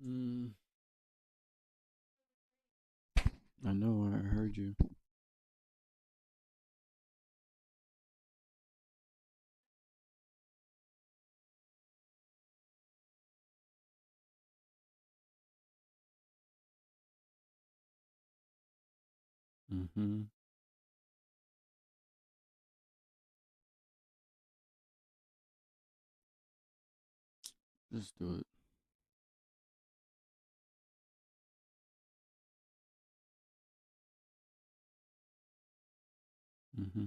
Mm, I know, I heard you. Mm-hmm. Just do it. Mm-hmm.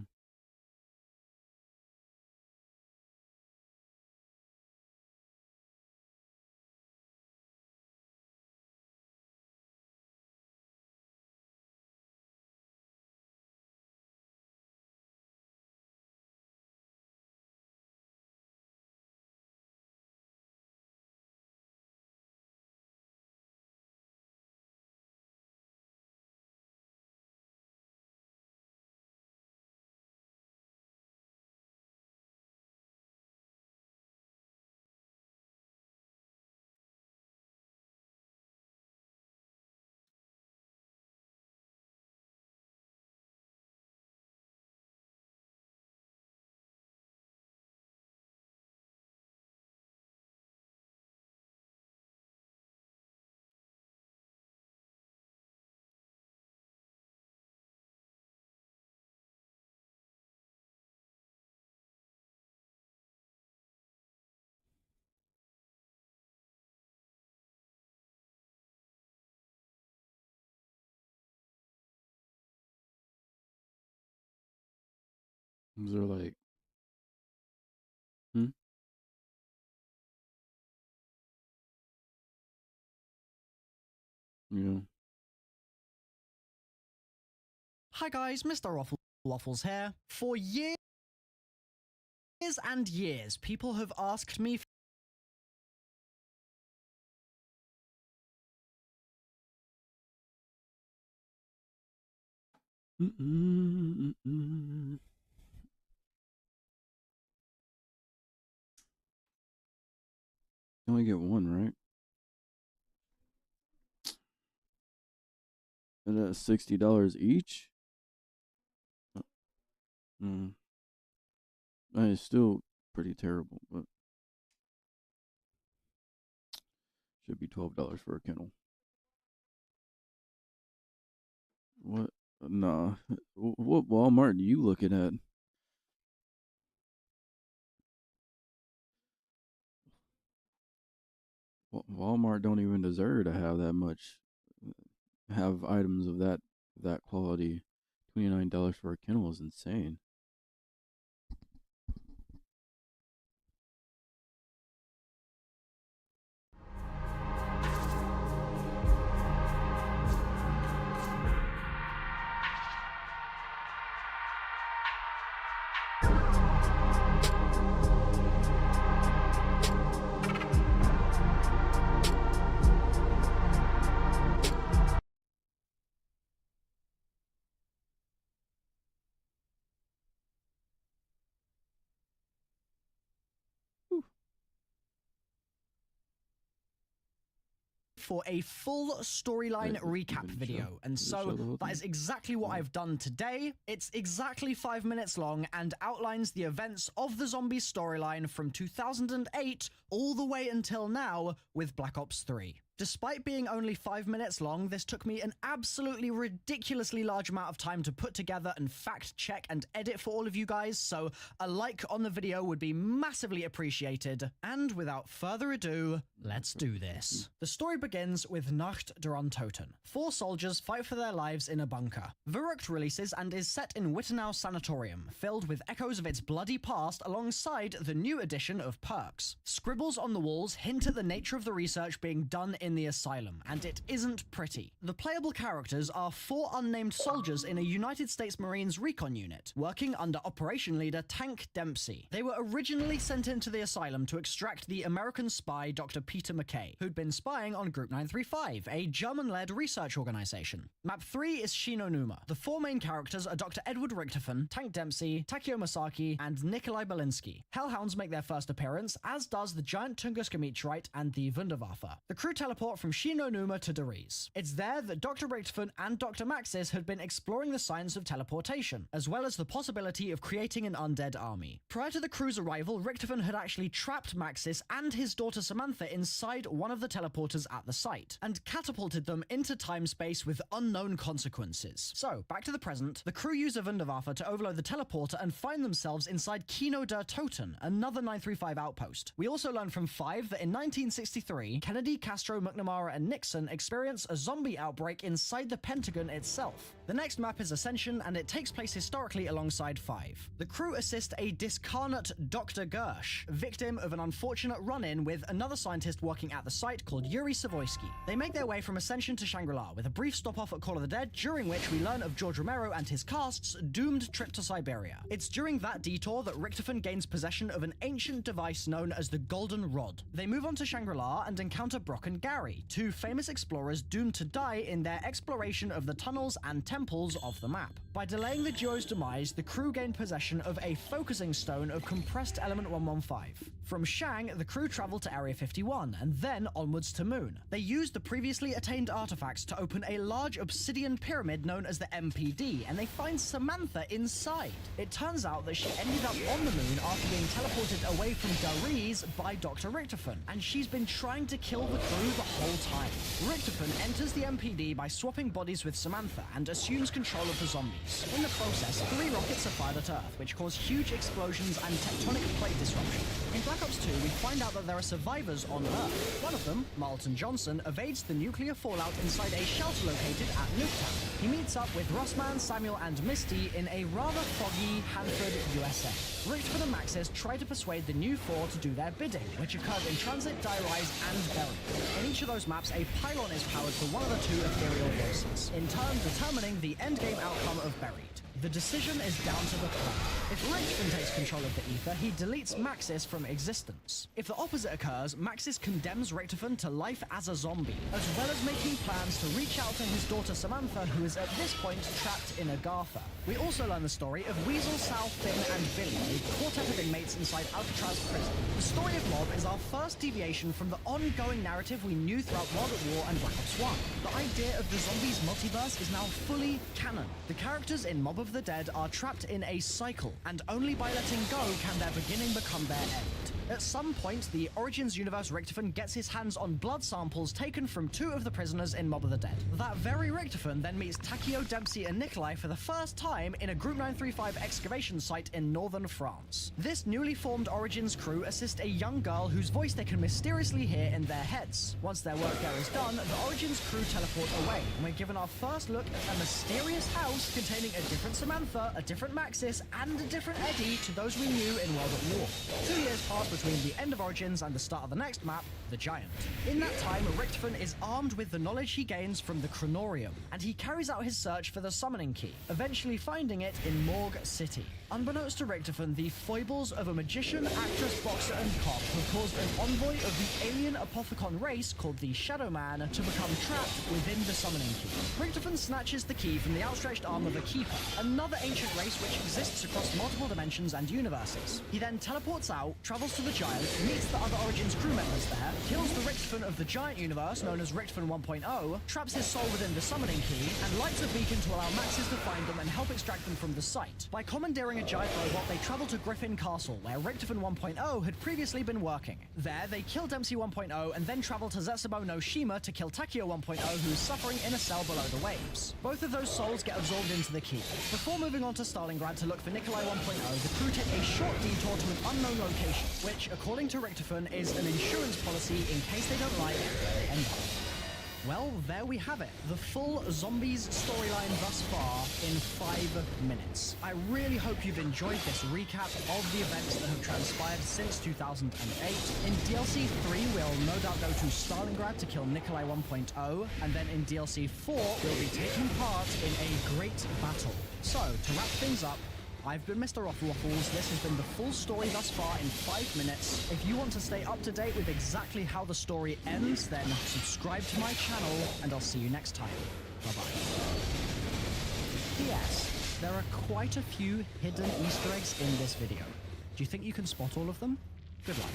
They're like, hmm? Yeah. Hi guys, Mr. Waffles here. For years and years, people have asked me Mm-mm-mm-mm. You only get one, right? And that's $60 each? Mm. It's still pretty terrible, but should be $12 for a kennel. What? Nah. What Walmart are you looking at? Walmart don't even deserve to have that much. Have items of that quality. $29 for a kennel is insane. for a full storyline recap video, and so that is exactly what I've done today. It's exactly 5 minutes long and outlines the events of the Zombies storyline from 2008 all the way until now with Black Ops 3. Despite being only 5 minutes long, this took me an absolutely ridiculously large amount of time to put together and fact check and edit for all of you guys, so a like on the video would be massively appreciated. And without further ado, let's do this. The story begins with Nacht der Untoten. 4 soldiers fight for their lives in a bunker. Verrückt releases and is set in Wittenau Sanatorium, filled with echoes of its bloody past alongside the new edition of perks. Scribbles on the walls hint at the nature of the research being done in the asylum, and it isn't pretty. The playable characters are 4 unnamed soldiers in a United States Marines recon unit, working under Operation Leader Tank Dempsey. They were originally sent into the asylum to extract the American spy Dr. Peter McKay, who'd been spying on Group 935, a German-led research organization. Map 3 is Shinonuma. The 4 main characters are Dr. Edward Richtofen, Tank Dempsey, Takeo Masaki, and Nikolai Belinsky. Hellhounds make their first appearance, as does the giant Tunguska meteorite and the Wunderwaffe. The crew teleports teleport from Shinonuma to Dariz. It's there that Dr. Richtofen and Dr. Maxis had been exploring the science of teleportation, as well as the possibility of creating an undead army. Prior to the crew's arrival, Richtofen had actually trapped Maxis and his daughter Samantha inside one of the teleporters at the site, and catapulted them into time-space with unknown consequences. So, back to the present, the crew use a Wunderwaffe to overload the teleporter and find themselves inside Kino der Toten, another 935 outpost. We also learn from 5 that in 1963, Kennedy, Castro, McNamara, and Nixon experience a zombie outbreak inside the Pentagon itself. The next map is Ascension, and it takes place historically alongside 5. The crew assist a discarnate Dr. Gersh, victim of an unfortunate run-in with another scientist working at the site called Yuri Savoysky. They make their way from Ascension to Shangri-La, with a brief stop-off at Call of the Dead, during which we learn of George Romero and his cast's doomed trip to Siberia. It's during that detour that Richtofen gains possession of an ancient device known as the Golden Rod. They move on to Shangri-La and encounter Brock and Gary, two famous explorers doomed to die in their exploration of the tunnels and temples of the map. By delaying the duo's demise, the crew gained possession of a focusing stone of compressed element 115. From Shang, the crew traveled to Area 51 and then onwards to Moon. They used the previously attained artifacts to open a large obsidian pyramid known as the MPD, and they find Samantha inside. It turns out that she ended up on the Moon after being teleported away from Dariz by Dr. Richtofen, and she's been trying to kill the crew the whole time. Richtofen enters the MPD by swapping bodies with Samantha and assumes control of the zombies. In the process, 3 rockets are fired at Earth, which cause huge explosions and tectonic plate disruption. In Black Ops 2, we find out that there are survivors on Earth. One of them, Marlton Johnson, evades the nuclear fallout inside a shelter located at Nuketown. He meets up with Rossman, Samuel, and Misty in a rather foggy Hanford, USA. Richtofen and Maxis try to persuade the new 4 to do their bidding, which occurs in Transit, Die Rise, and Buried. In each of those maps, a pylon is powered for one of the 2 ethereal voices, in turn determining the endgame outcome of Buried. The decision is down to the player. If Richtofen takes control of the ether, he deletes Maxis from existence. If the opposite occurs, Maxis condemns Richtofen to life as a zombie, as well as making plans to reach out to his daughter Samantha, who is at this point trapped in Agartha. We also learn the story of Weasel, Sal, Finn, and Billy, a quartet of inmates inside Alcatraz prison. The story of Mob is our first deviation from the ongoing narrative we knew throughout World at War and Black Ops 1. The idea of the zombies multiverse is now fully canon. The characters in Mob of the Dead are trapped in a cycle, and only by letting go can their beginning become their end. At some point, the Origins universe Richtofen gets his hands on blood samples taken from 2 of the prisoners in Mob of the Dead. That very Richtofen then meets Takio, Dempsey, and Nikolai for the first time in a Group 935 excavation site in northern France. This newly formed Origins crew assist a young girl whose voice they can mysteriously hear in their heads. Once their work there is done, the Origins crew teleport away, and we're given our first look at a mysterious house containing a different Samantha, a different Maxis, and a different Eddie to those we knew in World at War. 2 years pass between the end of Origins and the start of the next map, the Giant. In that time, Richtofen is armed with the knowledge he gains from the Chronorium, and he carries out his search for the summoning key, eventually finding it in Morgue City. Unbeknownst to Richtofen, the foibles of a magician, actress, boxer, and cop have caused an envoy of the alien Apothicon race called the Shadow Man to become trapped within the summoning key. Richtofen snatches the key from the outstretched arm of a Keeper, another ancient race which exists across multiple dimensions and universes. He then teleports out, travels to the Giant, meets the other Origins crew members there, kills the Richtofen of the Giant universe, known as Richtofen 1.0, traps his soul within the summoning key, and lights a beacon to allow Maxis to find them and help extract them from the site. By commandeering a Giant robot, they travel to Griffin Castle, where Richtofen 1.0 had previously been working. There, they kill Dempsey 1.0 and then travel to Zetsubo no Shima to kill Takio 1.0, who is suffering in a cell below the waves. Both of those souls get absorbed into the key. Before moving on to Stalingrad to look for Nikolai 1.0, the crew take a short detour to an unknown location, which, according to Richtofen, is an insurance policy in case they don't like the end of it. Well, there we have it. The full Zombies storyline thus far in 5 minutes. I really hope you've enjoyed this recap of the events that have transpired since 2008. In DLC 3, we'll no doubt go to Stalingrad to kill Nikolai 1.0, and then in DLC 4, we'll be taking part in a great battle. So, to wrap things up, I've been Mr. Waffles. This has been the full story thus far in 5 minutes. If you want to stay up to date with exactly how the story ends, then subscribe to my channel, and I'll see you next time. Bye-bye. P.S. There are quite a few hidden Easter eggs in this video. Do you think you can spot all of them? Good luck.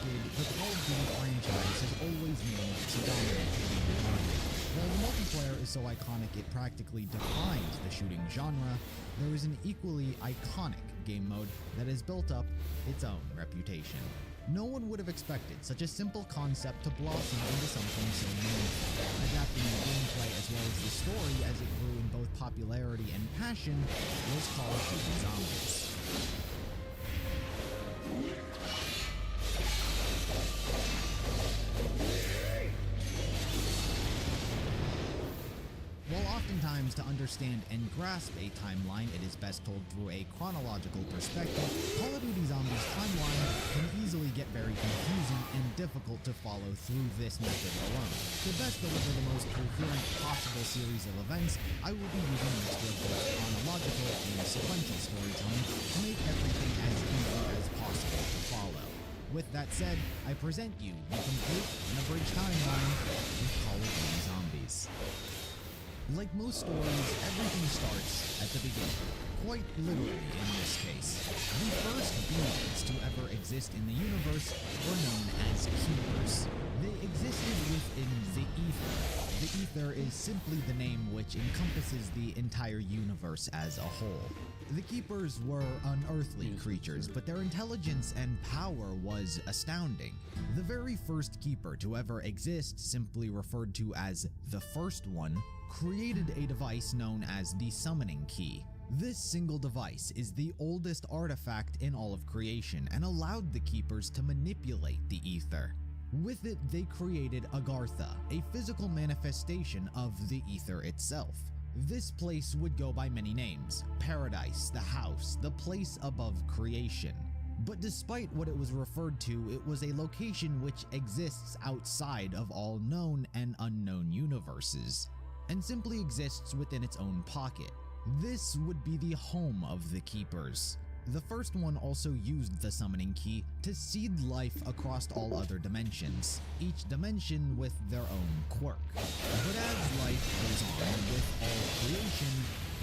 expected, the Call of Duty franchise has always managed to dominate the gaming market. While the multiplayer is so iconic it practically defines the shooting genre, there is an equally iconic game mode that has built up its own reputation. No one would have expected such a simple concept to blossom into something so meaningful. Adapting the gameplay as well as the story as it grew in both popularity and passion was Call of Duty Zombies. While oftentimes to understand and grasp a timeline, it is best told through a chronological perspective, Call of Duty Zombies timeline can easily get very confusing and difficult to follow through this method alone. To best deliver the most coherent possible series of events, I will be using a mixture of both chronological and sequential storytelling to make everything as easy as possible to follow. With that said, I present you the complete and abridged timeline of Call of Duty Zombies. Like most stories, everything starts at the beginning. Quite literally in this case. The first beings to ever exist in the universe were known as Keepers. They existed within the Ether. The Ether is simply the name which encompasses the entire universe as a whole. The Keepers were unearthly creatures, but their intelligence and power was astounding. The very first Keeper to ever exist, simply referred to as the First One, created a device known as the Summoning Key. This single device is the oldest artifact in all of creation and allowed the Keepers to manipulate the Ether. With it, they created Agartha, a physical manifestation of the Ether itself. This place would go by many names: Paradise, the House, the place above creation. But despite what it was referred to, it was a location which exists outside of all known and unknown universes, and simply exists within its own pocket. This would be the home of the Keepers. The first one also used the Summoning Key to seed life across all other dimensions, each dimension with their own quirk. But as life goes on with all creation,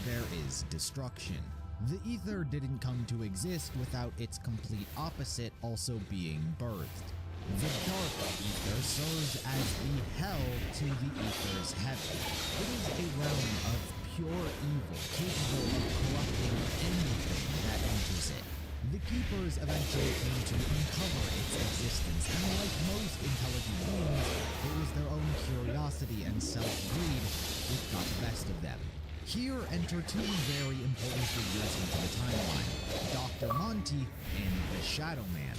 there is destruction. The Ether didn't come to exist without its complete opposite also being birthed. The Dark Ether serves as the hell to the Ether's heaven. It is a realm of pure evil, capable of corrupting anything that enters it. The Keepers eventually came to uncover its existence, and like most intelligent beings, it was their own curiosity and self-greed which got the best of them. Here enter two very important figures into the timeline, Dr. Monty and the Shadow Man.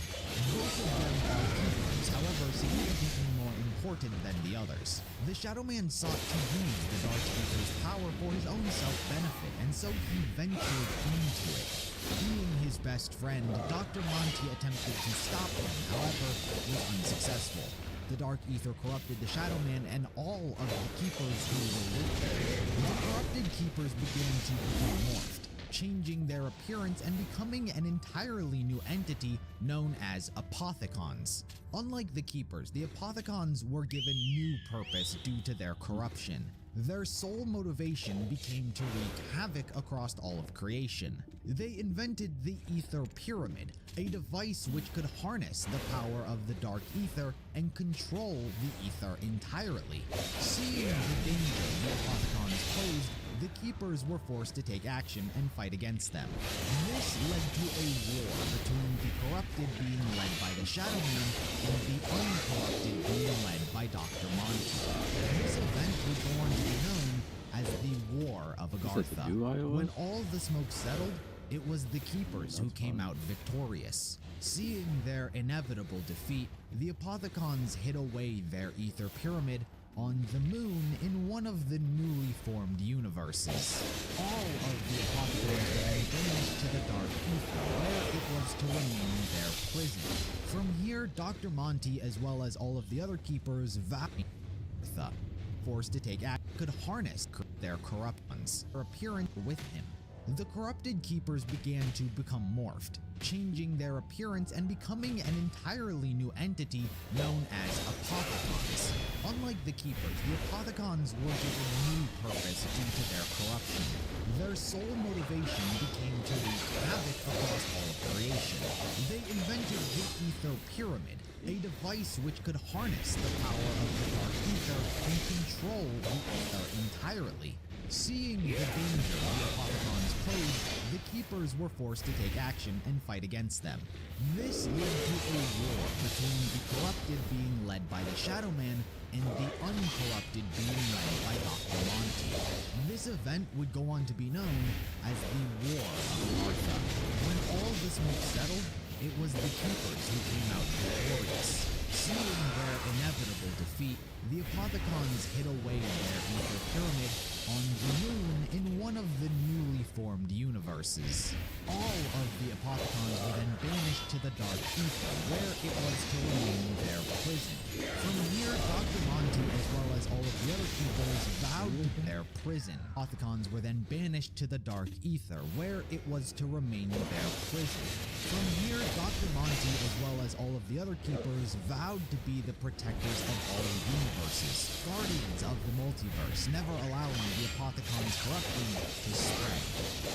Both of them are Keepers, however significantly more important than the others. The Shadow Man sought to use the Dark Ether's power for his own self-benefit, and so he ventured into it. Being his best friend, Dr. Monty attempted to stop him, however, was unsuccessful. The Dark Ether corrupted the Shadow Man and all of the Keepers who were with him. The corrupted Keepers began to become morphed, changing their appearance and becoming an entirely new entity known as Apothicons. Unlike the Keepers, the Apothicons were given new purpose due to their corruption. Their sole motivation became to wreak havoc across all of creation. They invented the Ether Pyramid, a device which could harness the power of the Dark Ether and control the Ether entirely. Seeing the danger the Apothicons posed, the Keepers were forced to take action and fight against them. This led to a war between the corrupted being led by the Shadow Man and the uncorrupted being led by Dr. Monty. This event would go on to be known as the War of Agartha. When all the smoke settled, it was the Keepers who came out victorious. Seeing their inevitable defeat, the Apothicons hid away their Ether Pyramid on the moon in one of the newly formed universes. All of the Apothicons were then banished to the Dark Ether, where it was to remain their prison. From here, Dr. Monty, as well as all of the other Keepers, forced to take action, could harness their corrupt ones, their appearance with him. The corrupted Keepers began to become morphed, changing their appearance and becoming an entirely new entity known as Apothicons. Unlike the Keepers, the Apothicons were given new purpose due to their corruption. Their sole motivation became to wreak havoc across all of creation. They invented the Ether Pyramid, a device which could harness the power of the Dark Ether and control the Ether entirely. Seeing the danger the Apothicons posed, the Keepers were forced to take action and fight against them. This led to a war between the corrupted being led by the Shadow Man and the uncorrupted being led by Dr. Monty. This event would go on to be known as the War of Martha. When all the smoke settled, it was the Keepers who came out victorious. Seeing their inevitable defeat, the Apothicons hid away their Ether Pyramid on the moon in one of the newly formed universes. All of the Apothicons were then banished to the Dark Ether, where it was to remain their prison. From here, Dr. Monty, as well as all of the other Keepers, vowed their prison. Apothicons were then banished to the Dark Ether, where it was to remain their prison. From here, Dr. Monty, as well as all of the other Keepers, vowed to be the protectors of all universes, guardians of the multiverse, never allowing the Apothicons' corruption to spread.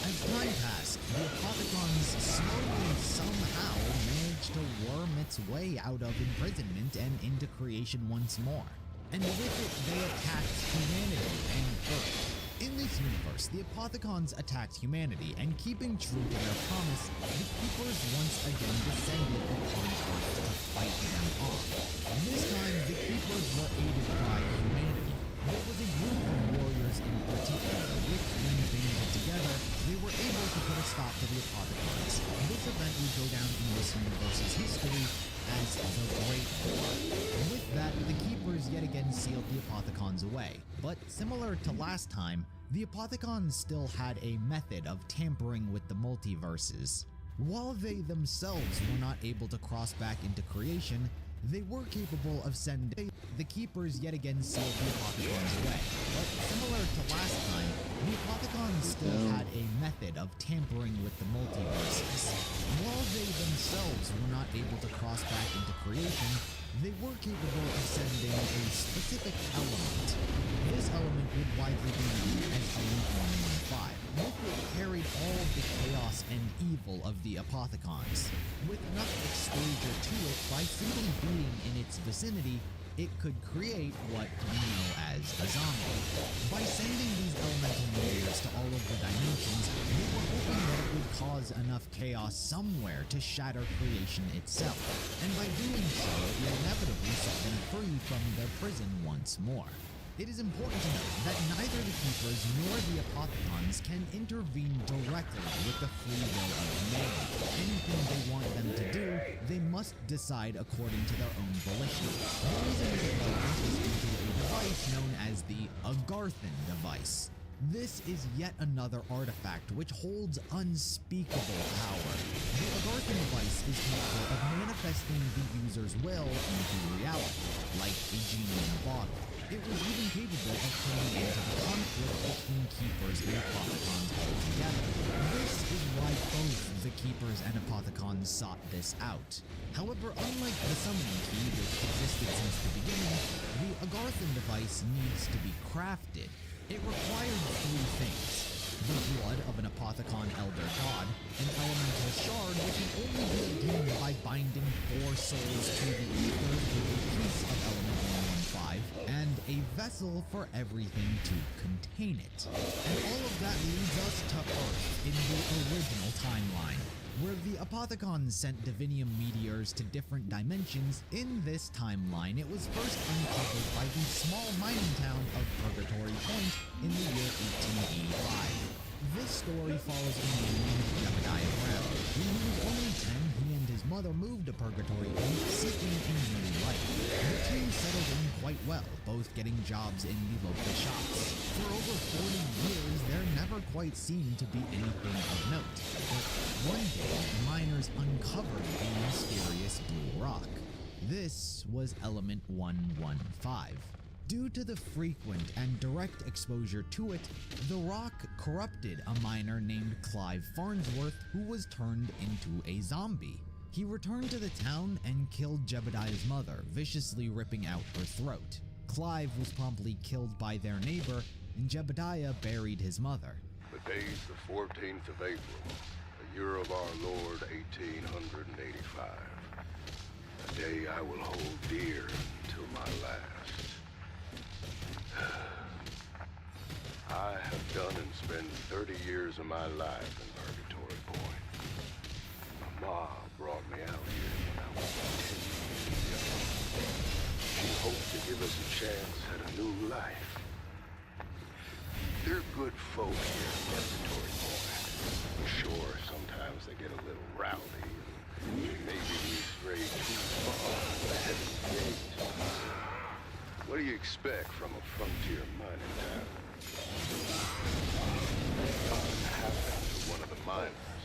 As time passed, the Apothicons slowly somehow managed to worm its way out of imprisonment and into creation once more. And with it, they attacked humanity and Earth. In this universe, the Apothicons attacked humanity, and keeping true to their promise, the Keepers once again descended upon Earth to fight them off. This time, the Keepers were aided by humanity. There was a group of warriors in particular, which, when banded together, they were able to put a stop to the Apothicons. This event would go down in this universe's history as the Great War. With that, the Keepers yet again sealed the Apothicons away. But similar to last time, the Apothicons still had a method of tampering with the multiverses. While they themselves were not able to cross back into creation, they were capable of sending the Keepers yet again sealed the Apothicons away. But similar to last time, the Apothicons still had a method of tampering with the multiverses. While they themselves were not able to cross back into creation, they were capable of sending a specific element. This element would widely be known as Element 115. With it carried all of the chaos and evil of the Apothicons. With enough exposure to it, by simply being in its vicinity, it could create what we know as a zombie. By sending these elemental warriors to all of the dimensions, they were hoping that it would cause enough chaos somewhere to shatter creation itself, and by doing so, it inevitably set them free from their prison once more. It is important to note that neither the Keepers nor the Apothicons can intervene directly with the free will of humanity. Anything they want them to do, they must decide according to their own volition. The reason this is due to a device known as the Agarthan device. This is yet another artifact which holds unspeakable power. The Agarthan device is capable of manifesting the user's will into reality, like a genie in a bottle. It was even capable of turning into the conflict between Keepers and Apothicons altogether. This is why both the Keepers and Apothicons sought this out. However, unlike the summoning key, which existed since the beginning, the Agarthan device needs to be crafted. It required three things: the blood of an Apothicon Elder God, an elemental shard which can only be obtained by binding 4 souls to the ether through a piece of element 115, and a vessel for everything to contain it. And all of that leads us to Earth in the original timeline, where the Apothicons sent divinium meteors to different dimensions. In this timeline, it was first uncovered by the small mining town of Purgatory Point in the year 1885. This story follows a man named Jebediah Brown. When he was only 10, he and his mother moved to Purgatory Point seeking a new life. The two settled in quite well, both getting jobs in the local shops. For over 40 years, there never quite seemed to be anything of note. But one day, miners uncovered a mysterious blue rock. This was Element 115. Due to the frequent and direct exposure to it, the rock corrupted a miner named Clive Farnsworth, who was turned into a zombie. He returned to the town and killed Jebediah's mother, viciously ripping out her throat. Clive was promptly killed by their neighbor, and Jebediah buried his mother. The day's the 14th of April, the year of our Lord 1885. A day I will hold dear till my last. I have done and spent 30 years of my life in Purgatory Point. My ma brought me out here when I was 10 years young. She hoped to give us a chance at a new life. They're good folk here in Purgatory Point. Sure, sometimes they get a little rowdy, and maybe we stray too far from the heaven's gate. What do you expect from a frontier mining town? Something happened to one of the miners.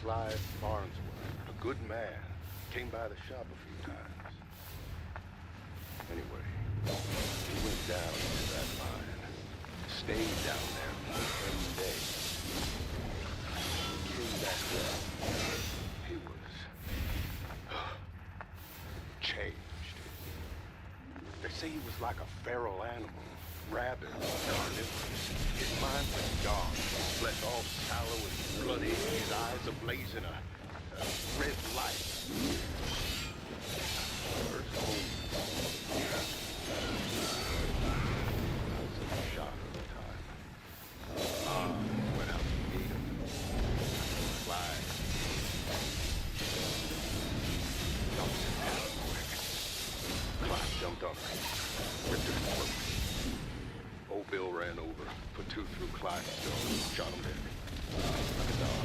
Clyde Farnsworth, a good man, came by the shop a few times. Anyway, he went down into that mine, stayed down there for 10 days. He came back up. He was changed. They say he was like a feral animal, rabid, carnivorous. His mind was gone, his flesh all sallow and bloody, his eyes ablaze in a red light. First home. I was in shock at the time. Went out to meet him. Clyde. Jumped him down quick. Clyde jumped on me. Ripped his throat. Old Bill ran over, put two through Clyde's skull, shot him dead. Like a dog.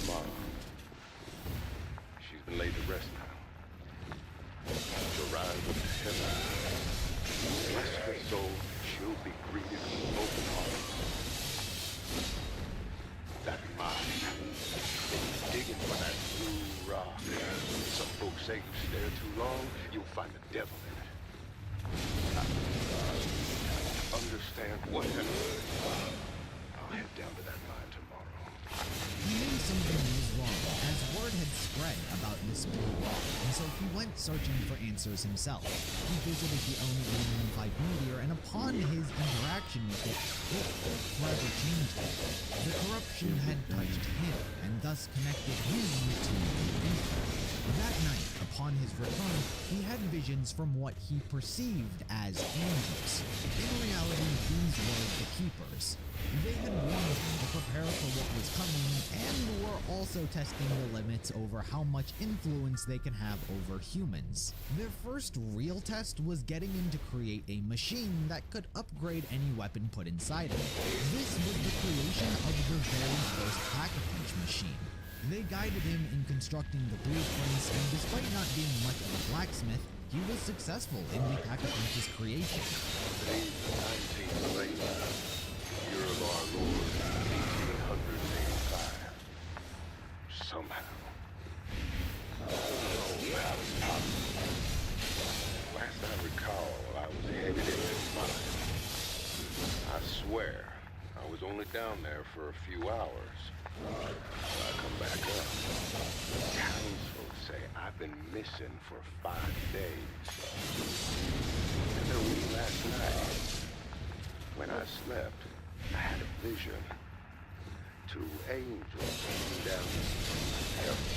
Mom. She's been laid to rest now. She'll rise up to heaven. Bless her soul, she'll be greeted with open arms. That mine. Digging for that blue rock. Some folks say you stare too long, you'll find the devil in it. Understand what happened. I'll head down to that mine tomorrow. He knew something was wrong, as word had spread about this blue rock, and so he went searching for answers himself. He visited the unidentified meteor, and upon his interaction with it forever changed him. The corruption had touched him, and thus connected him to the ether. That night, upon his return, he had visions from what he perceived as angels. In reality, these were the Keepers. They had warned him to prepare for what was coming, and were also testing the limits over how much influence they can have over humans. Their first real test was getting him to create a machine that could upgrade any weapon put inside it. This was the creation of the very first Pack-a-Punch machine. They guided him in constructing the blueprints, and despite not being much of a blacksmith, he was successful in the Pack-a-Punch's creation. Today's the 19th of April, year of our Lord, 1885. Somehow. I don't know how it's possible. Last I recall, I was headed into the mine. I swear, I was only down there for a few hours. When I come back up, townsfolk say I've been missing for 5 days. And then last night, when I slept, I had a vision. 2 angels came down from heaven.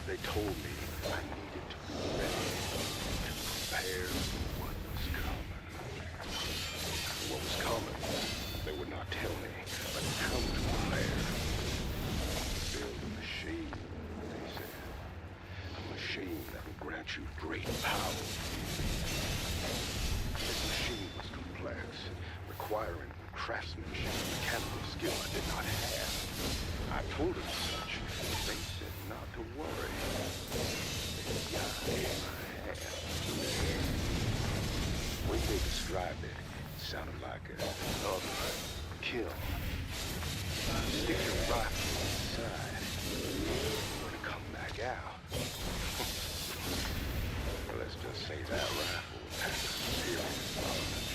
They told me I needed to be ready to prepare for what was coming. What was coming, they would not tell me, but how to prepare. Build a machine, they said. A machine that will grant you great power. This machine was complex, requiring craftsmanship and mechanical skill I did not have. I told them such, but they said not to worry. They got in my hand. When they described it, it sounded like an oven, kill. Stick your rifle inside. When it come back out, well, let's just say that rifle had a serious problem.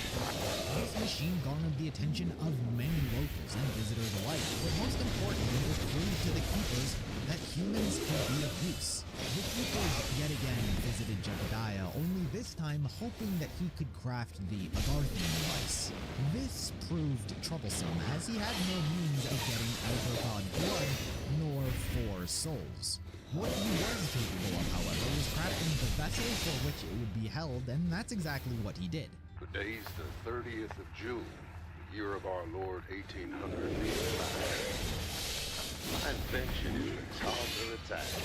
This machine garnered the attention of many locals and visitors alike, but most importantly, it proved to the Keepers that humans could be of use. The Keepers yet again visited Jebediah, only this time hoping that he could craft the Agarthian device. This proved troublesome, as he had no means of getting either god blood nor 4 souls. What he was capable of, however, was crafting the vessel for which it would be held, and that's exactly what he did. Today's the 30th of June, the year of our Lord 1805. My invention is the top of the time.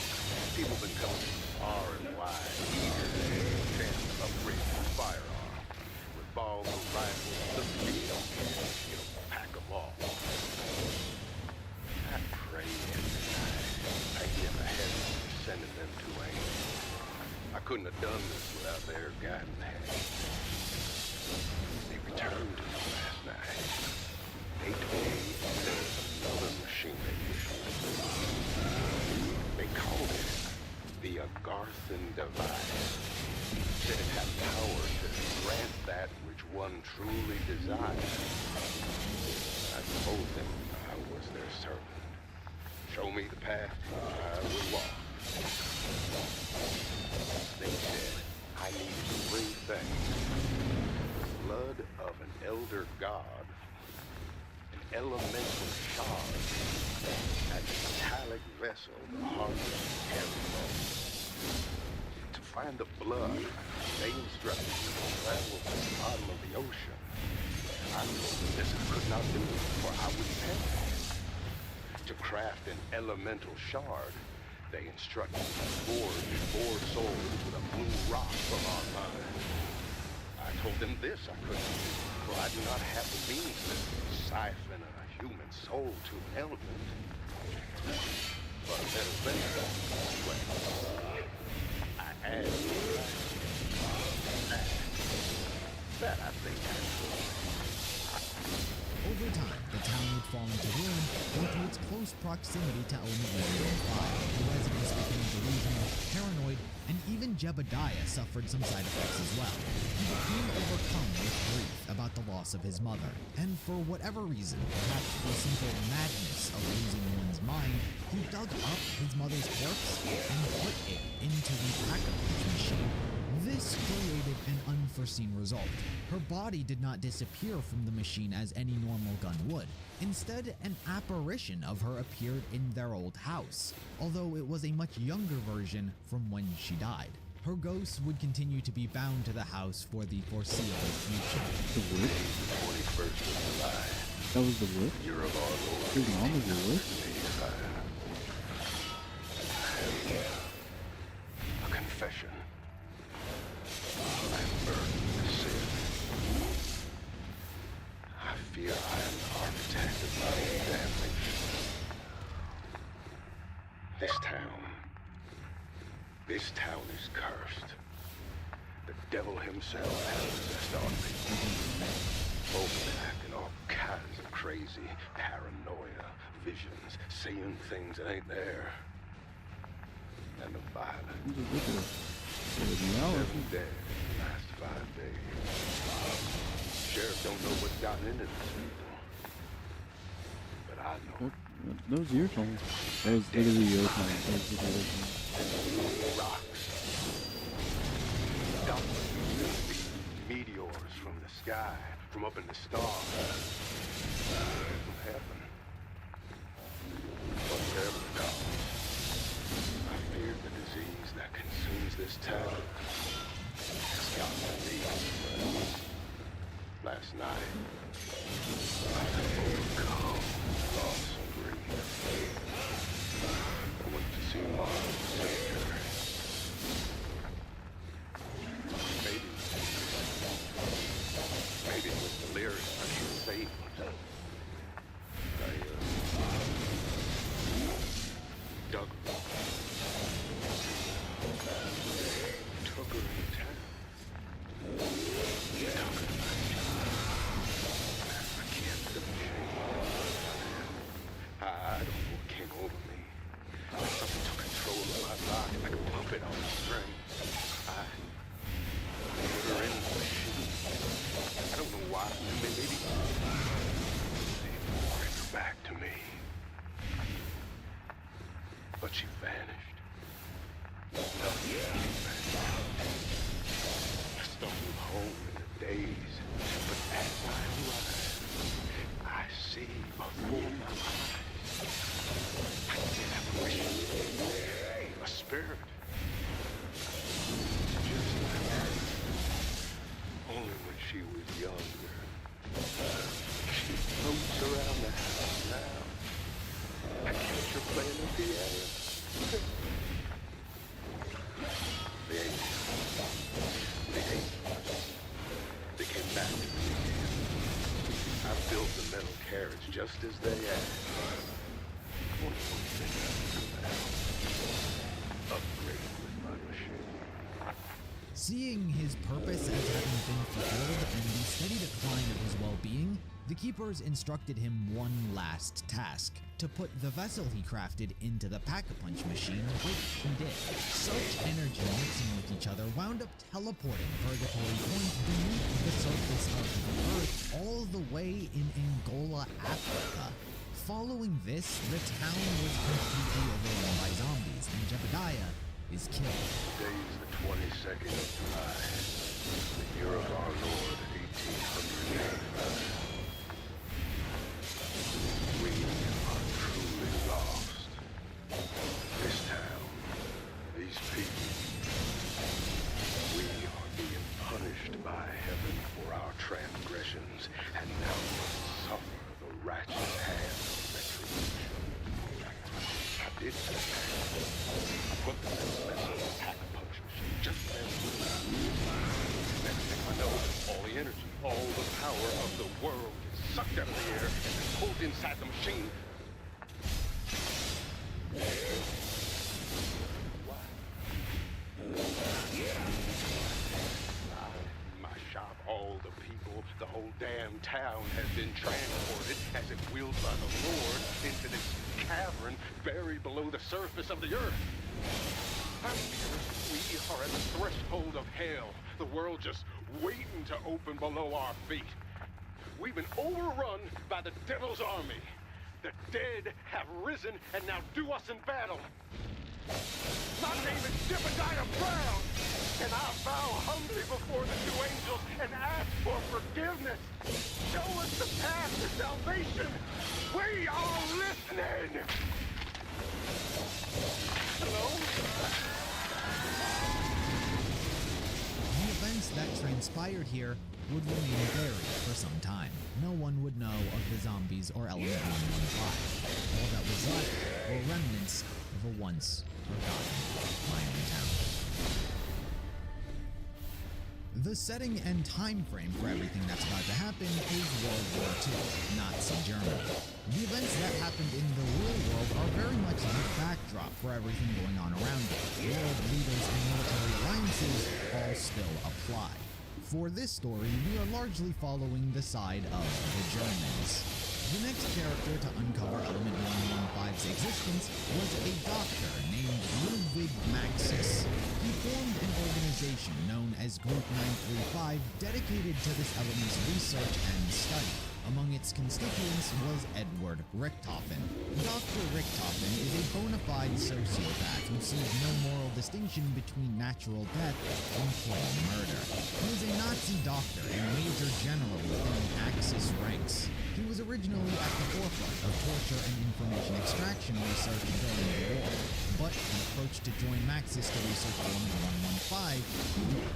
People have been coming from far and wide, eager to get a chance to upgrade their firearm. Revolver, rifles, the field, pack them all. I pray every night I get ahead of sending them to aim. I couldn't have done this without their guiding hand. They returned to me last night. They told me there was another machine they issued. They called it the Agarthan device. Said it had power to grant that which one truly desired. I told them I was their servant. Show me the path, I will walk. They said I needed three things. The blood of an elder god, an elemental shard, and a metallic vessel the heart of carry. To find the blood, they instructed me to travel to the bottom of the ocean. I told them this I could not do, for I would perish. To craft an elemental shard, they instructed me to forge 4 swords with a blue rock from our mine. I told them this I couldn't do, for I do not have the means to siphon a human soul to an element. But I added that I think I could. Over time, the town would fall into ruin due to its close proximity to element 105. The residents became delusional, paranoid, and even Jebediah suffered some side effects as well. He became overcome with grief about the loss of his mother, and for whatever reason, perhaps the simple madness of losing one's mind, he dug up his mother's corpse and put it into the pack-a-punch machine. This created an unforeseen result. Her body did not disappear from the machine as any normal gun would. Instead, an apparition of her appeared in their old house, although it was a much younger version from when she died. Her ghost would continue to be bound to the house for the foreseeable future. The witch? 21st of July. That was the witch? Year of our Lord. His mom was the witch? A confession. I am burdened with sin. I fear I am the architect of my own damnation. This town is cursed. The devil himself has possessed our people. Folk acting all kinds of crazy paranoia, visions, seeing things that ain't there. And the violence. It's ridiculous. It was reality. 7 dead in the last 5 days. Sheriff don't know what's gotten into this people. But I know. Those ear tones. That was literally ear tones. That was just ear tones. Rocks. Meteors from the sky, from up in the stars. From heaven. Whatever the cause. I fear the disease that consumes this town. It's got me. Last night, I overcome loss and grief. I went to see Mom Savior. Maybe it was delirious. I should say. I dug her. Took her in town. I can't finish it. I don't know what came over me. Something took control of my body like a puppet on a string. I put her in the machine. I don't know why. Maybe they bring her back to me. But she vanished. Nothing vanished. I stumbled home in the daze, but as I arrive, I see before my eyes like an apparition. as they ask. Upgrade with my machine. Seeing his purpose as having been fulfilled and the steady decline of his well-being, the Keepers instructed him one last task: to put the vessel he crafted into the Pack-a-Punch machine, which he did. Such energy mixing with each other wound up teleporting Purgatory Point beneath the surface of the Earth, all the way in Angola, Africa. Following this, the town was completely overrun by zombies, and Jebediah is killed. Today is the 22nd of July, the year of our Lord, 1895. We are truly lost. This town, these people, we are being punished by heaven for our transgressions, and now must suffer the righteous hand of retribution. I did just that. I put the vessel in the Pack-a-Punch machine just as next thing I know, all the energy, all the power of the world is sucked out of the air and is pulled inside the machine. My shop, all the people, the whole damn town has been transported, as if willed by the Lord, into this cavern buried below the surface of the earth. Out here, we are at the threshold of hell, the world just waiting to open below our feet. We've been overrun by the devil's army. The dead have risen and now do us in battle. My name is Jebediah Brown, and I bow humbly before the two angels and ask for forgiveness. Show us the path to salvation. We are listening. Hello? The events that transpired here would remain buried for some time. No one would know of the zombies or Element 115. All that was left were remnants of a once forgotten mining town. The setting and time frame for everything that's about to happen is World War II, Nazi Germany. The events that happened in the real world are very much the backdrop for everything going on around it. World leaders and military alliances all still apply. For this story, we are largely following the side of the Germans. The next character to uncover Element 115's existence was a doctor named Ludwig Maxis. He formed an organization known as Group 935 dedicated to this element's research and study. Among its constituents was Edward Richthofen. Dr. Richthofen is a bona fide sociopath who sees no moral distinction between natural death and plain murder. He is a Nazi doctor and major general within Axis ranks. He was originally at the forefront of torture and information extraction research during the war, but when approached to join Maxis to research Element 115, he did.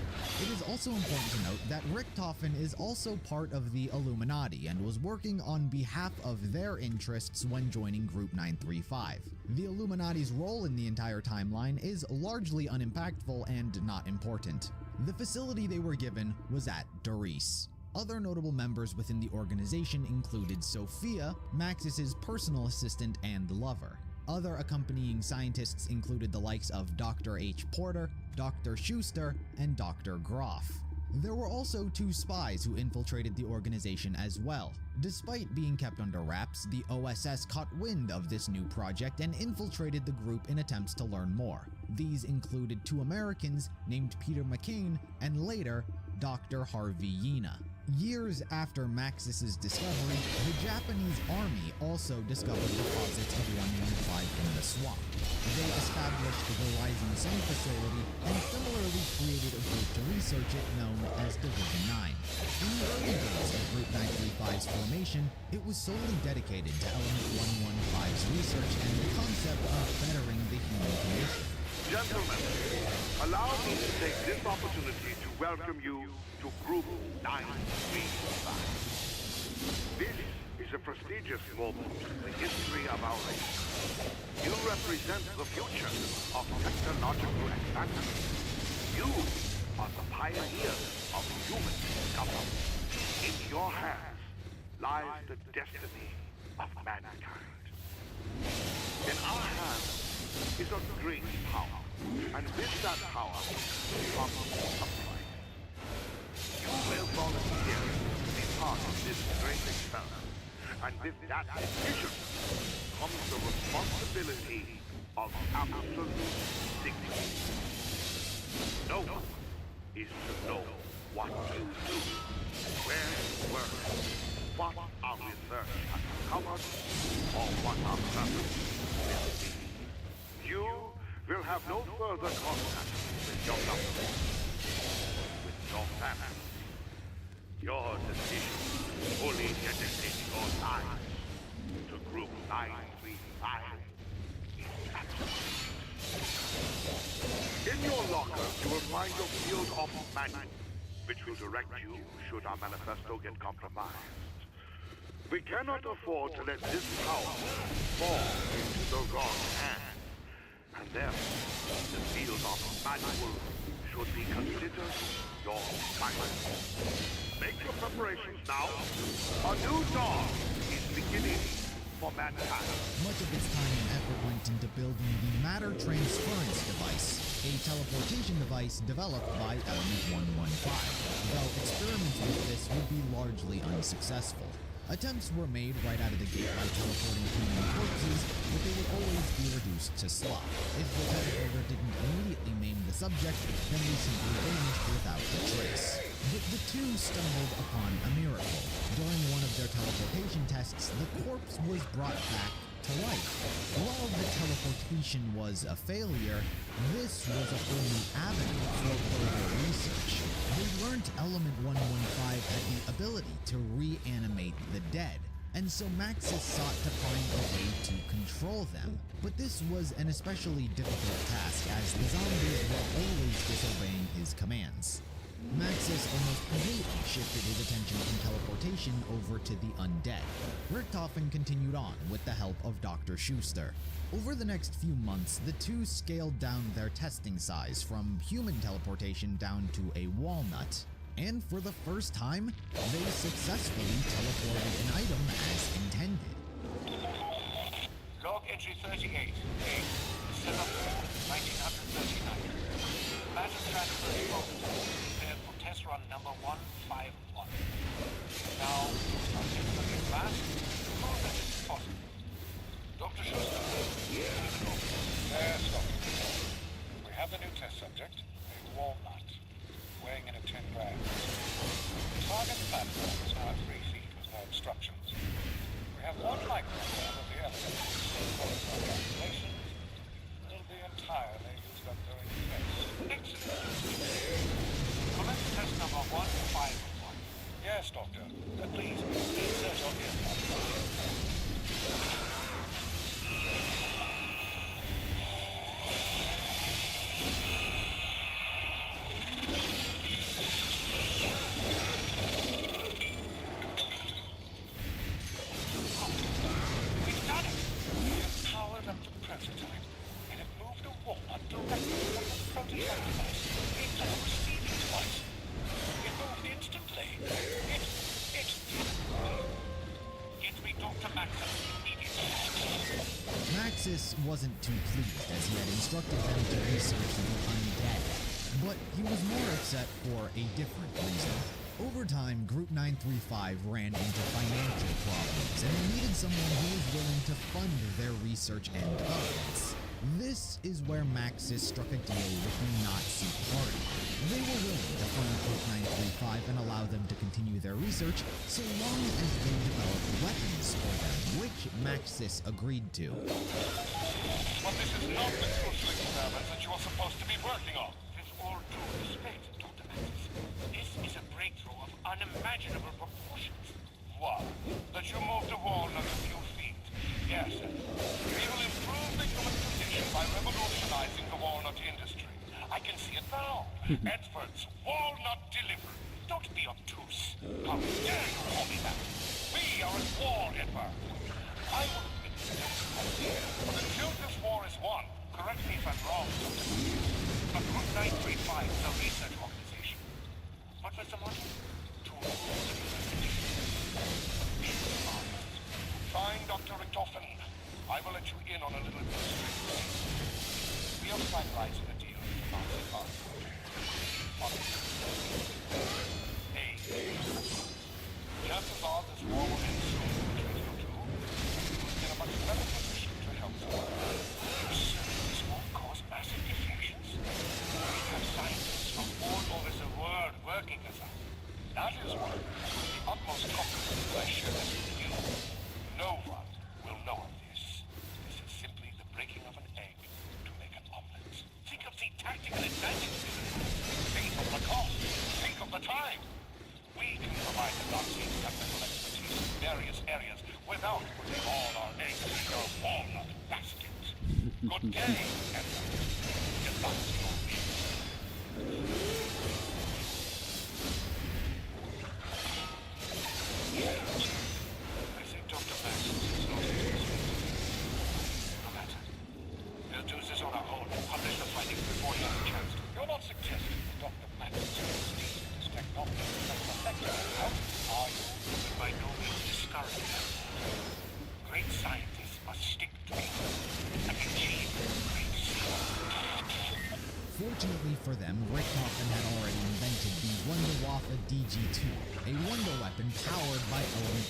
It is also important to note that Richthofen is also part of the Illuminati and was working on behalf of their interests when joining Group 935. The Illuminati's role in the entire timeline is largely unimpactful and not important. The facility they were given was at Doris. Other notable members within the organization included Sophia, Maxis's personal assistant and lover. Other accompanying scientists included the likes of Dr. H. Porter, Dr. Schuster, and Dr. Groff. There were also two spies who infiltrated the organization as well. Despite being kept under wraps, the OSS caught wind of this new project and infiltrated the group in attempts to learn more. These included two Americans named Peter McCain and later Dr. Harvey Yena. Years after Maxis's discovery, the Japanese army also discovered deposits of 115 in the swamp. They established the Rising Sun facility and similarly created a group to research it known as Division 9. In the early days of Group 935's formation, it was solely dedicated to Element 115's research and the concept of bettering the human condition. Gentlemen, allow me to take this opportunity to welcome you to Group 935. This is a prestigious moment in the history of our race. You represent the future of technological advancement. You are the pioneers of human discovery. In your hands lies the destiny of mankind. In our hands is a great power, and with that power comes a price. You will volunteer to be part of this great experiment, and with that decision comes the responsibility of absolute secrecy. No one is to know what you do, where you work, what our research has uncovered, or what our purpose will be. You will have no further contact with your loved ones, with your family. Your decision to fully dedicate your life to Group 935 is absolute. In your locker, you will find your field of manual, which will direct you should our manifesto get compromised. We cannot afford to let this power fall into the wrong hands, and therefore, the field of manual should be considered your final. Make your preparations now. A new dawn is beginning for mankind. Much of its time and effort went into building the matter transference device, a teleportation device developed by Element 115, though experiments with this would be largely unsuccessful. Attempts were made right out of the gate by teleporting human corpses, but they would always be reduced to slop. If the teleporter didn't immediately maim the subject, then they simply vanished without a trace. But the two stumbled upon a miracle. During one of their teleportation tests, the corpse was brought back to life. While the teleportation was a failure, this was a whole new avenue for further research. They learned Element 115 had the ability to reanimate the dead, and so Maxis sought to find a way to control them. But this was an especially difficult task, as the zombies were always disobeying his commands. Maxis almost completely shifted his attention from teleportation over to the undead. Richtofen continued on with the help of Dr. Schuster. Over the next few months, the two scaled down their testing size from human teleportation down to a walnut. And for the first time, they successfully teleported an item as intended. Log entry 38, date 7/4/1939. Matter transfer revoked. Prepared for test run number 151. Now, subject looking fast, prove that it's possible. Dr. Schuster. Yes, Doctor. We have the new test subject, a walnut, weighing in at 10 grams. The target platform is now at 3 feet with no obstructions. We have 1 microgram of the evidence. Calculations, it'll be entirely used up during the test. Excellent. Correct test number 151. Yes, Doctor. Please, insert your earplug. Maxis wasn't too pleased, as he had instructed them to research the undead, but he was more upset for a different reason. Over time, Group 935 ran into financial problems, and they needed someone who was willing to fund their research and developments. This is where Maxis struck a deal with the Nazi Party. They were willing to fund Group 935 and allow them to continue their research so long as they developed weapons for them, which Maxis agreed to. But this is not the crucial experiment that you are supposed to be working on. With all due respect, Dr. Mattis, this is a breakthrough of unimaginable proportions. What? That you moved the walnut a few feet? Yes, sir. We will improve the human condition by revolutionizing the walnut industry. I can see it now. Edwards, walnut delivery. Don't be obtuse. How dare you call me that? We are at war, Edward. I will admit to this idea, but until this war is won, Correct me if I'm wrong, Dr. Mattis, but Group 935 is a research organization. What was the model? To improve the human condition. find you in on a little mystery. We are finalizing a deal with the Mastercard. A. Chances are this war will end soon, between you two. You'll be in a much better position to help them. You certain this won't cause massive defections? We have scientists from all over the world working with us. That is why, with the utmost confidence I share this with you, no one will know of this. This is simply the breaking of an egg to make an omelet. Think of the tactical advantage. Think of the cost. Think of the time. We can provide the Nazis technical expertise in various areas without putting all our eggs in your walnut basket. Good game, Edward. If that's your wish. I think Dr. Maxwell is not interested. No matter. We'll do this on our own and publish the findings before he has a chance to. You're not suggesting that Dr. Maxwell's prestige in this technology is effective, are you? But by no means discouraging them. Great scientists must stick together and achieve great science. Fortunately for them, Richthofen had already invented the Wunderwaffe DG2, a wonder weapon powered by Element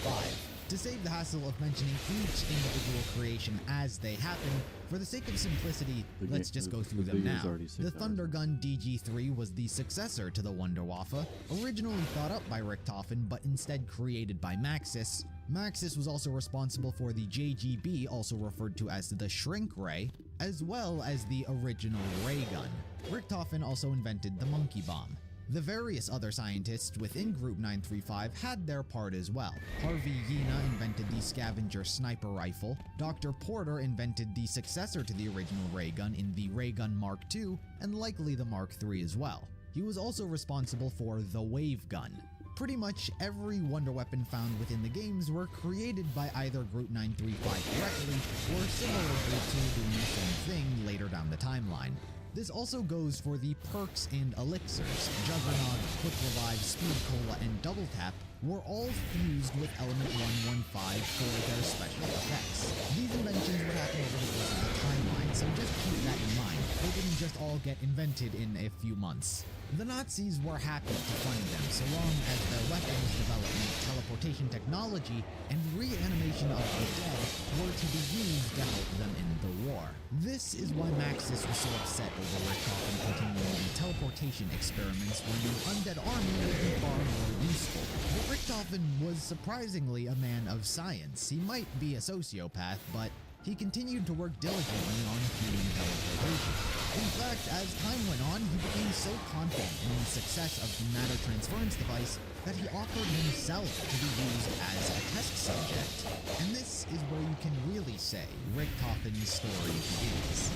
115. To save the hassle of mentioning each individual creation as they happen, for the sake of simplicity, let's just go through them now. The Thundergun DG3 was the successor to the Wunderwaffe, originally thought up by Richthofen but instead created by Maxis. Maxis was also responsible for the JGB, also referred to as the Shrink Ray, as well as the original ray gun. Richthofen also invented the Monkey Bomb. The various other scientists within Group 935 had their part as well. Harvey Yena invented the Scavenger Sniper Rifle, Dr. Porter invented the successor to the original ray gun in the Ray Gun Mark II, and likely the Mark III as well. He was also responsible for the Wave Gun. Pretty much every wonder weapon found within the games were created by either Group 935 directly, or similar groups who were doing the same thing later down the timeline. This also goes for the perks and elixirs. Juggernaut, Quick Revive, Speed Cola, and Double Tap were all fused with Element 115 for their special effects. These inventions would happen over the course of the timeline, so just keep that in mind. They didn't just all get invented in a few months. The Nazis were happy to fund them so long as their weapons development, teleportation technology, and reanimation of the dead were to be used to help them in the war. This is why Maxis was so upset over Richthofen continuing the teleportation experiments when the undead army would be far more useful. But Richthofen was surprisingly a man of science. He might be a sociopath, but he continued to work diligently on human teleportation. In fact, as time went on, he became so confident in the success of the matter transference device that he offered himself to be used as a test subject. And this is where you can really say Richthofen's story begins.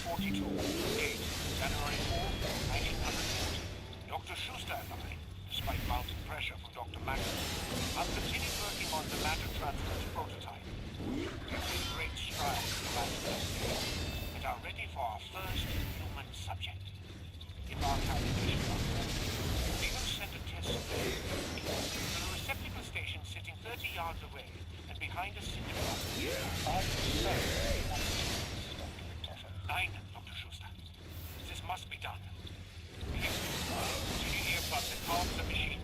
42, date, January 4, 1940. Dr. Schuster and I, despite mounting pressure from Dr. Maxwell, have continued working on the matter transference prototype. We have made great strides in the last 10 days and are ready for our first human subject. If our calculations are correct, we will send a test subject to a receptacle station sitting 30 yards away and behind a cinder block. 9, Dr. Schuster. This must be done. Continue the earplugs and power the machine.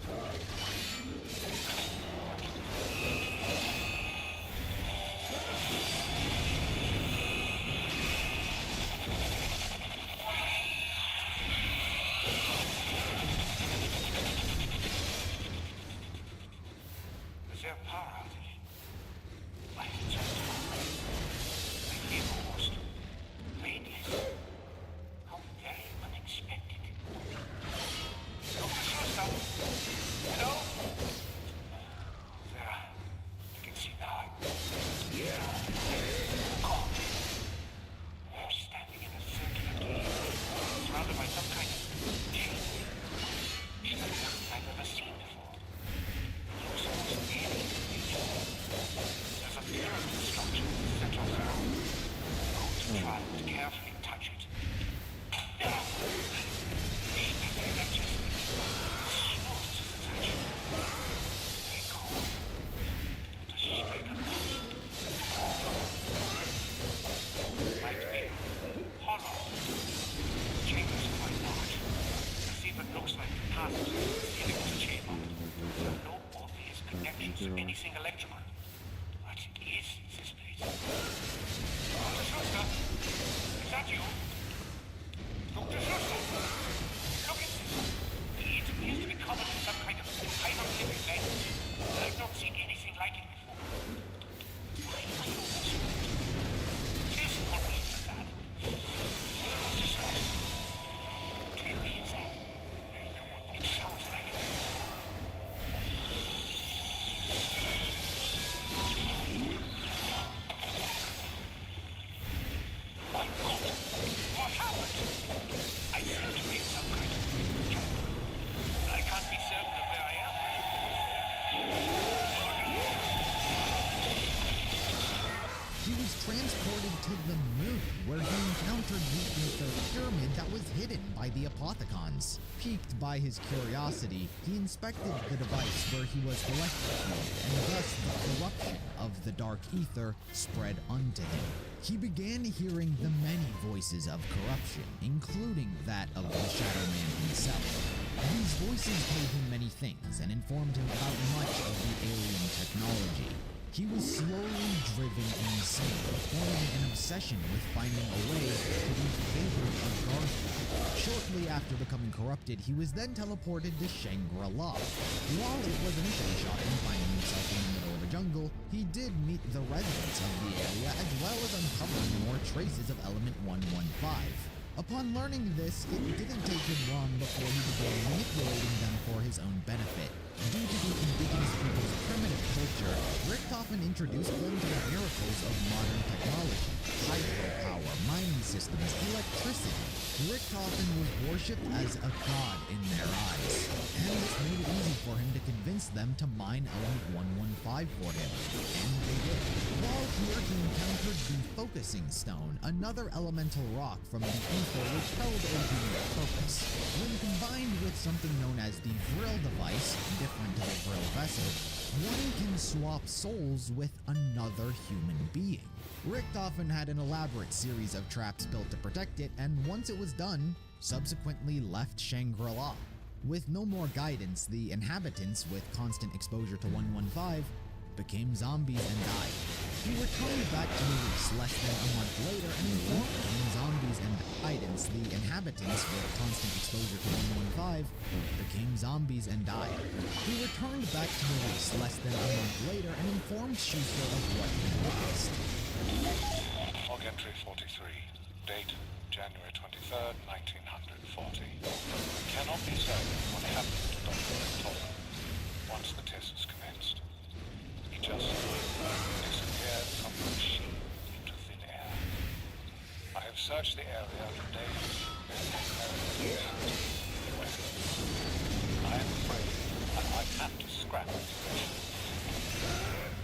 Is there power outage? Why, it's just I hear almost radius. How very unexpected. Dr. Schuster, He was transported to the moon, where he encountered the Ether Pyramid that was hidden by the Apothicons. Piqued by his curiosity, he inspected the device where he was electrocuted, and thus the corruption of the Dark Ether spread unto him. He began hearing the many voices of corruption, including that of the Shadow Man himself. These voices told him many things and informed him about much of the alien technology. He was slowly driven insane, forming an obsession with finding a way to be favored of Garth. Shortly after becoming corrupted, he was then teleported to Shangri-La. While it was initially shocking finding himself in the middle of a jungle, he did meet the residents of the area as well as uncovering more traces of Element 115. Upon learning this, it didn't take him long before he began manipulating them for his own benefit. Due to the indigenous people's primitive culture, Richtofen introduced them to the miracles of modern technology, hydropower, mining systems, electricity. Richtofen was worshipped as a god in their eyes, and this made it easy for him to convince them to mine Element 115 for him, and they did. While here he encountered the Focusing Stone, another elemental rock from the ether which held a unique purpose. When combined with something known as the Vril device, different to the Vril vessel, one can swap souls with another human being. Richtofen had an elaborate series of traps built to protect it, and once it was done, subsequently left Shangri-La. With no more guidance, the inhabitants, with constant exposure to 115, became zombies and died. He returned back to Maurice less than a month later and informed the zombies and guidance, the inhabitants with constant exposure to 115 became zombies and died. He returned back to Maurice less than a month later and informed Schuster of what he witnessed. Log entry 43. Date January 23rd, 1940. Cannot be certain what happened to Dr. Kratuga once the tests commenced. He just disappeared from the machine into thin air. I have searched the area for days and I am afraid I might have to scrap the mission.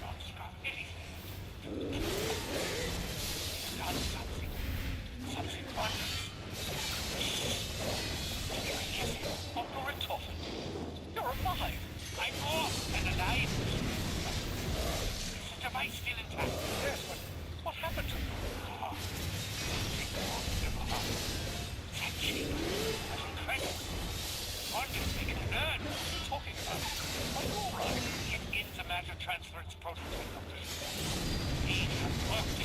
Not scrap anything. He's done something. Something wondrous. Dr. Richtofen, you're alive. I'm more than alive. Is the device still intact? Yes, but what happened to you? That cheap. That's incredible. One just making a nerd. What are you talking about? Are you alright? Get in the matter transference protocol, Doctor. Need have worked.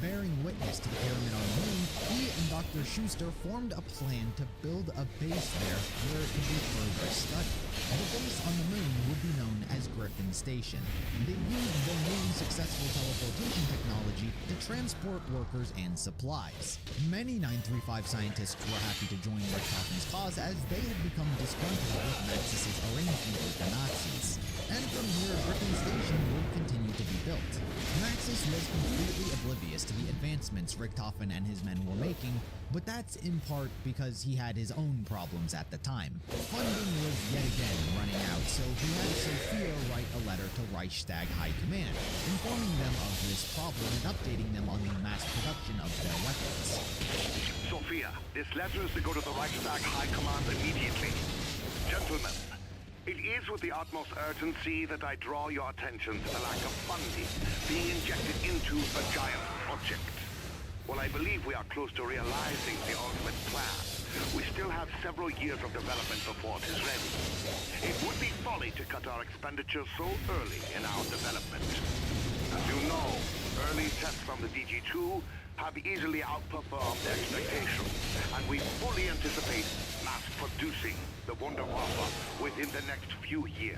Bearing witness to the pyramid on the moon, he and Dr. Schuster formed a plan to build a base there where it could be further studied. The base on the moon would be known as Griffin Station. They used the moon's successful teleportation technology to transport workers and supplies. Many 935 scientists were happy to join Richtofen's cause as they had become disgruntled with Maxis' arrangement with the Nazis. And from here, Griffin Station would continue to be built. Maxis was completely oblivious to the advancements Richtofen and his men were making, but that's in part because he had his own problems at the time. Funding was yet again running out, so he had Sophia write a letter to Reichstag High Command, informing them of this problem and updating them on the mass production of their weapons. Sophia, this letter is to go to the Reichstag High Command immediately. Gentlemen, it is with the utmost urgency that I draw your attention to the lack of funding being injected into the giant project. While I believe we are close to realizing the ultimate plan, we still have several years of development before it is ready. It would be folly to cut our expenditures so early in our development. As you know, early tests from the DG2 have easily outperformed expectations, and we fully anticipate mass producing the Wunderwaffe within the next few years.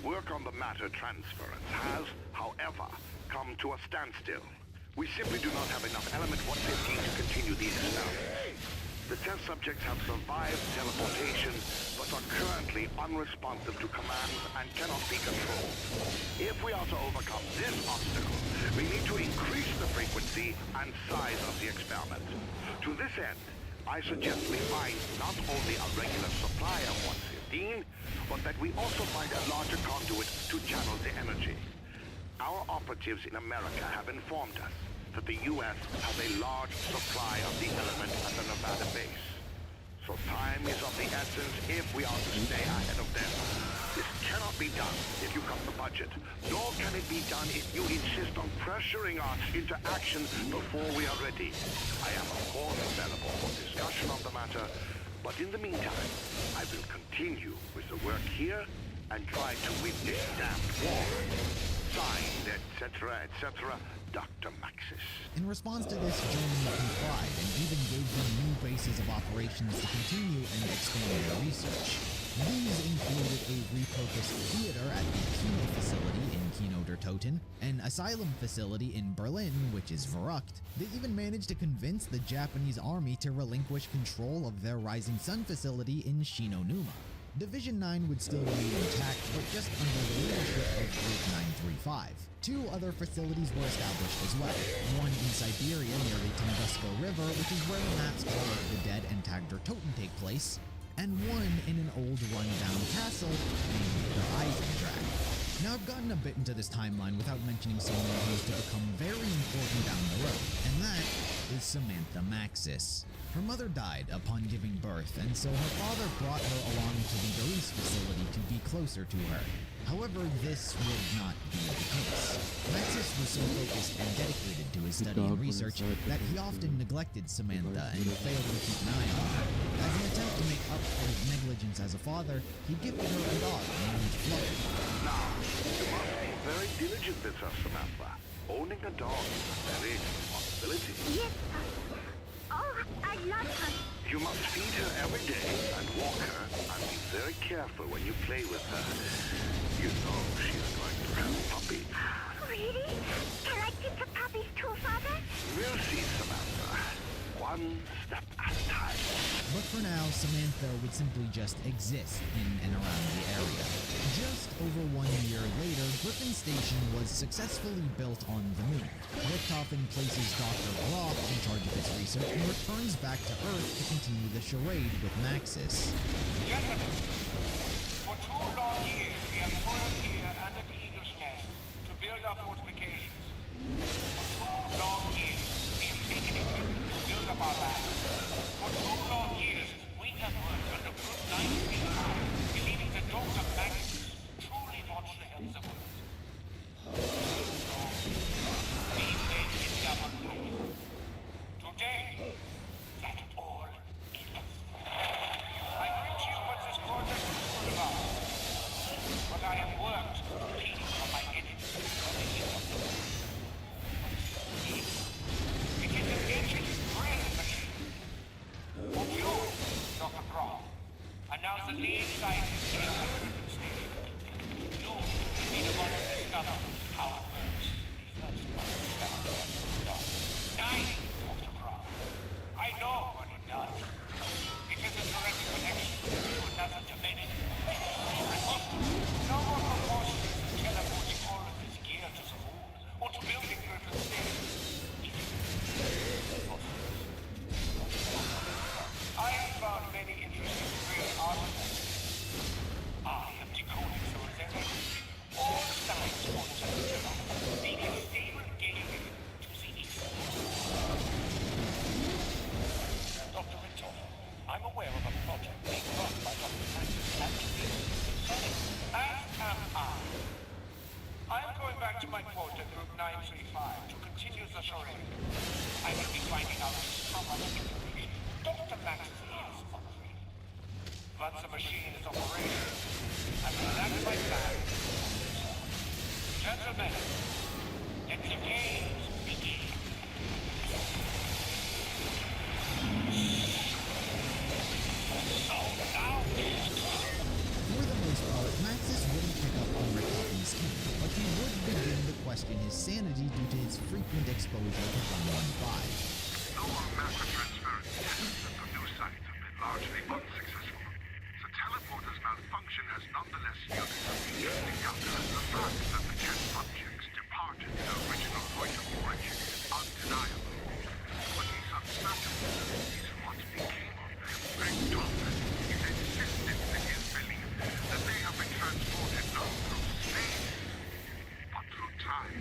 Work on the matter transference has, however, come to a standstill. We simply do not have enough element 115 to continue these experiments. The test subjects have survived teleportation, but are currently unresponsive to commands and cannot be controlled. If we are to overcome this obstacle, we need to increase the frequency and size of the experiment. To this end, I suggest we find not only a regular supply of 115, but that we also find a larger conduit to channel the energy. Our operatives in America have informed us that the U.S. has a large supply of the element at the Nevada base. So time is of the essence if we are to stay ahead of them. This cannot be done if you cut the budget, nor can it be done if you insist on pressuring us into action before we are ready. I am of course available for discussion of the matter, but in the meantime, I will continue with the work here and try to win this damned war. Signed, etc., etc., Dr. Maxis. In response to this, Germany complied and even gave them new bases of operations to continue and expand their research. These included a repurposed theater at the Kino facility in Kino der Toten, an asylum facility in Berlin, which is Verrückt. They even managed to convince the Japanese army to relinquish control of their Rising Sun facility in Shinonuma. Division 9 would still remain intact, but just under the leadership of Group 935. Two other facilities were established as well, one in Siberia near the Tunguska River, which is where the maps Call of the Dead and Tag der Toten take place, and one in an old run-down castle named the Eisendrache. Now, I've gotten a bit into this timeline without mentioning someone who's to become very important down the road, and that is Samantha Maxis. Her mother died upon giving birth, and so her father brought her along to the Doris facility to be closer to her. However, this would not be the case. Maxis was so focused and dedicated to his study and research that he often neglected Samantha and failed to keep an eye on her. As an attempt to make up for his negligence as a father, he gifted her a dog named Fluffy. Now, you must be very diligent with her, Samantha. Owning a dog is a very responsibility. Yes, oh, I love her. You must feed her every day and walk her, and be very careful when you play with her. You know she's going to have a puppy. Really? Can I keep the puppies too, Father? We'll see, Samantha. One step at a time. But for now, Samantha would simply just exist in and around the area. Just over 1 year later, Griffin Station was successfully built on the moon. Richtofen places Dr. Groff in charge of its research and returns back to Earth to continue the charade with Maxis. Gentlemen, for 2 long years we have toiled here under the Eagle's Nest to build our fortifications. For 2 long years we have taken equipment to build up our land. For 2 long years we have worked under Group 935, believing that Dr. Maxis truly wants to help the world. We made his government. Today, that all ends. I bring to you what this project is all about. But I have worked completely for my enemies. It is an ancient brain machine. For you, Dr. Brown, are now the lead scientist here at Griffin Station. You will be the one to discover how it works. Nice, Dr. Brown. I know what it does. It is a direct connection to another dimension. No more proportions to teleporting all of this gear to the moon or to building Griffin Station. I have found many interesting real artifacts. I have decoded through them all signs points to being a stable gateway to the east. Dr. Richard, I'm aware of a project being run by Dr. Maxis at the concerning, as am I. I am going back to my post at Group 935 to continue the charade. I will be finding out how much information Dr. Maxis is offering. Once the machine is operational, I will enact my plan. Gentlemen, let the games begin. So now For the most part, Maxis wouldn't pick up on Richtofen's scheme, but he would begin to question his sanity due to his frequent exposure to 115. No master transference tests at the new site have been largely unsuccessful. The teleporter's malfunction has nonetheless yielded some interesting encounters. The fact that the jet subjects departed their original point of origin is undeniable. But it's uncertain is what became of them. Richtofen is insistent in his belief that they have been transported not through space, but through time.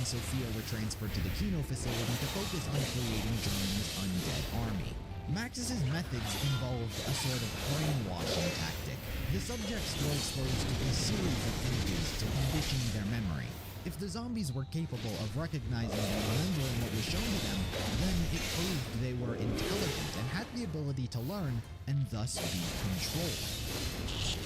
Sophia were transferred to the Kino facility to focus on creating Germany's undead army. Maxis's methods involved a sort of brainwashing tactic. The subjects were exposed to a series of images to condition their memory. If the zombies were capable of recognizing and remembering what was shown to them, then it proved they were intelligent and had the ability to learn and thus be controlled.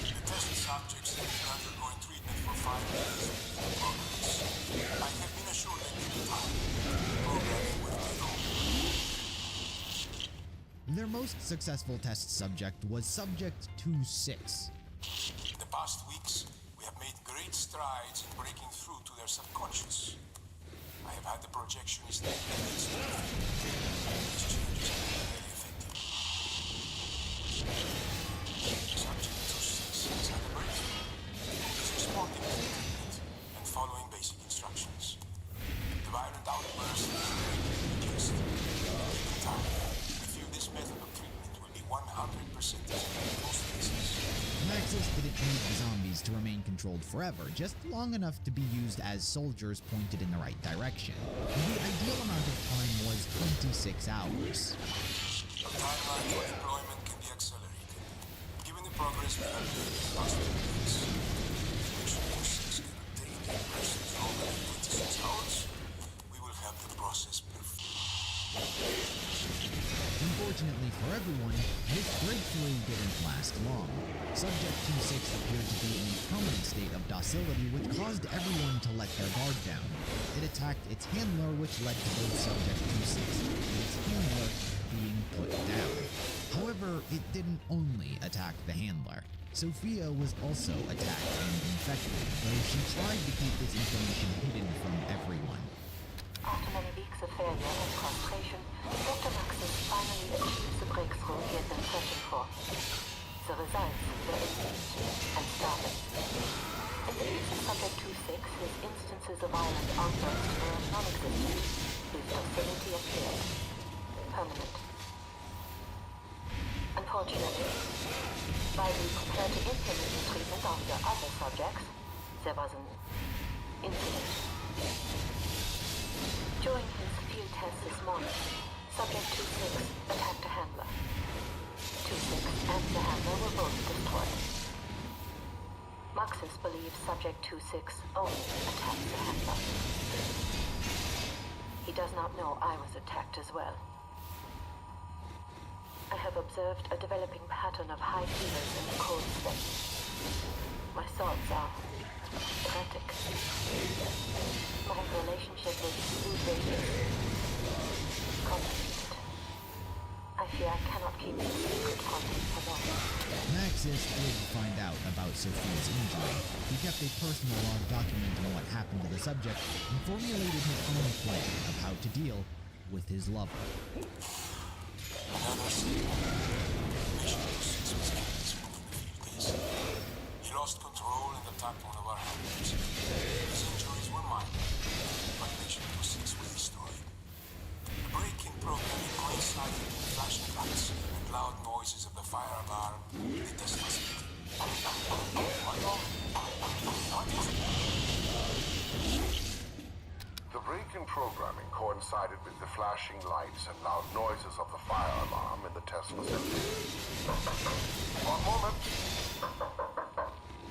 The test subjects have been undergoing treatment for 5 days with progress. I have been assured that in time, programming will take over. Their most successful test subject was Subject 2-6. In the past weeks, we have made great strides in breaking through to their subconscious. I have had the projectionist methods to these changes have been very effective. Subject 2-6 has had a breakthrough. He is responding to the treatment and following basic instructions. The violent outburst is very just. In time, I feel this method of treatment will be 100% effective in most cases. Maxis didn't need the zombies to remain controlled forever, just long enough to be used as soldiers pointed in the right direction. The ideal amount of time was 26 hours. The timeline for deployment can be accelerated. Given the progress we have made in the past 2 weeks, Mission 6 can obtain the impressions longer than 26 hours, we will have the process perfect. Unfortunately for everyone, this breakthrough didn't last long. Subject 2-6 appeared to be in a permanent state of docility, which caused everyone to let their guard down. It attacked its handler, which led to both Subject 2-6 and its handler being put down. However, it didn't only attack the handler. Sophia was also attacked and infected, though she tried to keep this information hidden from everyone. After many weeks of failure and frustration, Dr. Maxis finally achieves the breakthrough he had been searching for. The results were instant and startling. In the case of Subject 2-6, his instances of violent outbursts were non-existent. His docility appeared. Permanent. Unfortunately, while we prepared to implement the treatment of the other subjects, there was an incident. During his field test this morning, Subject 2-6 attacked a handler. 2-6 and the handler were both destroyed. Maxis believes Subject 2-6 only attacked the handler. He does not know I was attacked as well. I have observed a developing pattern of high fevers in the cold space. My thoughts are erratic. My relationship with Blue Baby is complicated. I fear I cannot keep this secret from him for long. Maxis did find out about Sophia's injury. He kept a personal log documenting what happened to the subject and formulated his own plan of how to deal with his lover. Another signal. Mission 6 was careless when in the field test. He lost control and attacked one of our handlers. His injuries were minor, but Mission 6 was destroyed. The break-in programming coincided with flashing lights and loud noises of the fire alarm in the test facility. What is it? The break-in programming coincided with the flashing lights and loud noises of the fire alarm in the test facility. One moment.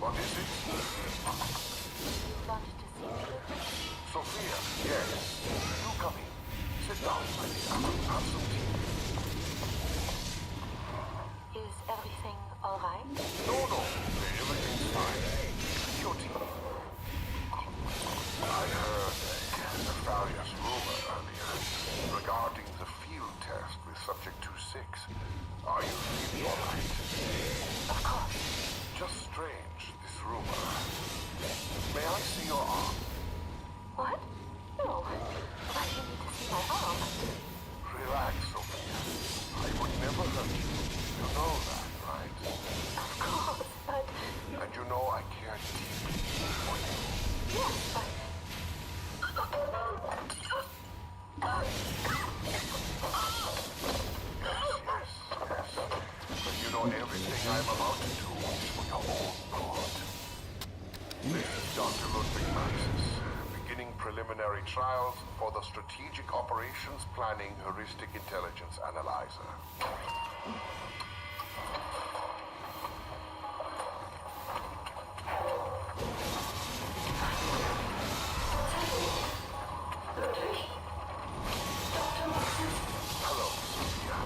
What is it? You wanted to see me? Sophia, yes. You come in. Sit down, my dear. Have some tea. Is everything all right? No. Everything's fine. Your tea. I heard a nefarious rumor earlier regarding the field test with Subject 2-6. Are you feeling all right? Of course. Just strange, this rumor. May I see your arm? What? No. Why do you need to see my arm? Relax, Sophia. I would never hurt you. You know that, right? Of preliminary trials for the Strategic Operations Planning Heuristic Intelligence Analyzer. Hello, Sophia.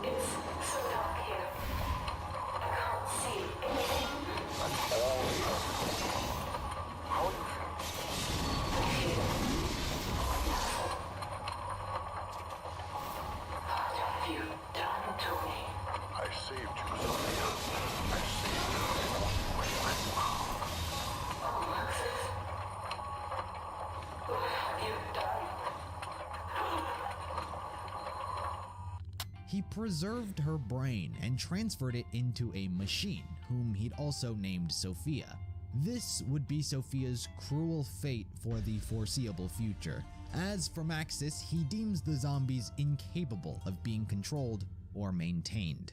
It's so dark here. I can't see anything. That's all we have. How are you feeling? What have you done to me? I saved you, Sophia. I saved you when you went wrong. Oh, Maxis. What have you done? He preserved her brain and transferred it into a machine, whom he'd also named Sophia. This would be Sophia's cruel fate for the foreseeable future. As for Maxis, he deems the zombies incapable of being controlled or maintained.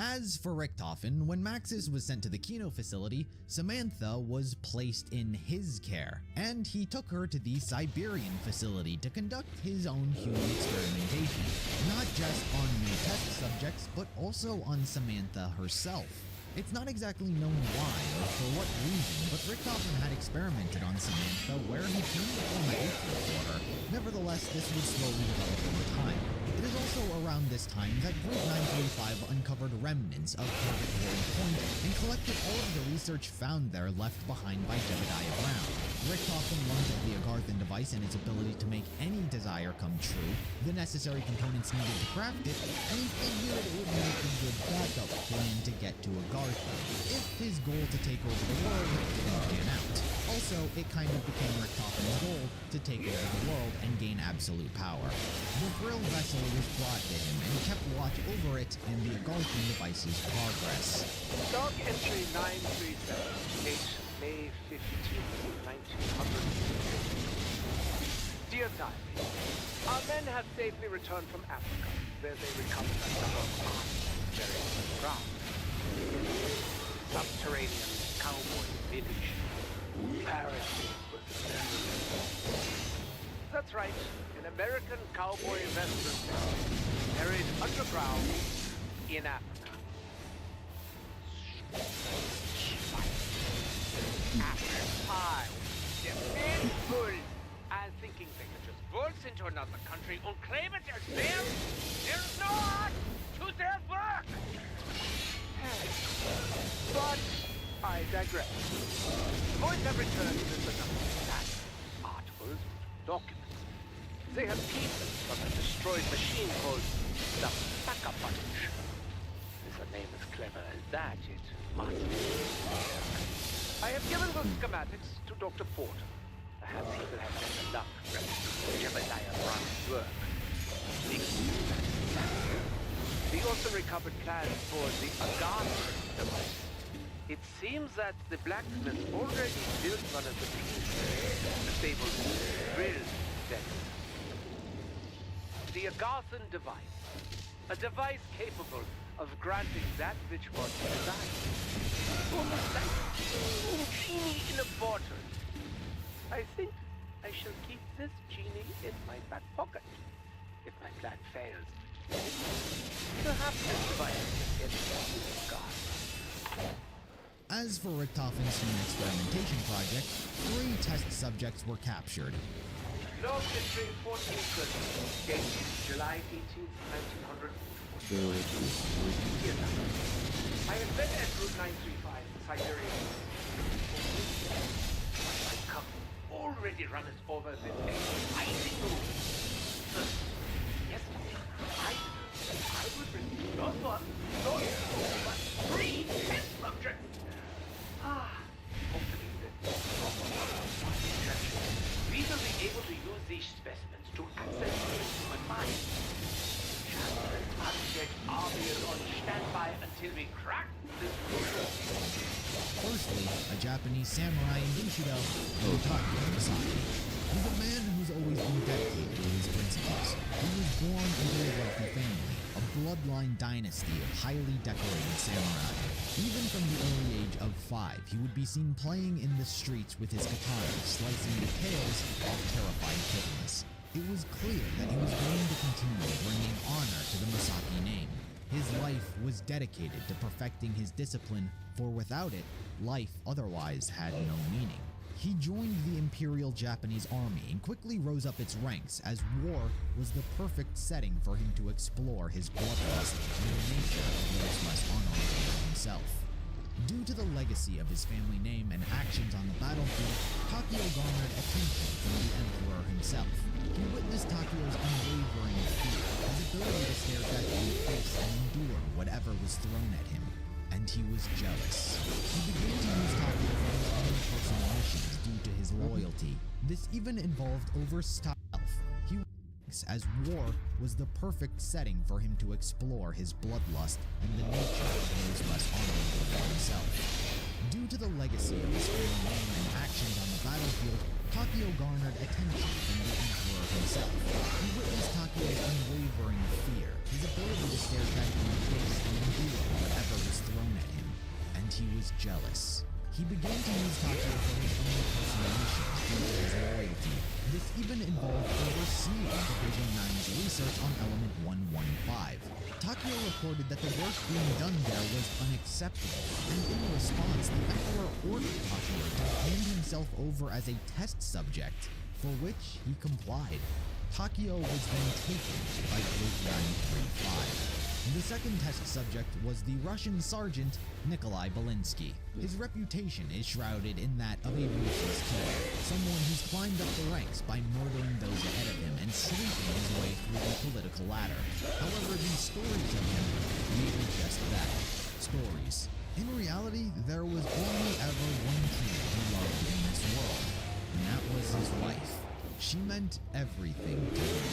As for Richtofen, when Maxis was sent to the Kino facility, Samantha was placed in his care, and he took her to the Siberian facility to conduct his own human experimentation, not just on new test subjects, but also on Samantha herself. It's not exactly known why or for what reason, but Richtofen had experimented on Samantha where he came to form a hatred for her. Nevertheless, this would slowly develop over time. It is also around this time that Group 935 uncovered remnants of Purgatory Point and collected all of the research found there left behind by Jebediah Brown. Richtofen learned of the Agarthan device and its ability to make any desire come true, the necessary components needed to craft it, and he figured it would make a good backup plan to get to Agartha, if his goal to take over the world didn't pan out. Also, it kind of became Richtofen's goal to take over the world and gain absolute power. The Vril vessel was brought to him, and he kept watch over it and the Agarthan device's progress. Log entry 937, date May 15, 1900. Dear Diary, our men have safely returned from Africa, where they recovered a number of arms buried underground. Subterranean cowboy village. Paris was That's right, an American cowboy investment buried underground in Africa. After pile, the men full, and thinking they could just waltz into another country and claim it as theirs. There's no art to their work. But I digress. The boys have returned with a number of facts, articles, documents. They have pieces from a destroyed machine called the Sucker Punch. Is a name as clever as that, it must be. I have given the schematics to Dr. Porter. Perhaps he will have better luck replicating Jebediah Brown's work. We also recovered plans for the Agarthan device. It seems that the blacksmith already built one of the pieces, the fabled Vril vessel. The Agarthan device, a device capable of granting that which was desired. Almost like a genie in a bottle. I think I shall keep this genie in my back pocket. If my plan fails, perhaps this device can get Agarthan. As for Richtofen's human experimentation project, 3 test subjects were captured. Log entry 1420, date July 18th, 1900. I have been at Route 935, Siberia. My cup already runs over with exciting news. Yesterday, I would receive not one, not two, but 3 test subjects. Hopefully we will be able to use these specimens to access the human mind. Object obvious on standby until we crack this code. Firstly, a Japanese samurai in Bushido, Kratuga Masaki. He's a man who's always been dedicated to his principles. He was born into a wealthy family, a bloodline dynasty of highly decorated samurai. Even from the early age of 5, he would be seen playing in the streets with his katana, slicing the tails off terrified kittens. It was clear that he was going to continue bringing honor to the Masaki name. His life was dedicated to perfecting his discipline, for without it, life otherwise had no meaning. He joined the Imperial Japanese Army and quickly rose up its ranks, as war was the perfect setting for him to explore his bloodlust and the nature of those less honorable than himself. Due to the legacy of his family name and actions on the battlefield, Takeo garnered attention from the Emperor himself. He witnessed Takeo's unwavering fear, his ability to stare death in the face and endure whatever was thrown at him, and he was jealous. He began to use Takeo for his own personal missions due to his loyalty. This even involved over stealth. He as war was the perfect setting for him to explore his bloodlust and the nature of those less honorable than himself. Due to the legacy of his family name and actions on the battlefield, Takeo garnered attention from the Emperor himself. He witnessed Takeo's unwavering fear, his ability to stare death in the face and endure whatever was thrown at him, and he was jealous. He began to use Takeo for his own personal missions due to his loyalty. This even involved overseeing Division 9's research on Element 115. Takeo reported that the work being done there was unacceptable, and in response, the Emperor ordered Takeo to hand himself over as a test subject, for which he complied. Takeo was then taken by Group 935. The second test subject was the Russian sergeant Nikolai Belinsky. His reputation is shrouded in that of a ruthless killer, someone who's climbed up the ranks by murdering those ahead of him and sweeping his way through the political ladder. However, these stories of him may be just that, stories. In reality, there was only ever one thing he loved in this world, and that was his wife. She meant everything to him.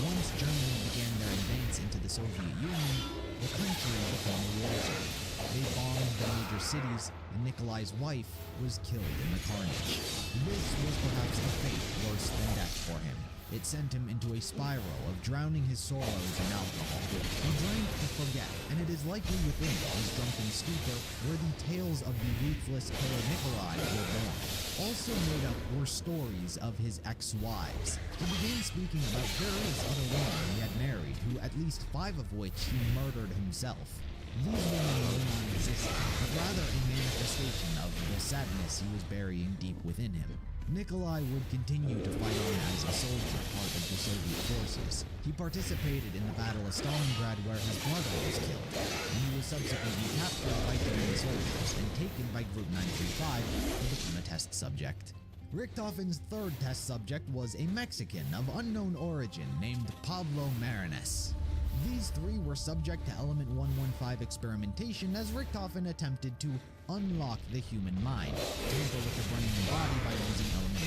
Once Germany began their advance into the Soviet Union, the country became a war zone. They bombed the major cities, and Nikolai's wife was killed in the carnage. This was perhaps a fate worse than death for him. It sent him into a spiral of drowning his sorrows in alcohol. He drank to forget, and it is likely within his drunken stupor where the tales of the ruthless killer Nikolai were born. Also made up were stories of his ex-wives. He began speaking about various other women he had married, who at least 5 of which he murdered himself. These women were non-existent, but rather a manifestation of the sadness he was burying deep within him. Nikolai would continue to fight on as a soldier, part of the Soviet forces. He participated in the Battle of Stalingrad where his brother was killed, and he was subsequently captured by German soldiers and taken by Group 935 to become a test subject. Richthofen's third test subject was a Mexican of unknown origin named Pablo Marinas. These 3 were subject to Element 115 experimentation as Richthofen attempted to unlock the human mind, tamper with the brain and body by using Element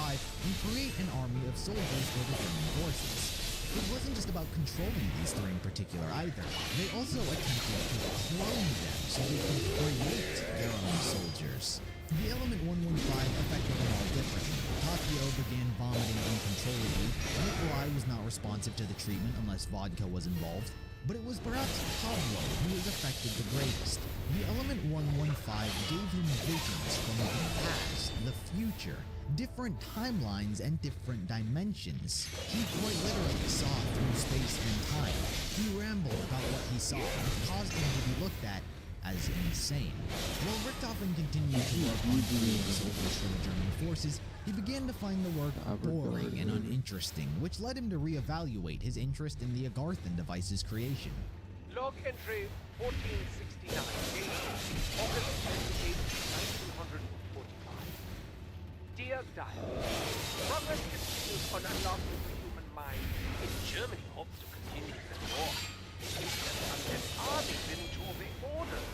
115, and create an army of soldiers for the German forces. It wasn't just about controlling these 3 in particular either. They also attempted to clone them so they could create their own soldiers. The Element 115 affected them all differently. Takeo began vomiting uncontrollably. Nikolai was not responsive to the treatment unless vodka was involved. But it was perhaps Pablo who was affected the greatest. The Element 115 gave him visions from the past, the future, different timelines, and different dimensions. He quite literally saw through space and time. He rambled about what he saw, and caused him to be looked at as insane. While Richthofen continued to work on creating soldiers for the German forces, he began to find the work boring and uninteresting, which led him to reevaluate his interest in the Agarthan device's creation. Log entry 1469, date August 28, 1945. Dear Diary, progress continues on unlocking the human mind. In Germany hopes to continue the war. Unless armies willing to obey orders.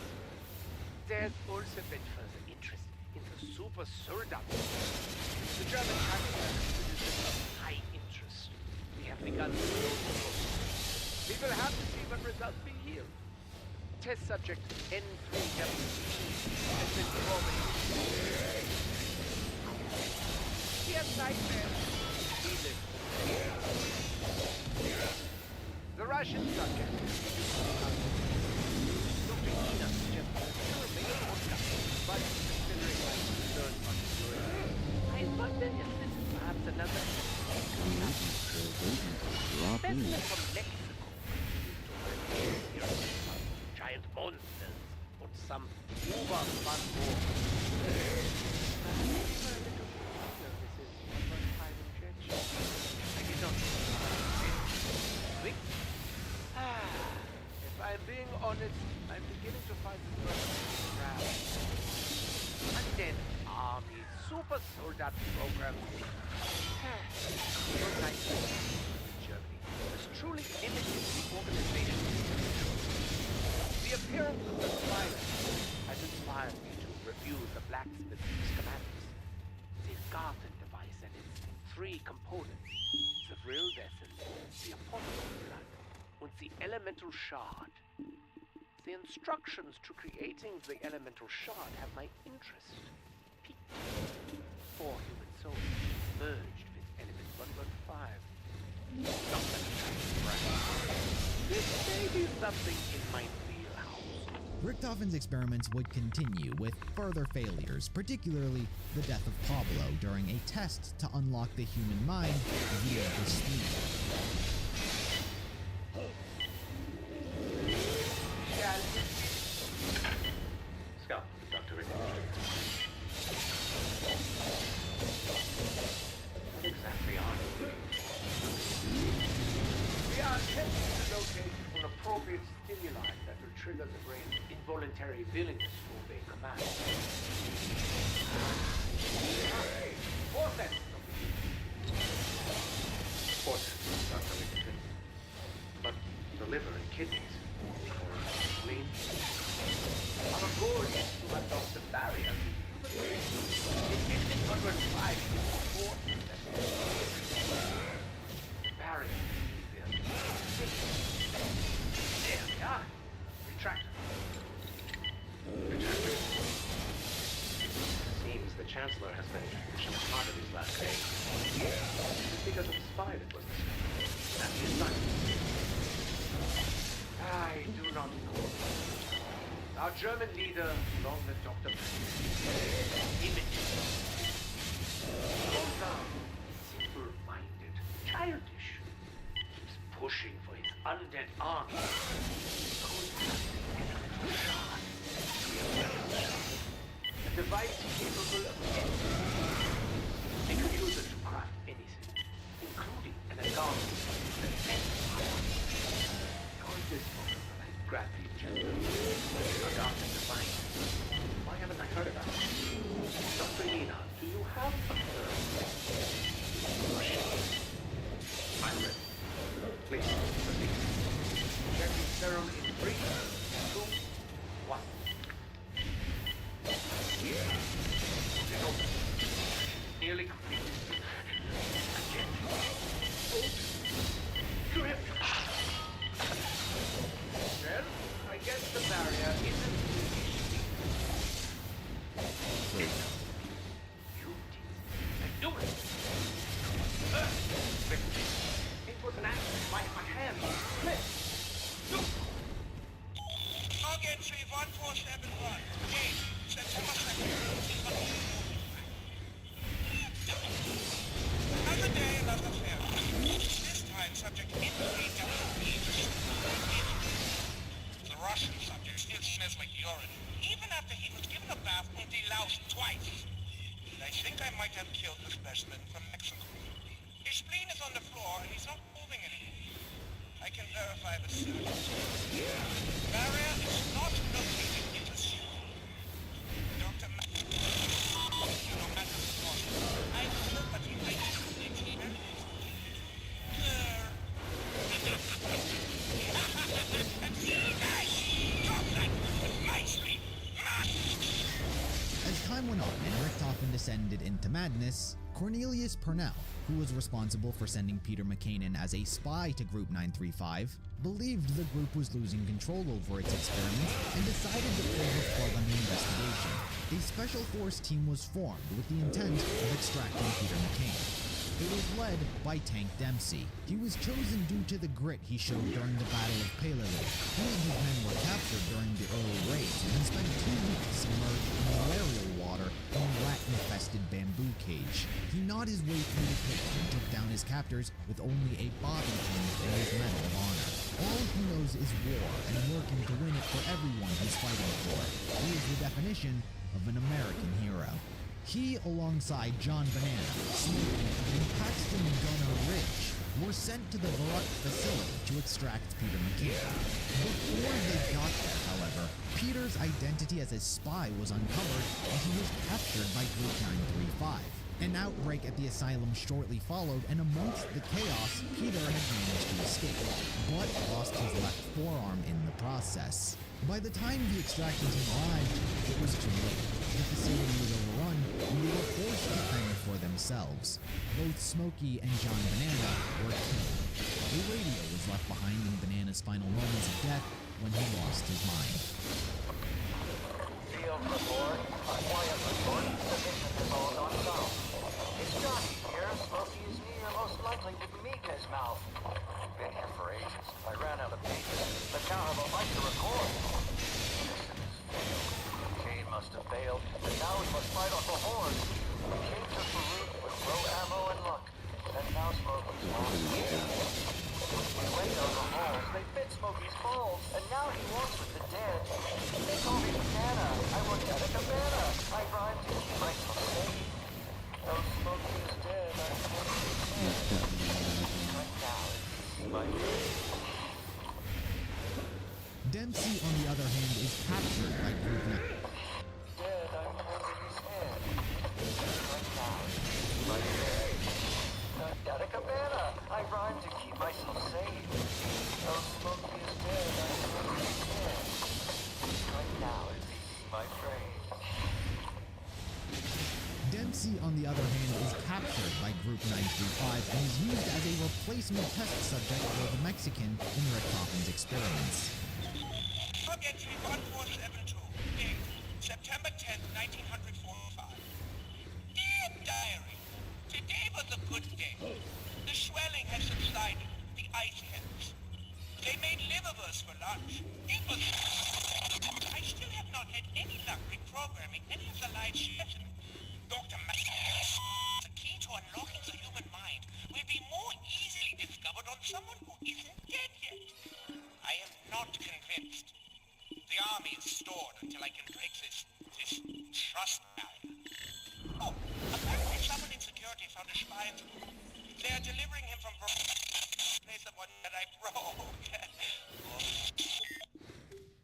There's also been further interest in the super soldier. The German Chancellor considers this of high interest. We have begun the process. We will have to see what results we yield. Test subject N3W has been forwarded. Dear Nightmare, he lives. The Russian subject. Dr. Ina suggests still make a podcast, but considering my third party I wonder if this is perhaps another specimen from Mexico. Giant monsters or some uber-fun war. I did not think. If I'm being honest, I'm beginning to find this person crap. And then army super soldier program. So nice. Germany has truly limited the organization. The appearance of the spider has inspired me to review the blacksmith schematics. The garden device and its 3 components. The real vessel, the apostle blood, and the elemental shard. The instructions to creating the elemental shard have my interest. 4 human souls merged with element 115. This may be something in my wheelhouse. Richtofen's experiments would continue with further failures, particularly the death of Pablo during a test to unlock the human mind via the spleen. Scout, Dr. Rick. What exactly are you? We are attempting to locate an appropriate stimuli that will trigger the brain's involuntary willingness to obey commands. Forceps, Dr. Richardson. But the liver and kidneys, or spleen, are a goal to adopt the barrier. In 105, it's 4%. Barrier. There we are. Retractor. Seems the Chancellor has been part of these last days. It's because of the spy that was discovered. That's his son. I do not know. Our German leader, along with Dr. Image. Simple-minded, childish. Keeps pushing for his undead army. A device capable of anything. They could use it to craft anything, including an alarm. On this moment, I grab the agenda. A darkened device. Why haven't I heard about it? Dr. Nina, do you have a third? I'm ready. Please, proceed. Checking serum in 3, 2, 1. Nearly complete. Again. Grip. Well, I guess the barrier isn't easy. Wait. You did. Do it. It was an accident by my hand. Flip. Target 31471. Gate, September 2nd. Another day, another fair. This time, subject indefinitely. The Russian subject still smells like urine, even after he was given a bath and deloused twice. And I think I might have killed the specimen from Mexico. His spleen is on the floor and he's not moving anymore. I can verify the search. Barrier is not located in the suit. Dr. No matter the cost, I will but you might As time went on and Richtofen descended into madness, Cornelius Purnell, who was responsible for sending Peter McKinnon as a spy to Group 935, believed the group was losing control over its experiments and decided to pull the plug on the investigation. A special force team was formed with the intent of extracting Peter McKinnon. They It was led by Tank Dempsey. He was chosen due to the grit he showed during the Battle of Peleliu. He and his men were captured during the early raids and spent 2 weeks submerged in malarial water in a rat-infested bamboo cage. He gnawed his way through the pit and took down his captors with only a bobby pin and his Medal of Honor. All he knows is war and working to win it for everyone he's fighting for. He is the definition of an American hero. He, alongside John Banana, Smokey, and Paxton Gunner Ridge, were sent to the Varuk facility to extract Peter McKay. Before they got there, however, Peter's identity as a spy was uncovered and he was captured by Group 935. An outbreak at the asylum shortly followed, and amongst the chaos, Peter had managed to escape, but lost his left forearm in the process. By the time the extraction team arrived, it was too late. The facility was overrun, and they were forced to fend for themselves. Both Smokey and John Banana were killed. A radio was left behind in Banana's final moments of death when he lost his mind. Field report. Quiet report. The mission has all gone south. It's Johnny here. Smokey's near, most likely with meat in his mouth. Been here for ages. I ran out of paper. The counter will like to record. Kane must have failed, and now we must fight off the horde. Kane took the route with low ammo and luck, and now Smokey's lost. We went down the halls, they bit Smokey's balls, and now he walks with the dead. They call me Banana. I work at a cabana. I rhyme to keep myself safe. Though Smokey is dead, I can't be sad. Right now, it's my day. Dempsey, on the other hand, is captured by Group 9. Dead, I'm holding his head. Right now, it's my day. At a cabana, I rhyme to keep myself safe. Though Smokey is dead, I'm holding his head. Right now, it's my prey. Dempsey, on the other hand, is captured by Group 935 and is used as a replacement test subject for the Mexican in Richtofen's experiments. Log entry 1472, date September 10th, 1945. Dear Diary, today was a good day. The swelling has subsided, the ice helps. They made liverwurst for lunch. It was... I still have not had any luck reprogramming any of the live specimens. Dr. The key to unlocking the human mind will be more easily discovered on someone who isn't dead yet. I am not convinced. The army is stored until I can break this trust barrier. Oh, apparently someone in security found a spy. They are delivering him from place the one that I broke.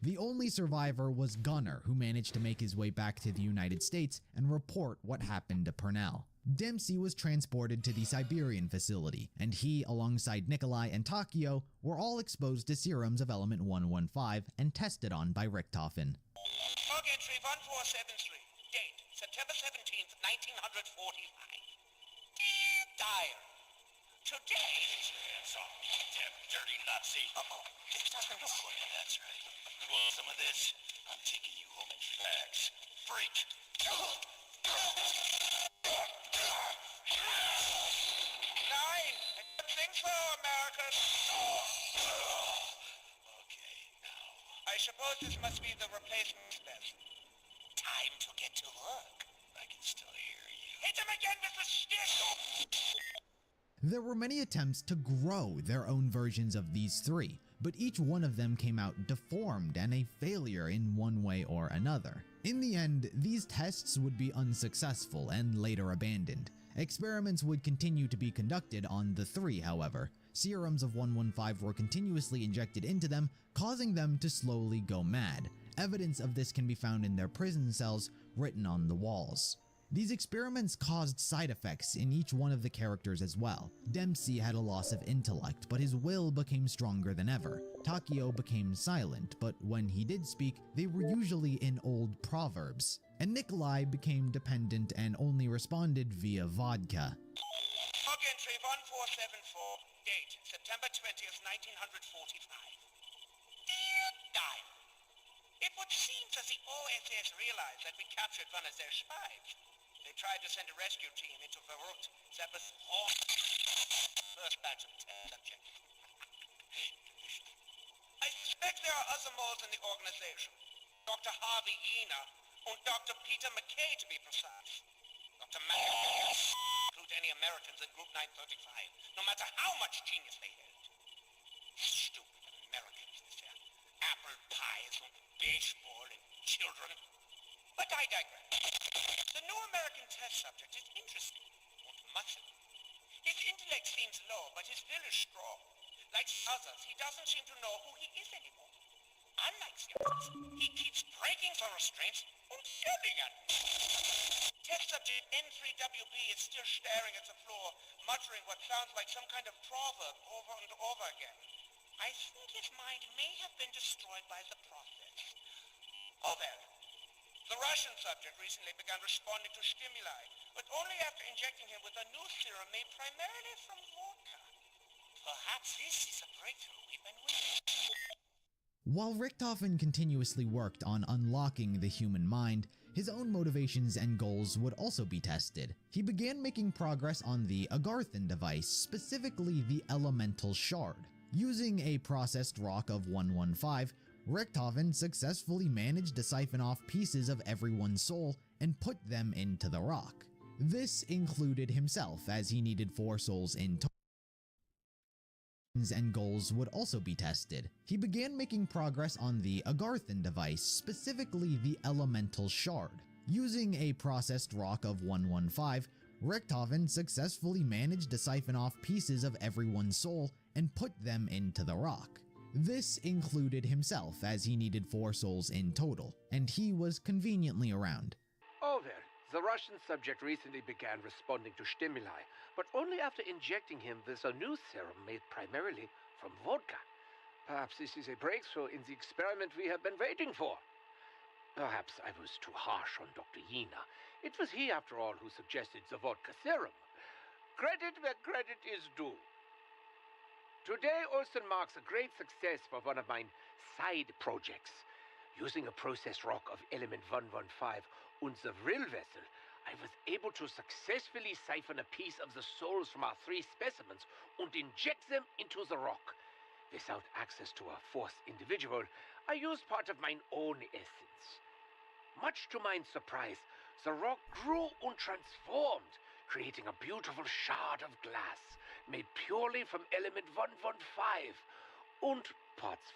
The only survivor was Gunner, who managed to make his way back to the United States and report what happened to Purnell. Dempsey was transported to the Siberian facility, and he, alongside Nikolai and Takio, were all exposed to serums of element 115 and tested on by Richtofen. Log entry 1473, date September 17th, 1945. Dear Diary, today... Hands off me, damn dirty Nazi. Uh-oh, this doesn't look good. That's right. You want some of this? I'm taking you home in fags. Freak. Nine, I don't think so, America. Okay, now. I suppose this must be the replacement specimen. Time to get to work. I can still hear you. Hit him again with the stick! There were many attempts to grow their own versions of these three, but each one of them came out deformed and a failure in one way or another. In the end, these tests would be unsuccessful and later abandoned. Experiments would continue to be conducted on the three, however. Serums of 115 were continuously injected into them, causing them to slowly go mad. Evidence of this can be found in their prison cells written on the walls. These experiments caused side effects in each one of the characters as well. Dempsey had a loss of intellect, but his will became stronger than ever. Takio became silent, but when he did speak, they were usually in old proverbs. And Nikolai became dependent and only responded via vodka. Log entry 1474, date September 20th, 1945. Dear Diary, it would seem that the OSS realized that we captured one of their spies. They tried to send a rescue team into Verut. That was all first batch of test subjects. I suspect there are other moles in the organization. Dr. Harvey Ina and Dr. Peter McKay, to be precise. Dr. Matthew include any Americans in Group 935, no matter how much genius they held. Stupid Americans with their apple pies and baseball and children. But I digress. The new American test subject is interesting and muscle. His intellect seems low, but his will is strong. Like others, he doesn't seem to know who he is anymore. Unlike the others, he keeps breaking the restraints and yelling at me. Test subject N3WB is still staring at the floor, muttering what sounds like some kind of proverb over and over again. I think his mind may have been destroyed by the process. Oh, well. The Russian subject recently began responding to stimuli, but only after injecting him with a new serum made primarily from vodka. Perhaps this is a breakthrough we've been waiting for. While Richthofen continuously worked on unlocking the human mind, his own motivations and goals would also be tested. He began making progress on the Agarthan device, specifically the Elemental Shard. Using a processed rock of 115, Richthofen successfully managed to siphon off pieces of everyone's soul and put them into the rock. This included himself, as he needed 4 souls in total. And goals would also be tested. He began making progress on the Agarthan device, specifically the Elemental Shard. Using a processed rock of 115, Richthofen successfully managed to siphon off pieces of everyone's soul and put them into the rock. This included himself, as he needed 4 souls in total, and he was conveniently around. Oh, there. The Russian subject recently began responding to stimuli, but only after injecting him with a new serum made primarily from vodka. Perhaps this is a breakthrough in the experiment we have been waiting for. Perhaps I was too harsh on Dr. Yina. It was he, after all, who suggested the vodka serum. Credit where credit is due. Today also marks a great success for one of my side projects. Using a processed rock of element 115 and the Vril vessel, I was able to successfully siphon a piece of the souls from our 3 specimens and inject them into the rock. Without access to a 4th individual, I used part of my own essence. Much to my surprise, the rock grew and transformed, creating a beautiful shard of glass made purely from element 115 and parts.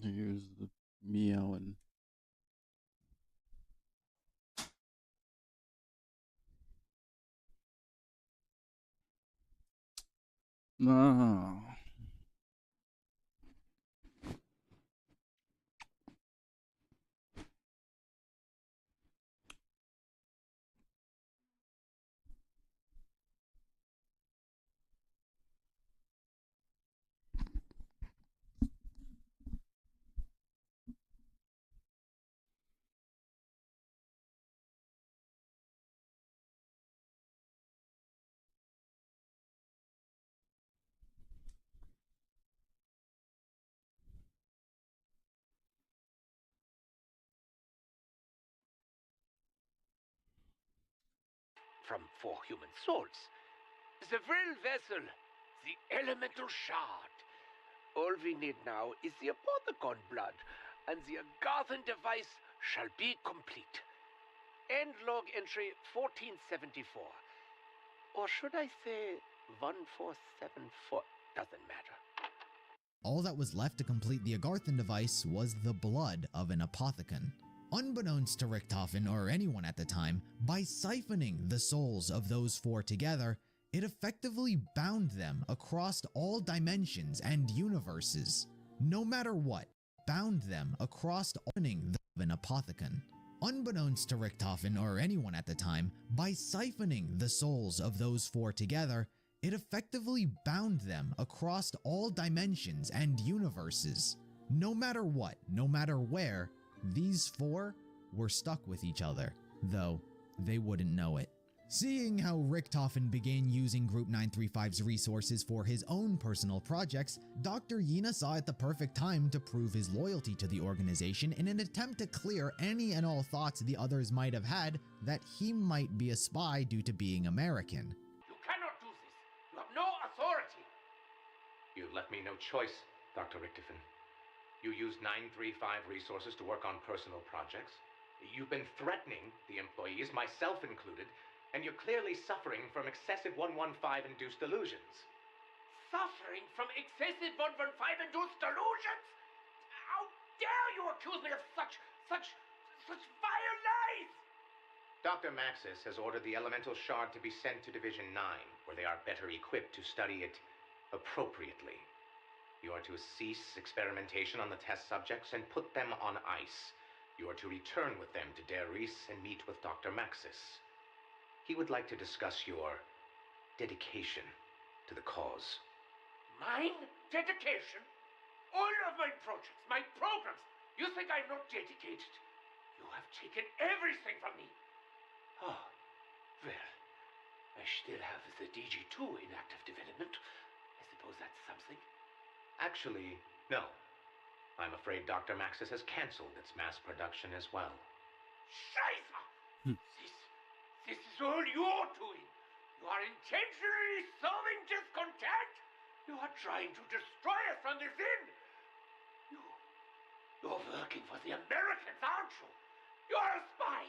Here's the meowing. No. From 4 human souls. The Vril vessel, the elemental shard. All we need now is the Apothecon blood, and the Agarthan device shall be complete. End log entry 1474. Or should I say 1474? Doesn't matter. All that was left to complete the Agarthan device was the blood of an Apothecon. Unbeknownst to Richthofen or anyone at the time, by siphoning the souls of those 4 together, it effectively bound them across all dimensions and universes. No matter what, bound them across opening an Apothecon. Unbeknownst to Richthofen or anyone at the time, by siphoning the souls of those 4 together, It effectively bound them across all dimensions and universes. No matter what, no matter where, these four were stuck with each other, though they wouldn't know it. Seeing how Richtofen began using Group 935's resources for his own personal projects, Dr. Yina saw it the perfect time to prove his loyalty to the organization in an attempt to clear any and all thoughts the others might have had that he might be a spy due to being American. You cannot do this. You have no authority. You left me no choice, Dr. Richtofen. You used 935 resources to work on personal projects. You've been threatening the employees, myself included, and you're clearly suffering from excessive 115-induced delusions. Suffering from excessive 115-induced delusions? How dare you accuse me of such vile lies! Dr. Maxis has ordered the elemental shard to be sent to Division 9, where they are better equipped to study it appropriately. You are to cease experimentation on the test subjects and put them on ice. You are to return with them to Der Reese and meet with Dr. Maxis. He would like to discuss your dedication to the cause. Mine? Dedication? All of my projects, my programs. You think I'm not dedicated? You have taken everything from me. Oh, well, I still have the DG2 in active development. I suppose that's something. Actually, no. I'm afraid Dr. Maxis has canceled its mass production as well. Scheiße! This is all you're doing. You are intentionally sowing discontent. You are trying to destroy us from within. You're working for the Americans, aren't you? You're a spy.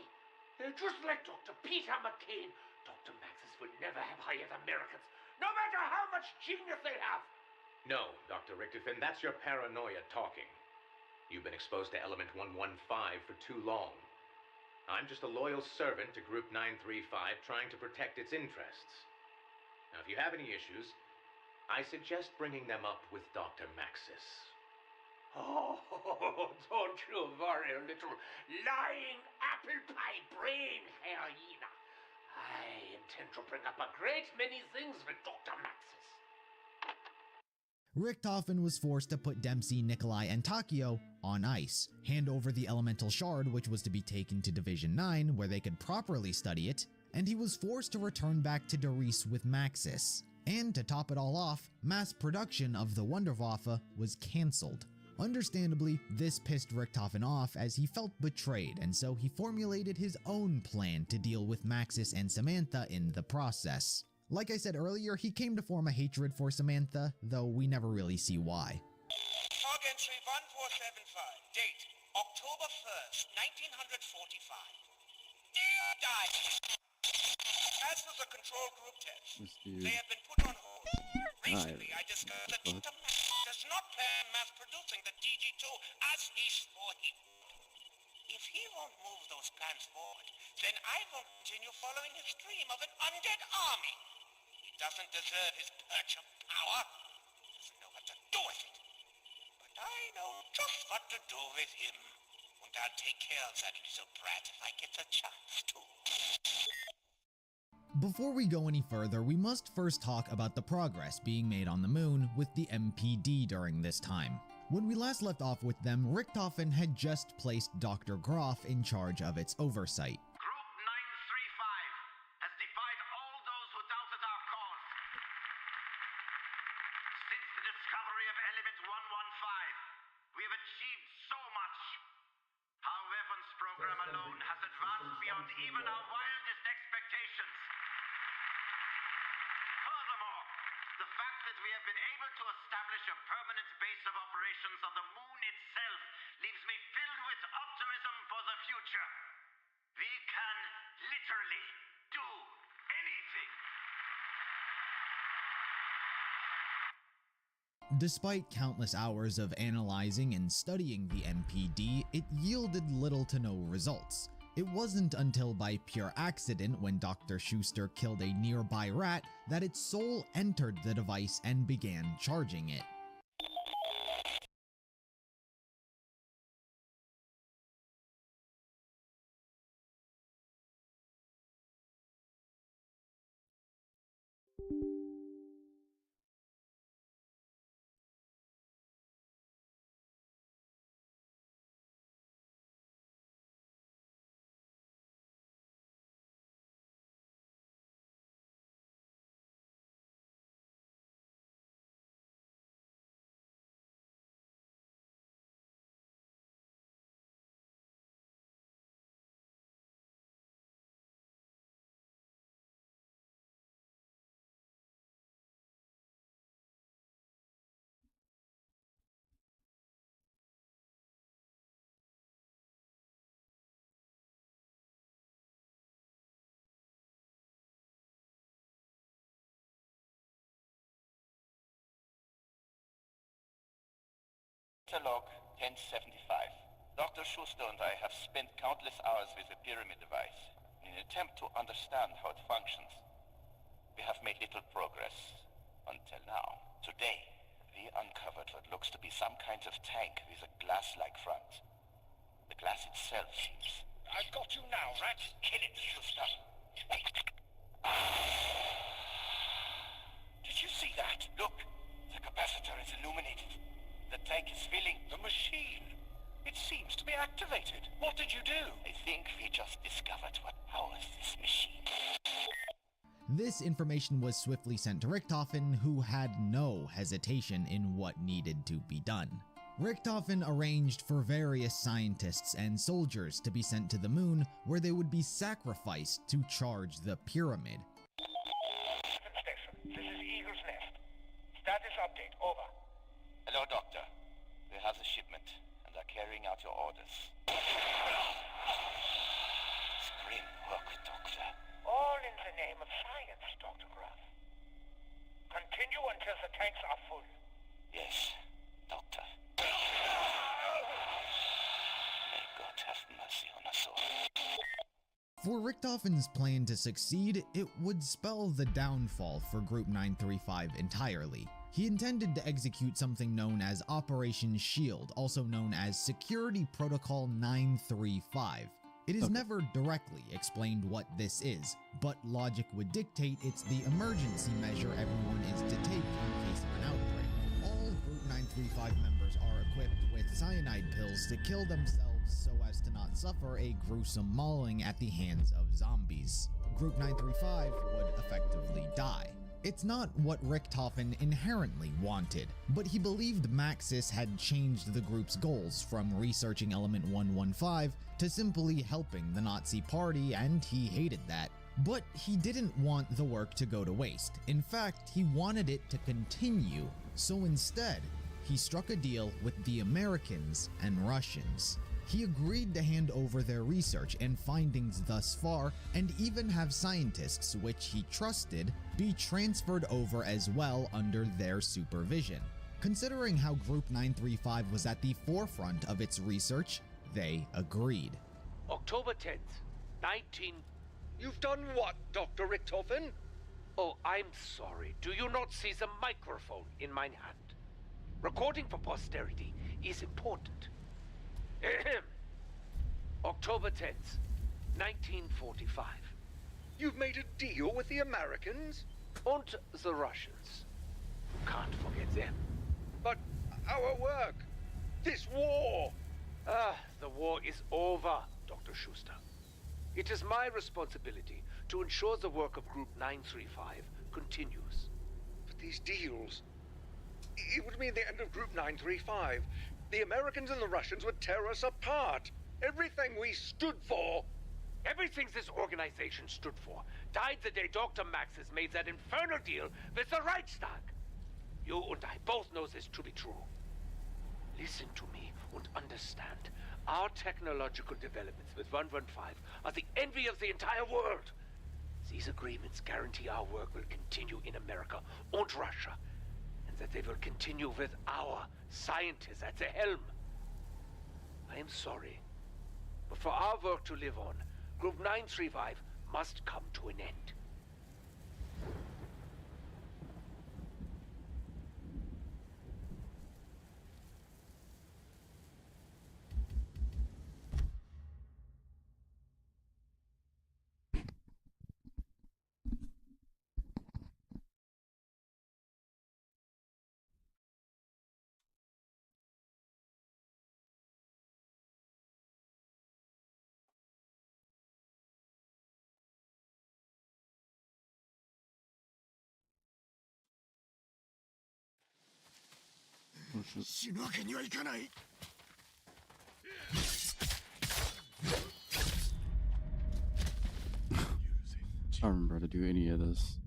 Just like Dr. Peter McCain. Dr. Maxis would never have hired Americans, no matter how much genius they have. No, Dr. Richtofen, that's your paranoia talking. You've been exposed to Element 115 for too long. I'm just a loyal servant to Group 935 trying to protect its interests. Now, if you have any issues, I suggest bringing them up with Dr. Maxis. Oh, don't you worry, little lying apple pie brain, Herr Yina. I intend to bring up a great many things with Dr. Maxis. Richtofen was forced to put Dempsey, Nikolai, and Takio on ice, hand over the elemental shard which was to be taken to Division 9 where they could properly study it, and he was forced to return back to Derice with Maxis. And to top it all off, mass production of the Wunderwaffe was cancelled. Understandably, this pissed Richtofen off as he felt betrayed, and so he formulated his own plan to deal with Maxis and Samantha in the process. Like I said earlier, he came to form a hatred for Samantha, though we never really see why. Log entry 1475. Date, October 1st, 1945. Die. As for the control group tests, they have been put on hold. Recently, I discovered that Dr. Max does not plan mass producing the DG2 as he swore he would. If he won't move those plans forward, then I won't continue following his dream of an undead army. He doesn't deserve his perch of power. He doesn't know what to do with it. But I know just what to do with him. And I'll take care of that little brat if I get the chance to. Before we go any further, we must first talk about the progress being made on the moon with the MPD during this time. When we last left off with them, Richtofen had just placed Dr. Groff in charge of its oversight. Group 935 has defied all those who doubted our cause. Since the discovery of element 115, we have achieved so much. Our weapons program alone has advanced beyond even our wildest expectations. Furthermore, the fact that we have been able to establish a permanent base of operations on the moon itself leaves me filled with optimism for the future. We can literally do anything. Despite countless hours of analyzing and studying the MPD, it yielded little to no results. It wasn't until by pure accident when Dr. Schuster killed a nearby rat that its soul entered the device and began charging it. Log 1075. Dr. Schuster and I have spent countless hours with the pyramid device in an attempt to understand how it functions. We have made little progress until now. Today, we uncovered what looks to be some kind of tank with a glass-like front. The glass itself seems... I've got you now, Rat. Kill it, Schuster. Did you see that? Look, the capacitor is illuminated. The tank is filling. The machine. It seems to be activated. What did you do? I think we just discovered what powers this machine. This information was swiftly sent to Richtofen, who had no hesitation in what needed to be done. Richtofen arranged for various scientists and soldiers to be sent to the moon, where they would be sacrificed to charge the pyramid. Station, this is Eagle's Nest. Status update, over. Hello, Doctor. We have the shipment and are carrying out your orders. Grim work, Doctor. All in the name of science, Dr. Gruff. Continue until the tanks are full. Yes, Doctor. May God have mercy on us all. For Richtofen's plan to succeed, it would spell the downfall for Group 935 entirely. He intended to execute something known as Operation SHIELD, also known as Security Protocol 935. It is never directly explained what this is, but logic would dictate it's the emergency measure everyone is to take in case of an outbreak. All Group 935 members are equipped with cyanide pills to kill themselves so as to not suffer a gruesome mauling at the hands of zombies. Group 935 would effectively die. It's not what Richtofen inherently wanted, but he believed Maxis had changed the group's goals from researching Element 115 to simply helping the Nazi party, and he hated that. But he didn't want the work to go to waste. In fact, he wanted it to continue, so instead, he struck a deal with the Americans and Russians. He agreed to hand over their research and findings thus far, and even have scientists, which he trusted, be transferred over as well under their supervision. Considering how Group 935 was at the forefront of its research, they agreed. October 10th, 19... You've done what, Dr. Richtofen? Oh, I'm sorry. Do you not see the microphone in my hand? Recording for posterity is important. October 10th, 1945. You've made a deal with the Americans? And the Russians. You can't forget them. But our work, this war... The war is over, Dr. Schuster. It is my responsibility to ensure the work of Group 935 continues. But these deals... It would mean the end of Group 935. The Americans and the Russians would tear us apart. Everything we stood for. Everything this organization stood for died the day Dr. Maxis made that infernal deal with the Reichstag. You and I both know this to be true. Listen to me and understand. Our technological developments with 115 are the envy of the entire world. These agreements guarantee our work will continue in America and Russia, and that they will continue with our scientists at the helm. I am sorry, but for our work to live on, Group 935 must come to an end. I don't remember how to do any of this.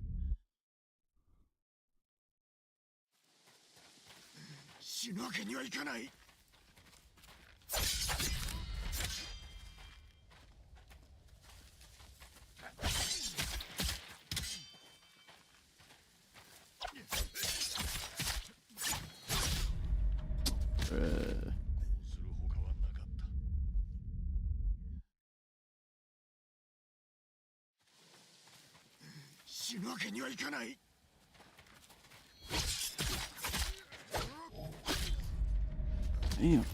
Damn.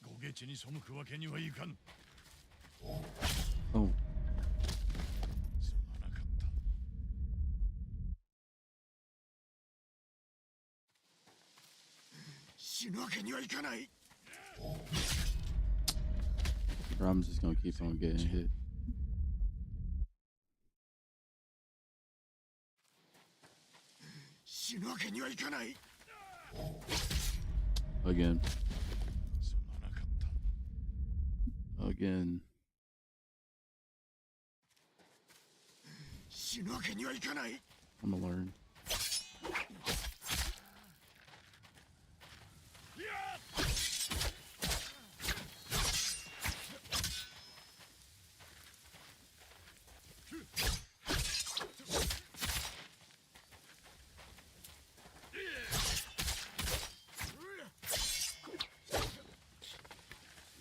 ご下地に背くわけにはいかん。 Oh. すまなかった。死ぬわけにはいかない。 Bro, I'm just gonna keep on getting hit. Again. Again. I'm gonna learn.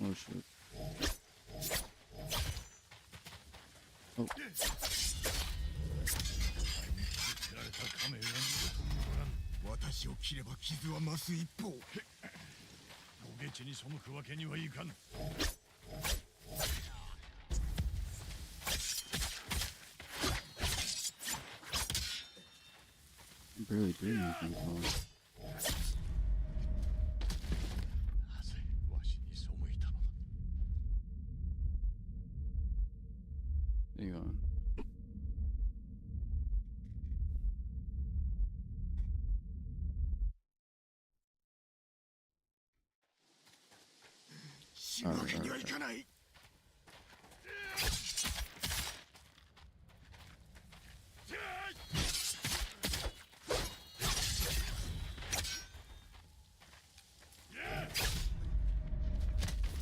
Oh shit. Oh. 私を切れば傷は増す一方。ご下地に背くわけにはいかん。 I'm barely doing anything to him. Hang on. Alright.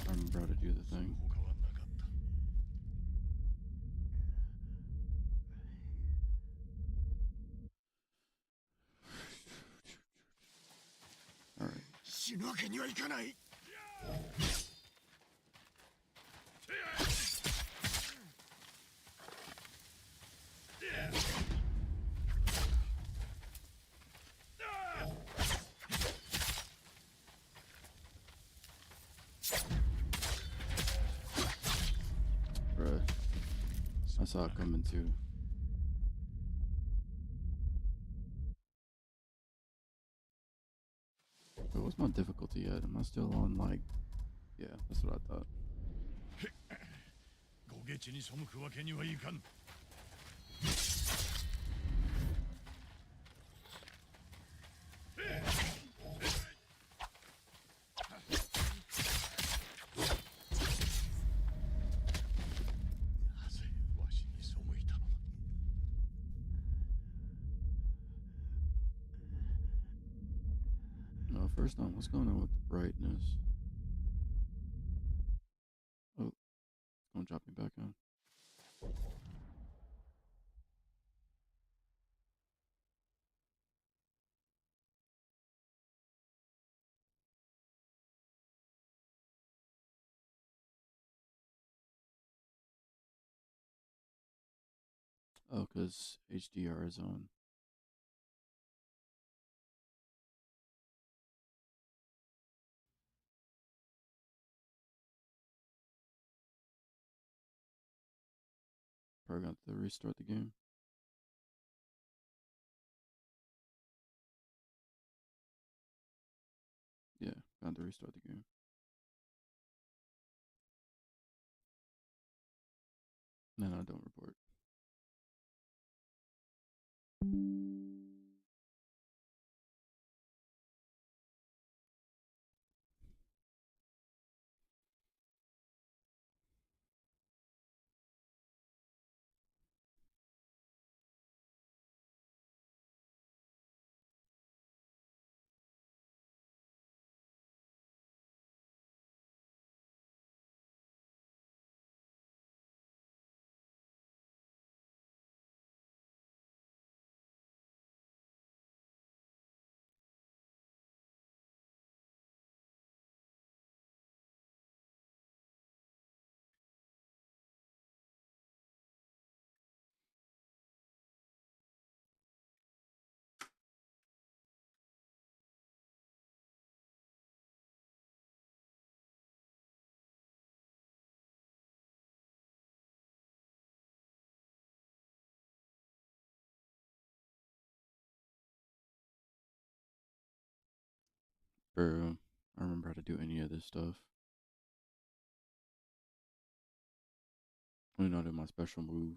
I'm about to do the thing. Alright. Bruh. I saw it coming too. But what's my difficulty at? Am I still on like... Yeah, that's what I thought. ご下地に背くわけにはいかん。 No, first on, what's going on with the brightness? Oh, it's gonna drop me back on. Oh, because HDR is on. Probably got to restart the game. Yeah, got to restart the game. No, don't report. Bro, I don't remember how to do any of this stuff. I not do my special move.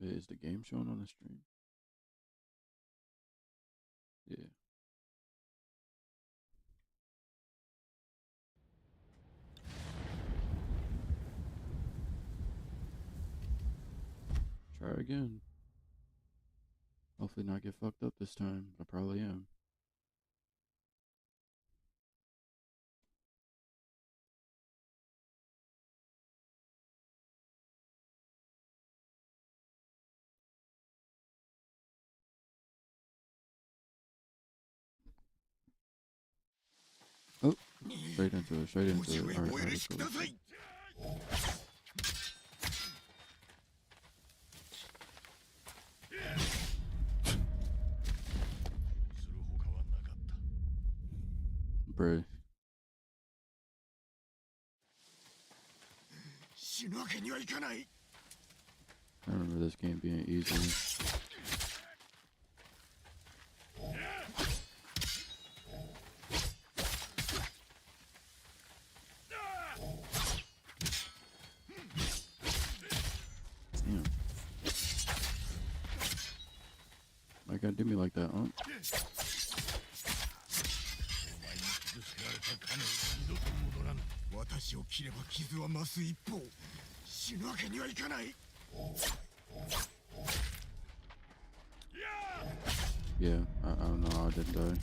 Is the game showing on the stream? Yeah. Try again. Hopefully not get fucked up this time. I probably am. Oh, straight into it, straight into it. Alright, let's go. Bruh. I remember this game being easy. Damn. Why gotta do me like that, huh? Yeah, I don't know how I didn't die.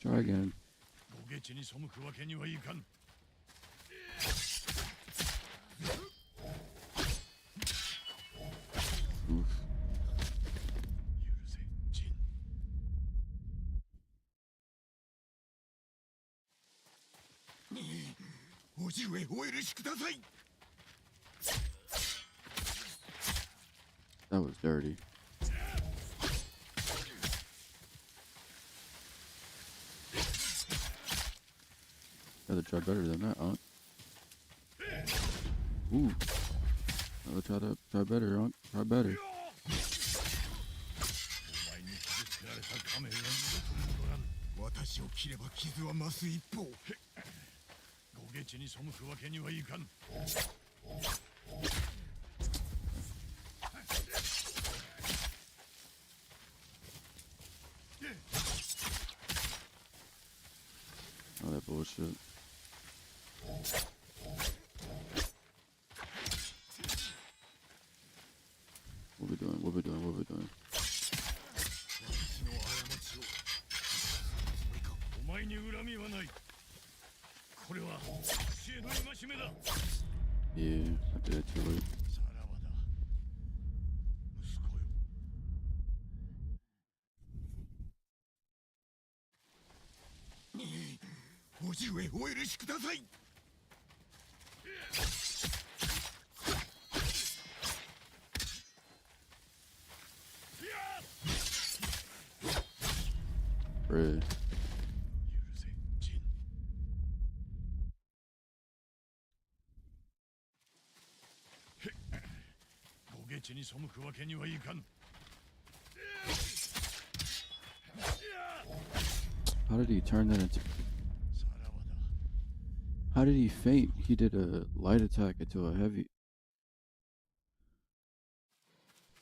Try again. Oof. That was dirty. Gotta try better than that, huh? Ooh. Gotta try better, huh? Try better. Oh, that bullshit. What we doing? What we doing? What we doing? Yeah, I did it too late. Bruh. How did he turn that into... How did he faint? He did a light attack into a heavy...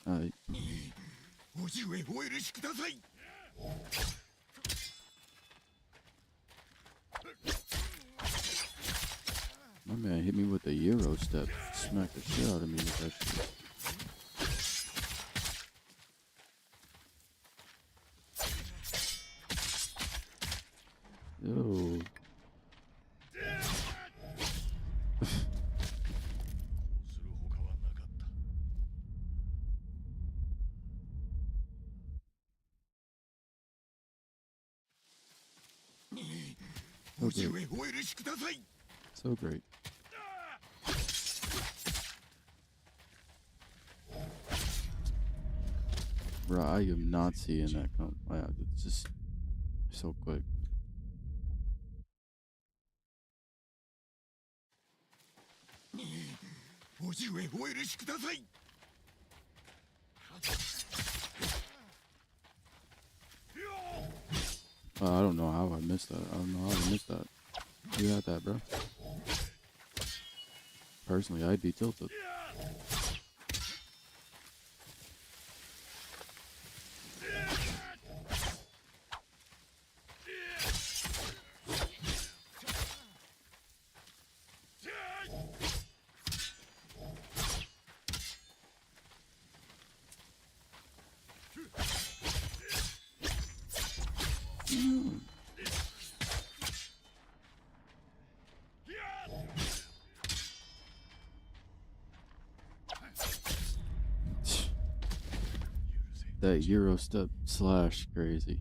My man hit me with a Euro step. Smacked the shit out of me with that shit. Yep. So great. So great. Bro, I am not seeing that come. Yeah, it's just so quick. I don't know how I missed that. I don't know how I missed that. You had that, bro. Personally, I'd be tilted. That Euro step slash crazy.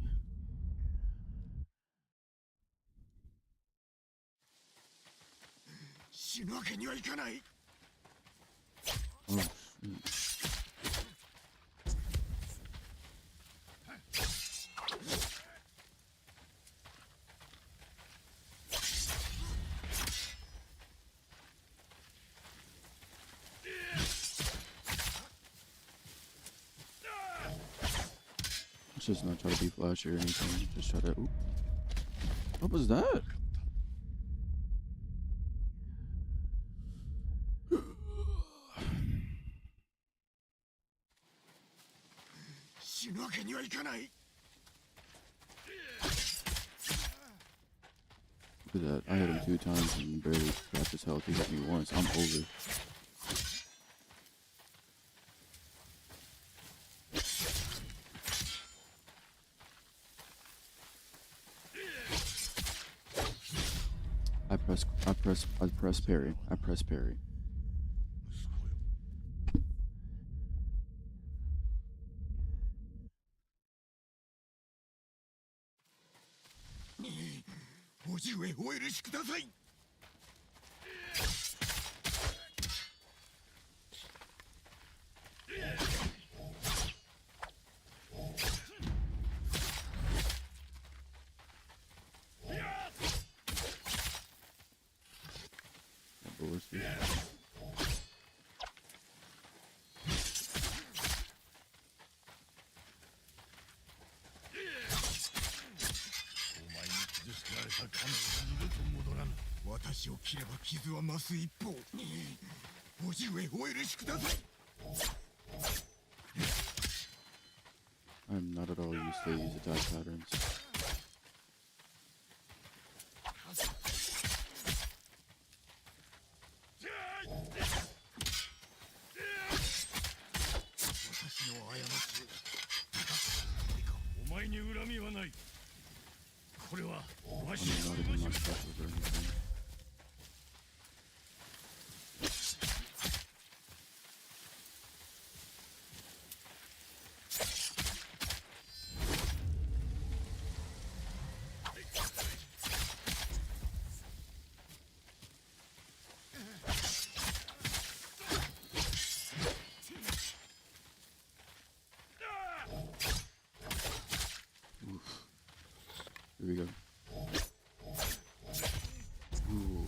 Oh, shit. Let's just not try to be flashy or anything. Just try to. Ooh. What was that? Look at that. I hit him 2 times and barely scratched his health. He hit me once. I'm over. I press parry. I press parry. Bullshit. I'm not at all used to these attack patterns. I mean, not even my specials or anything. Here we go. Ooh.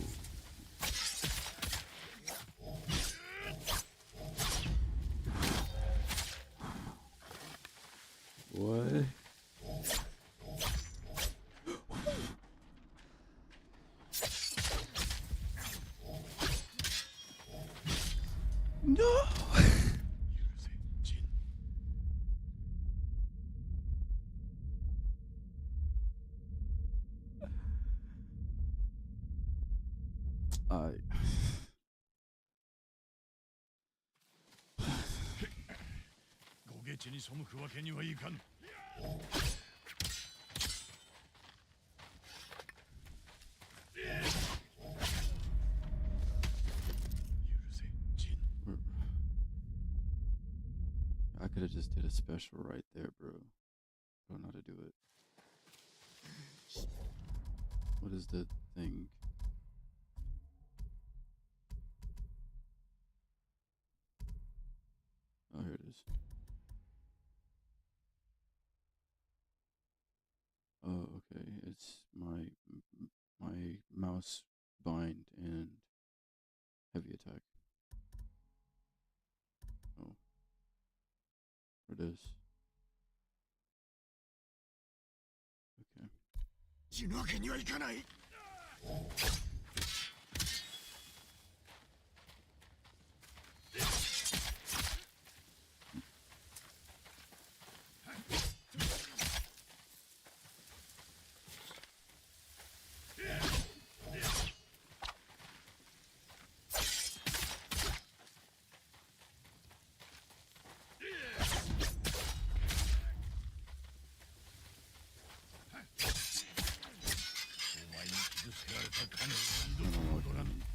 What? No! I... ご下地に背くわけにはいかん。 I could have just did a special right there, bro. I don't know how to do it. What is the thing? Oh, here it is. Oh, okay. It's my mouse bind and heavy attack. Oh, there it is. Okay. 死ぬわけにはいかない。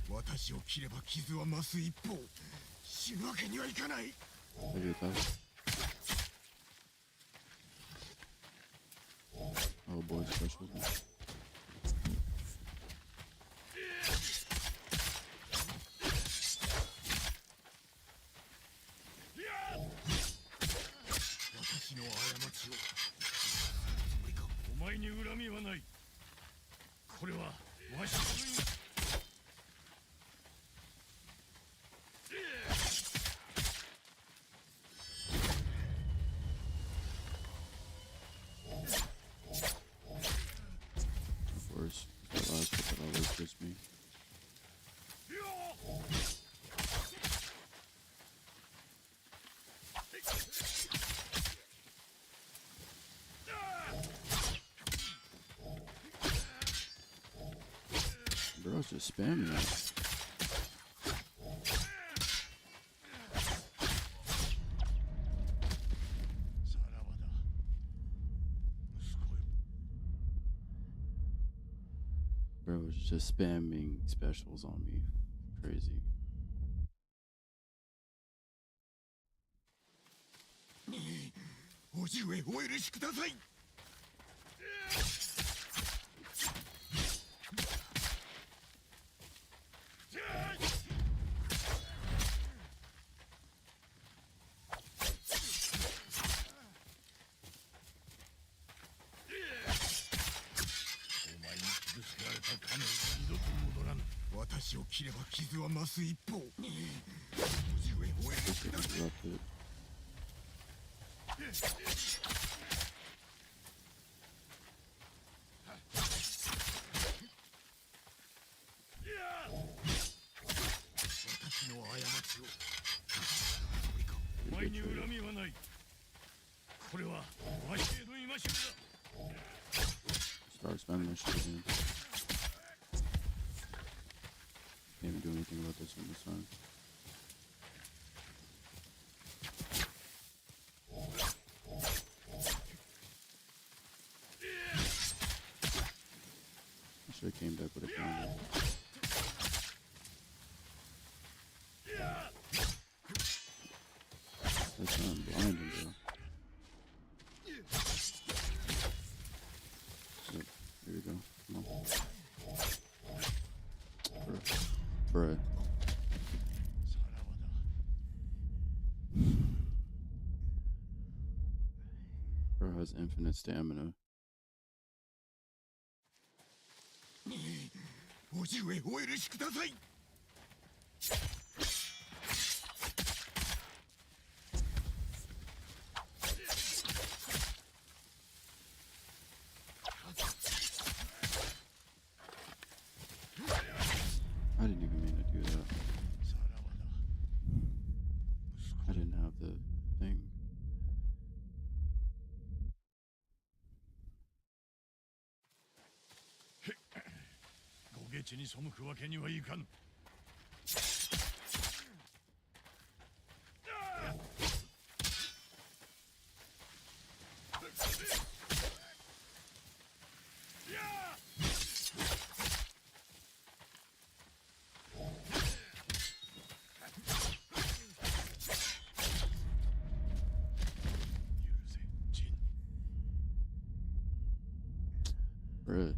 私を切れば傷は増す一方、死ぬわけにはいかない。 Heavy attack. Oh boy, special. Of course, that last hit that always gets me. Bro's just spamming that. Bro was just spamming specials on me. Crazy. おじ上お許しください。 私を切れば傷は増す一方。おじ上お許しください。 Start spamming that shit again. Can't even do anything about this one this time. I should have came back with a plan. That's not blinding, bro. Yep, here we go. Come on. Bruh. Bro has infinite stamina. おじ上お許しください。 I didn't even mean to do that. I didn't have the thing. ご下地に背くわけにはいかぬ。 Bruh.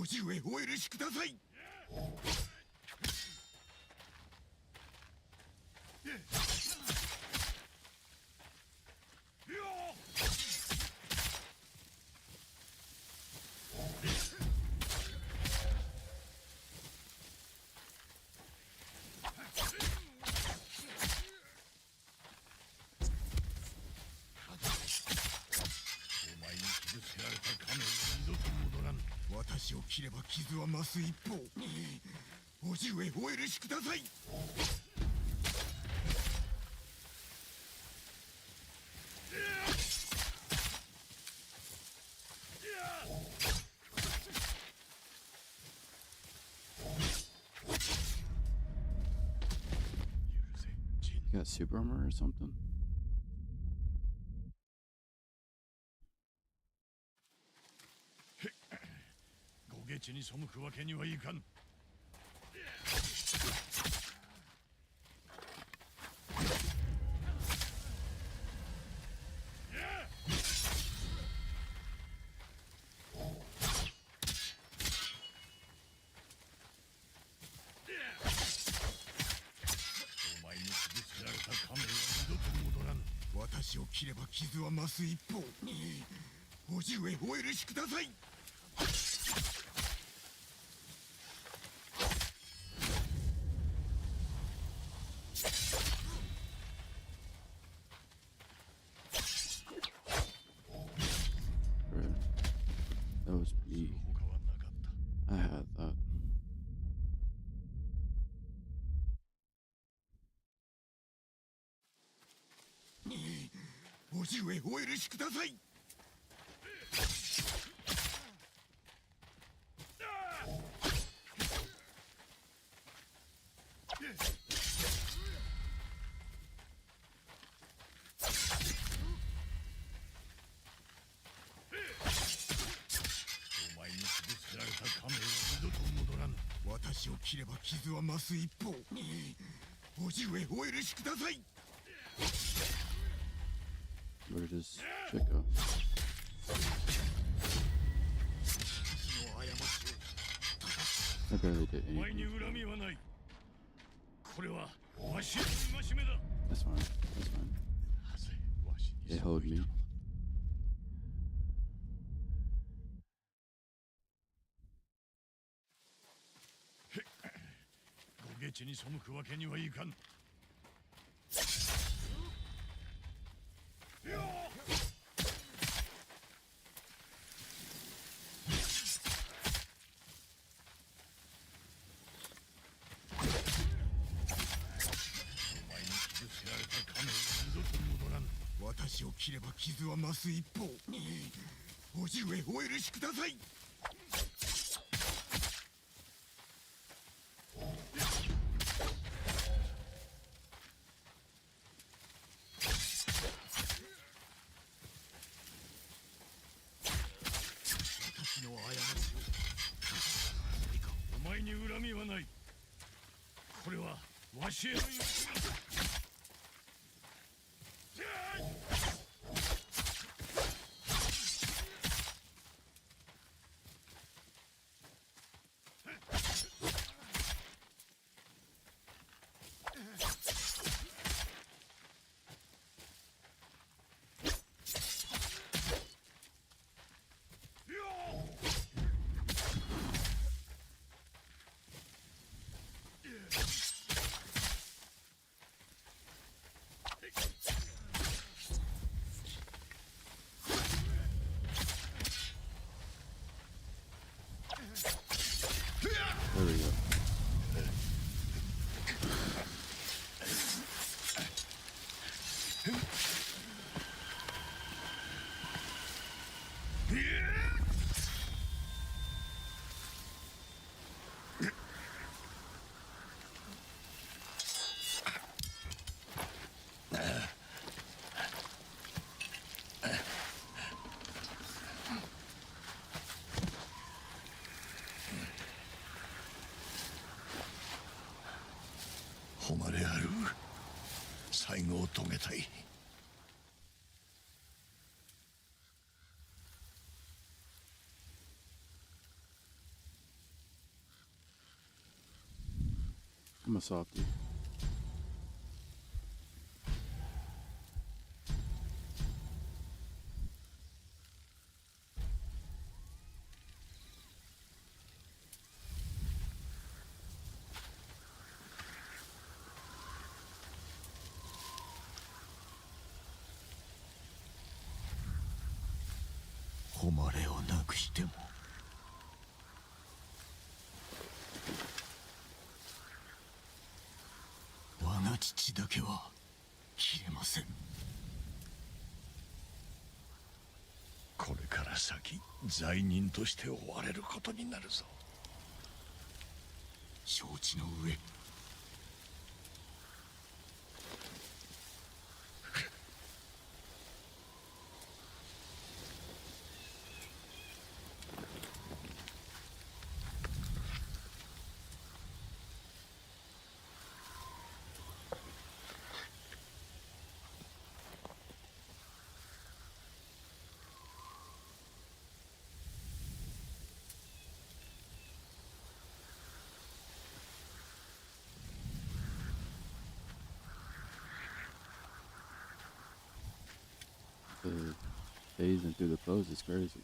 叔父上お許しください。私を切れば傷は増す一方。叔父上お許しください。You got super armor or something? ご下地に背くわけにはいかん。お前に傷つけられた亀は二度と戻らぬ。私を切れば傷は増す一方。叔父上お許しください。That was me. I had that. 叔父上お許しください。お前に傷つけられた亀は二度と戻らぬ。私を切れば傷は増す一方。叔父上お許しください。Where does shit go? I barely did anything. That's fine. That's fine. It held me. There we go. I'm a softie. The phasing through the clothes is crazy.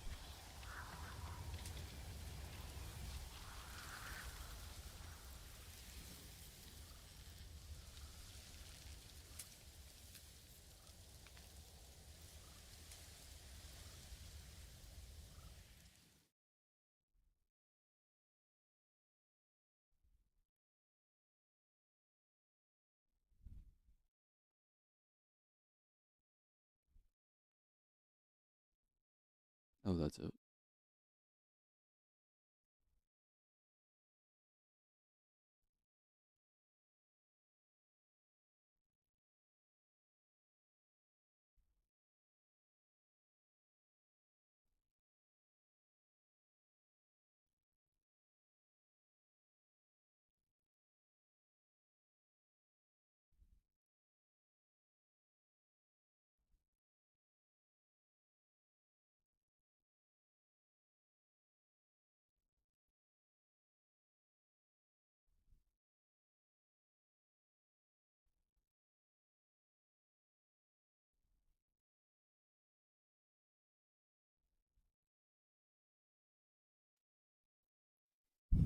Oh, that's it.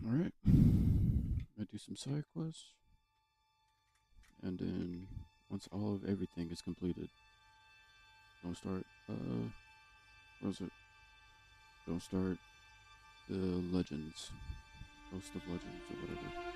Alright. I do some side quests. And then once all of everything is completed, don't start what is it? Don't start the legends. Host of Legends or whatever.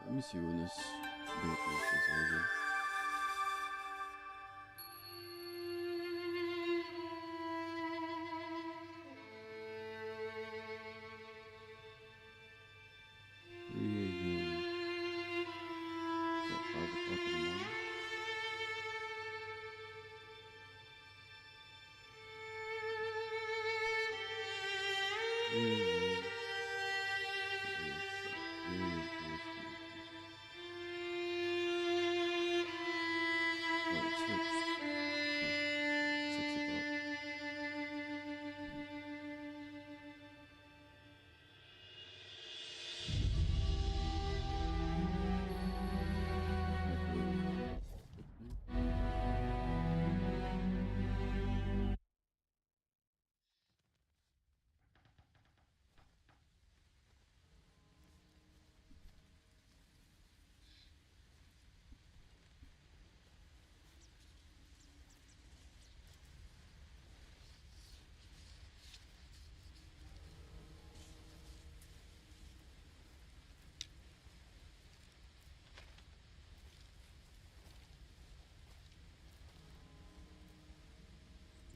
Let me see when this vehicle is over.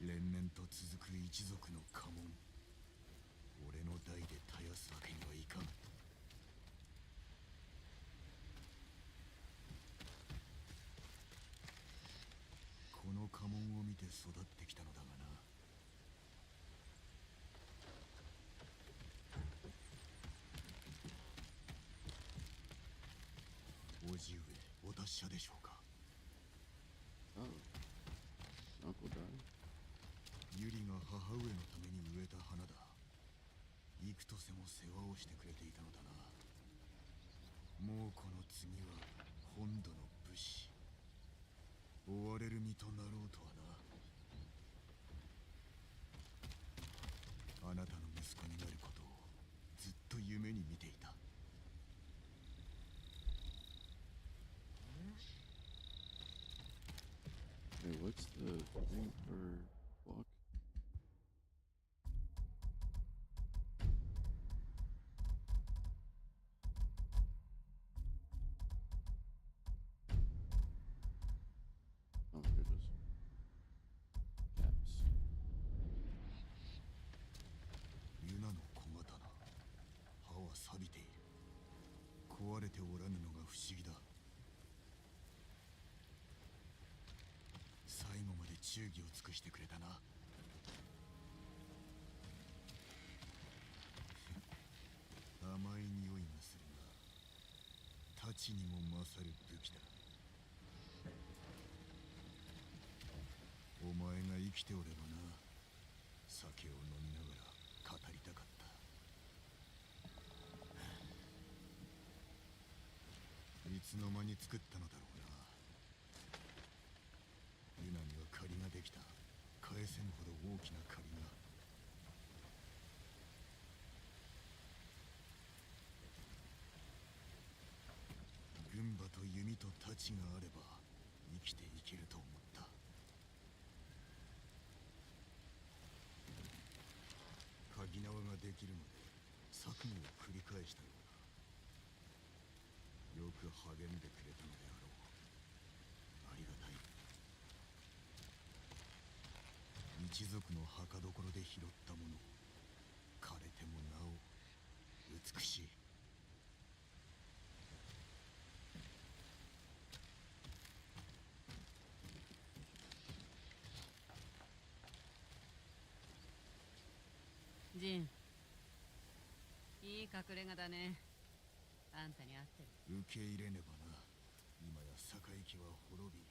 連綿と続く一族の家紋、俺の代で絶やすわけにはいかん。この家紋を見て育ってきたのだがな。叔父上、お達者でしょうか。ユリが母上のために植えた花だ。幾とせも世話をしてくれていたのだな。もうこの次は本土の武士、追われる身となろうとはな。あなたの息子になることをずっと夢に見ていた。Hey, what's the thing for block? Oh, here it is. Caps. ユナの小刀、刃は錆びている。壊れておらぬのが不思議だ。最後まで忠義を尽くしてくれたな。甘い匂いがするが、太刀にも勝る武器だ。お前が生きておればな、酒を飲みながら語りたかった。いつの間に作ったのだろうな。ユナには借りができた。返せぬほど大きな借りが。軍馬と弓と太刀があれば生きていけると思った。鍵縄ができるまで錯誤を繰り返したようだ。よく励んでくれたのであろう。ありがたい。一族の墓所で拾ったもの、枯れてもなお美しい。ジン、いい隠れ家だね。あんたに合ってる。受け入れねばな。今や堺家は滅び、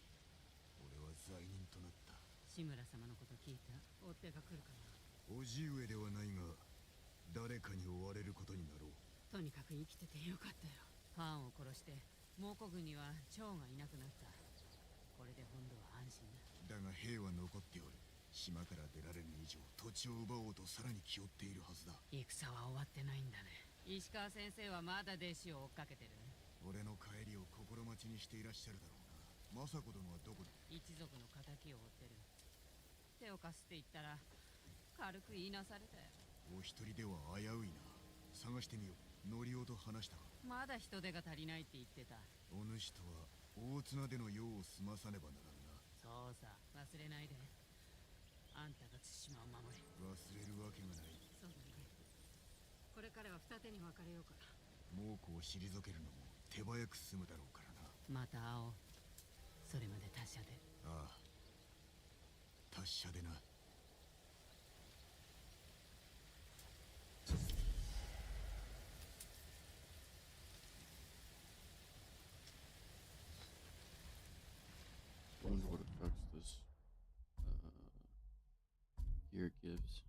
俺は罪人となった。志村様のこと聞いた？追っ手が来るかな。叔父上ではないが、誰かに追われることになろう。とにかく生きててよかったよ。ファンを殺して蒙古軍には長がいなくなった。これで本土は安心だ。だが兵は残っておる。島から出られぬ以上、土地を奪おうとさらに気負っているはずだ。戦は終わってないんだね。石川先生はまだ弟子を追っかけてる。俺の帰りを心待ちにしていらっしゃるだろうな。政子殿はどこだ。一族の敵を追ってる。手を貸すって言ったら軽く言いなされたよ。お一人では危ういな。探してみよう。ノリオと話したか。まだ人手が足りないって言ってた。お主とは大綱での用を済まさねばならんな。そうさ、忘れないで。あんたが対馬を守れ。忘れるわけがない。そうだね。これからは二手に分かれようか。猛虎を退けるのも手早く済むだろうからな。また会おう。それまで達者で。ああ、達者でな。I wonder what effects this gear gives.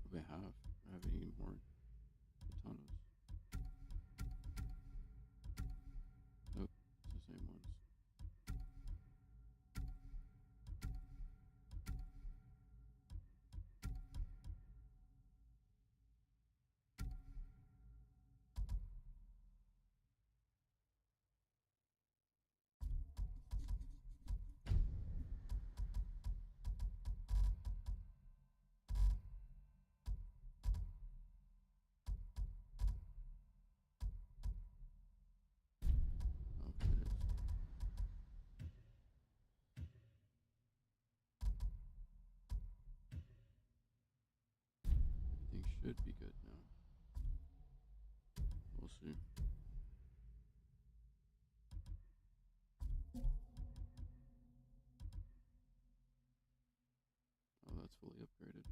What do I have? I have any more katanas? Nope, it's the same ones. Everything should be good now. We'll see. Oh, that's fully upgraded.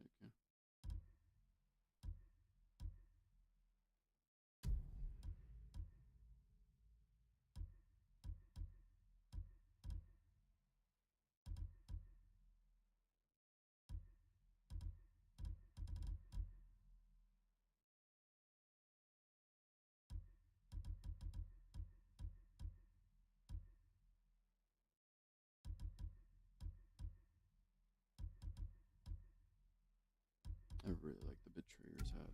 Okay. I really like the Betrayer's hat.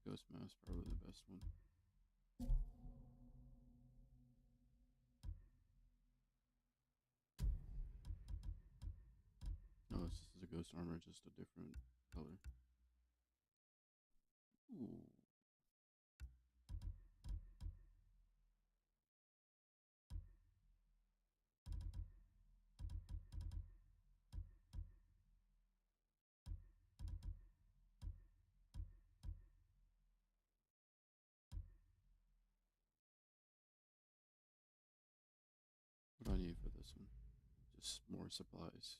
Ghost Mask, probably the best one. Oh, this is a ghost armor, just a different color. Ooh. What do I need for this one? Just more supplies.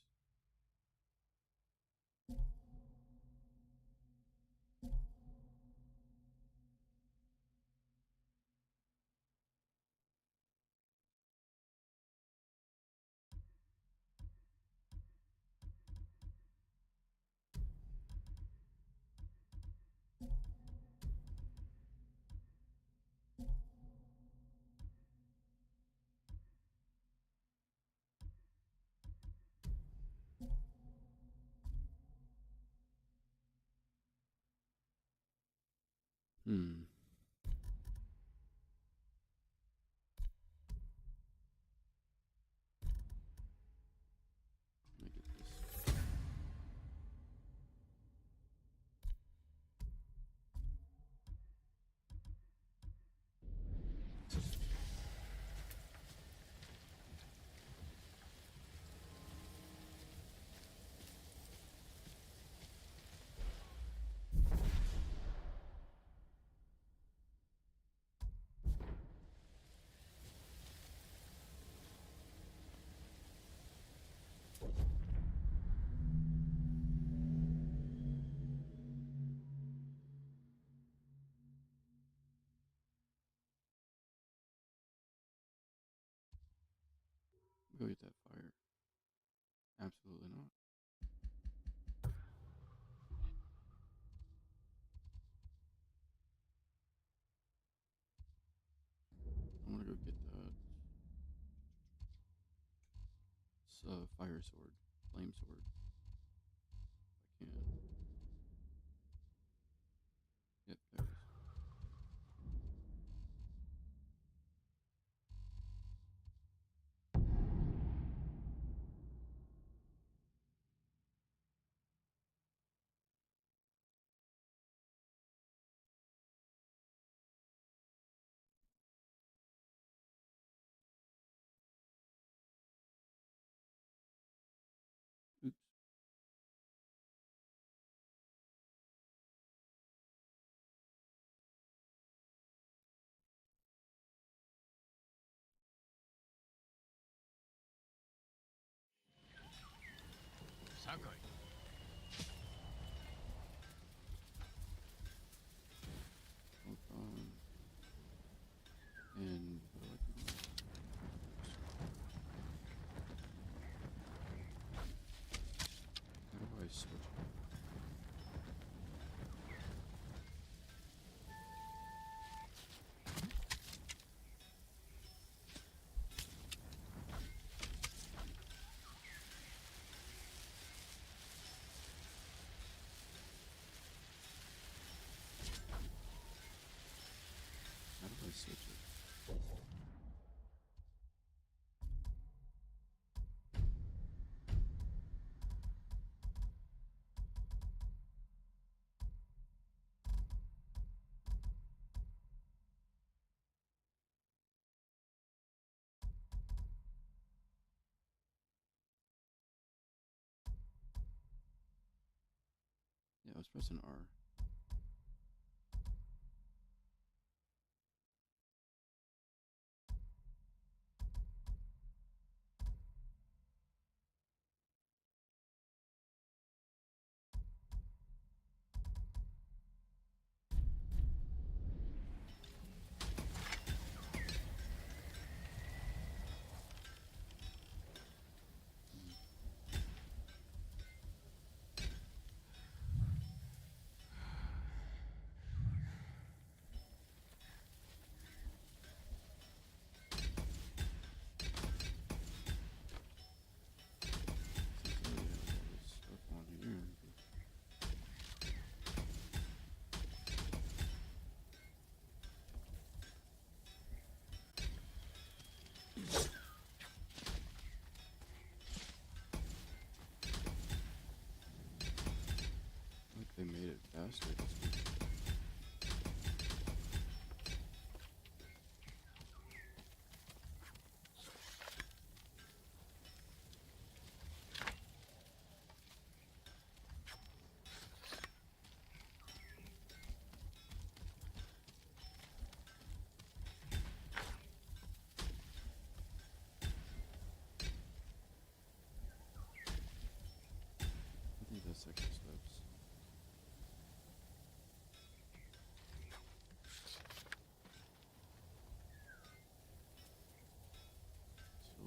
Hmm. Let me get this. Go get that fire. Absolutely not. I want to go get that fire sword, flame sword. If I can. Yep, there it is. Oops. Sakai. Hold on. And what do I do? How do I switch? How do I switch it? Yeah, I was pressing R. They made it faster this week. I think that's extra steps. So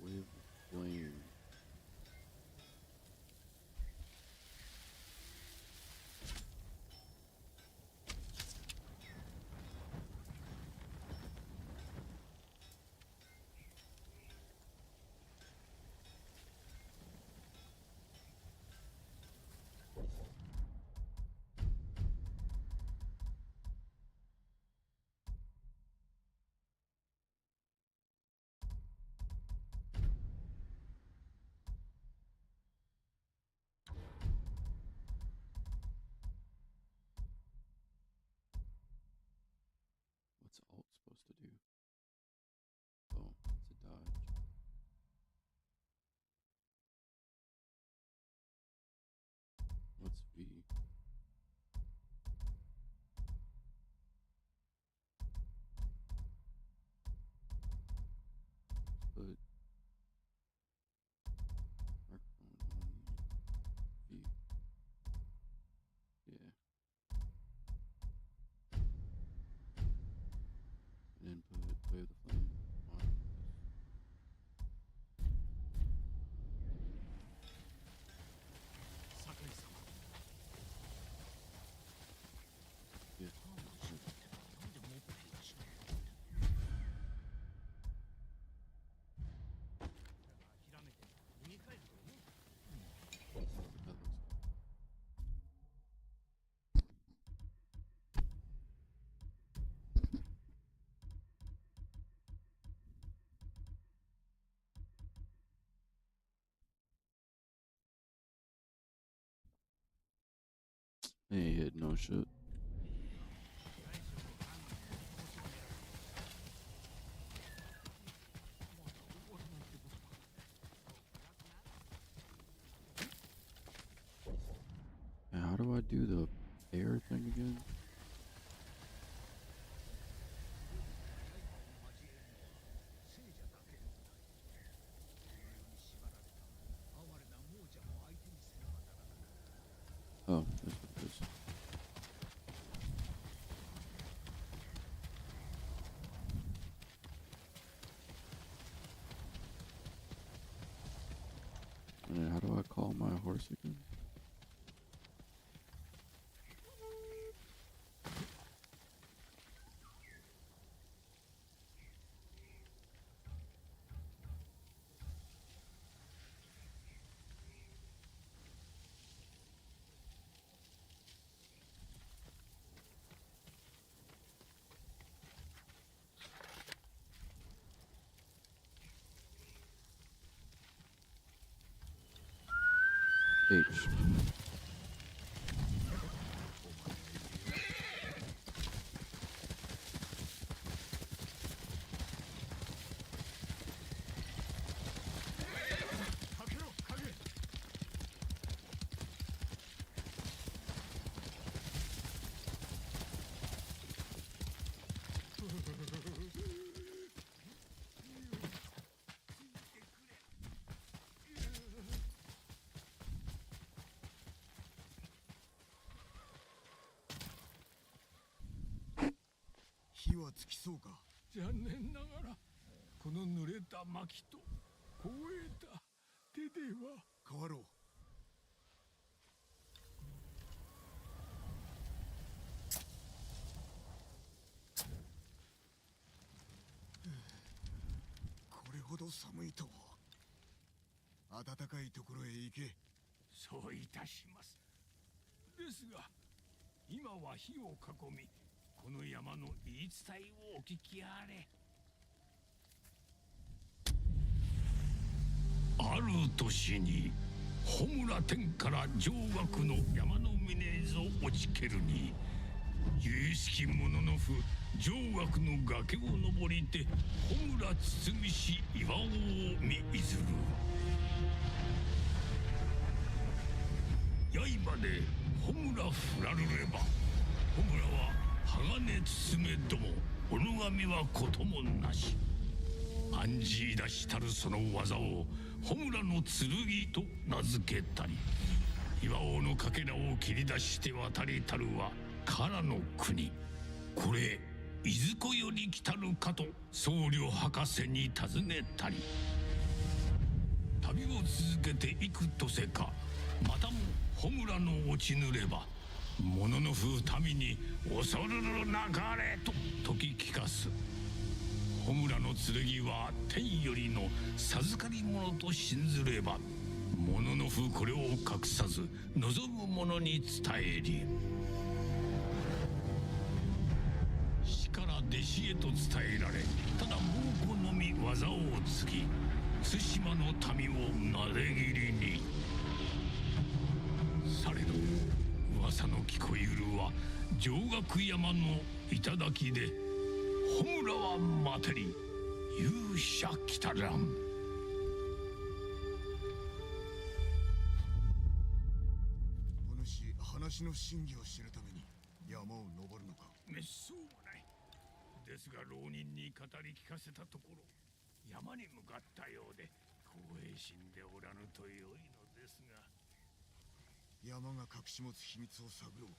with flame. They ain't hit no shit. And how do I do the air thing again? Oh, that's what it is. And then how do I call my horse again? H.残念ながらこの濡れた薪と凍えた手では変わろう。これほど寒いとは。暖かいところへ行け。そういたします。ですが今は火を囲み、この山の言い伝えをお聞きあれ。ある年に穂村天から上岳の山の峰ぞ落ちけるに、有識者の府上岳の崖を登りて穂村堤市岩尾を見いずる。刃で穂村振らるれば、穂村は鋼包めども小野神はこともなし。暗示出したるその技を穂村の剣と名付けたり、岩尾のかけらを切り出して渡りたるは唐の国。これいずこより来たるかと僧侶博士に尋ねたり、旅を続けていくとせか、またも穂村の落ちぬれば、もののふ民に恐るるなかれと説き聞かす。穂村の剣は天よりの授かり物と信ずれば、もののふこれを隠さず望む者に伝えり。師から弟子へと伝えられ、ただ猛虎のみ技を継ぎ、対馬の民をなで切りに。されど噂の聞こえるは上岳山の頂で、穂村は待てり勇者来たらん。お主、話の真偽を知るために山を登るのか。めっそうもない。ですが浪人に語り聞かせたところ、山に向かったようで光栄心でおらぬと良いのですが。山が隠し持つ秘密を探ろう。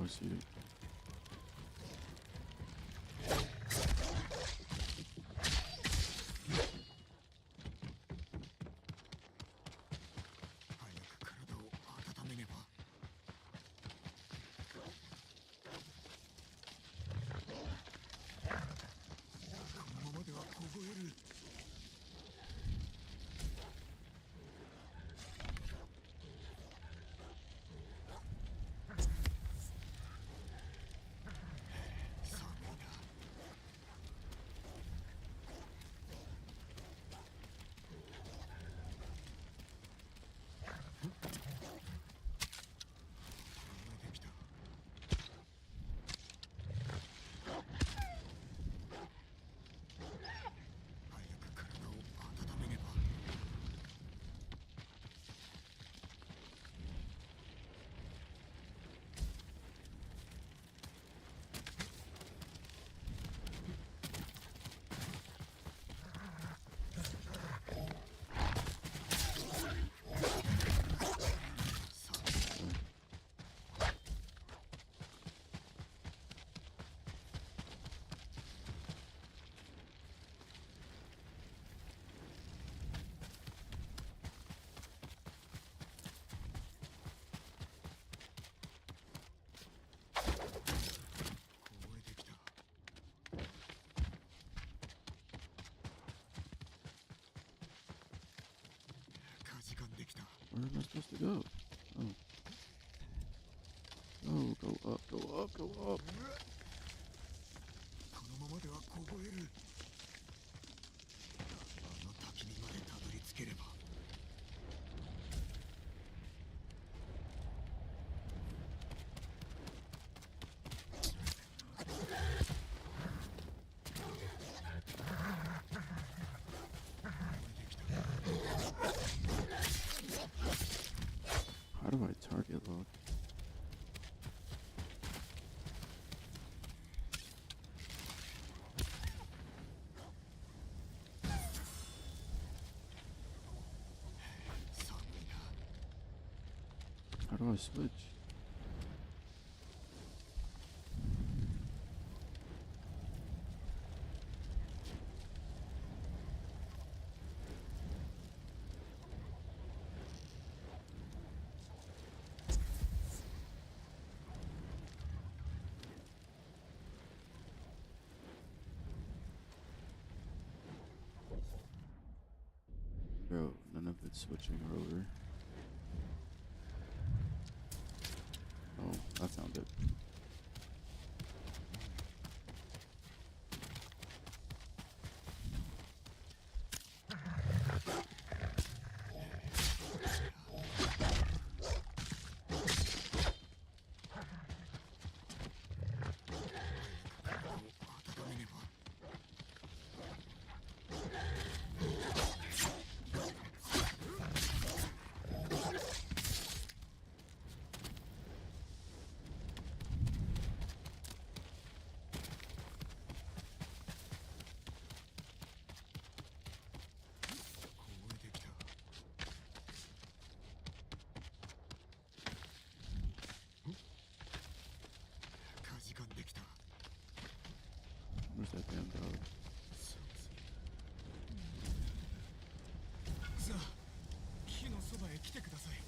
I see it. Where am I supposed to go? Oh. Oh, go up, go up, go up. How do I target lock? How do I switch? Bro, none of it's switching over. Oh, I found it. Where's that damn dog? さあ、木のそばへ来てください。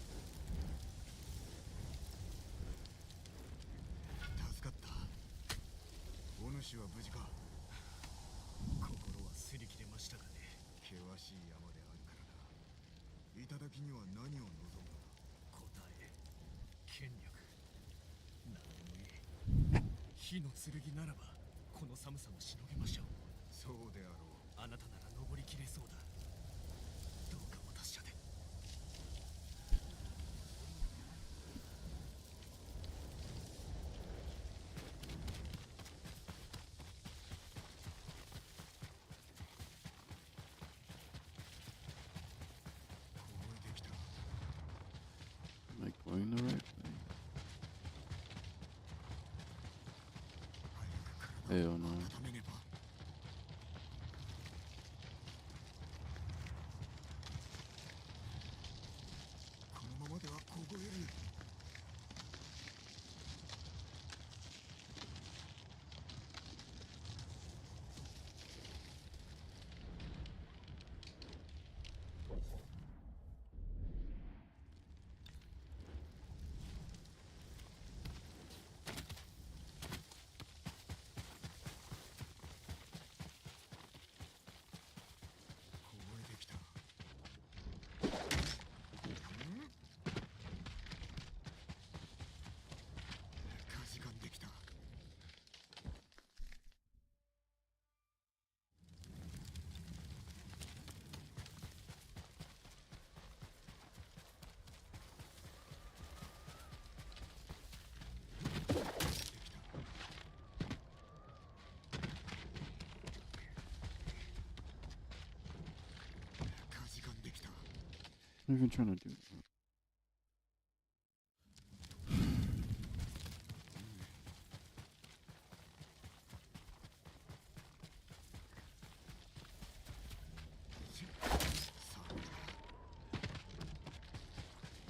助かった。お主は無事か。心は擦り切れましたがね。険しい山であるからな。頂には何を望む？答え、権力。何でもいい。火の剣ならば。この寒さもしのげましょう。そうであろう。あなたなら登りきれそうだ。どうかお達者で。凍えてきた。Am I going the right way? Hell no. I'm even trying to do that.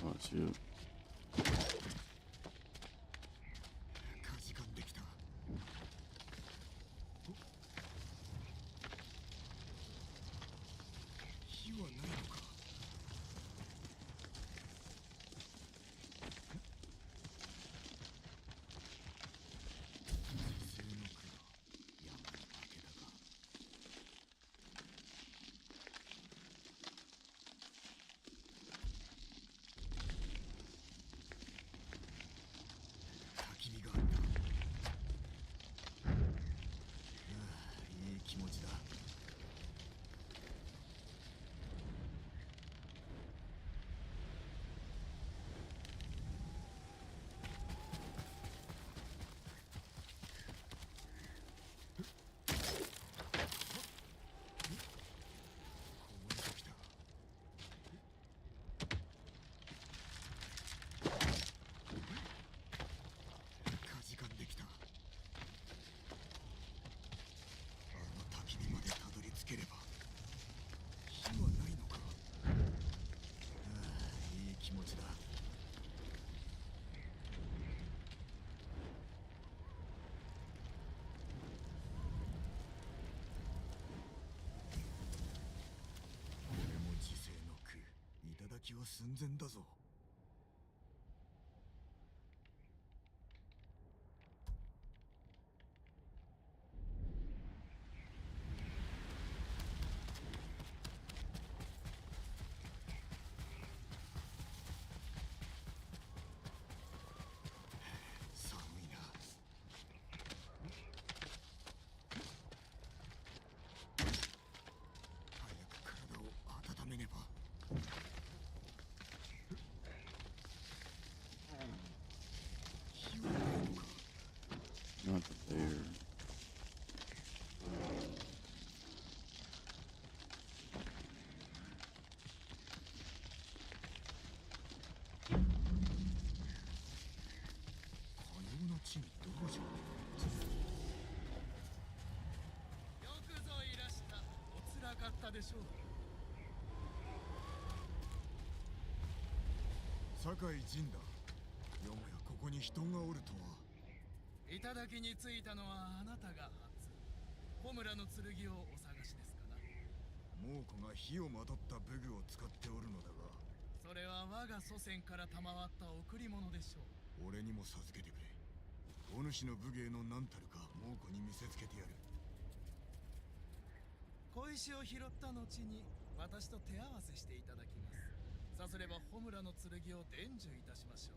Oh, shit. 時間できた。火はないのか。気持ちだ。頂は寸前だぞ。Not there. Sakai Jinだ。よもやここに人がおるとは。頂に着いたのはあなたが初。ホムラの剣をお探しですかな。猛虎が火をまとった武具を使っておるのだが。それは我が祖先から賜った贈り物でしょう。俺にも授けてくれ。お主の武芸の何たるか猛虎に見せつけてやる。小石を拾った後に私と手合わせしていただきます。さすればホムラの剣を伝授いたしましょう。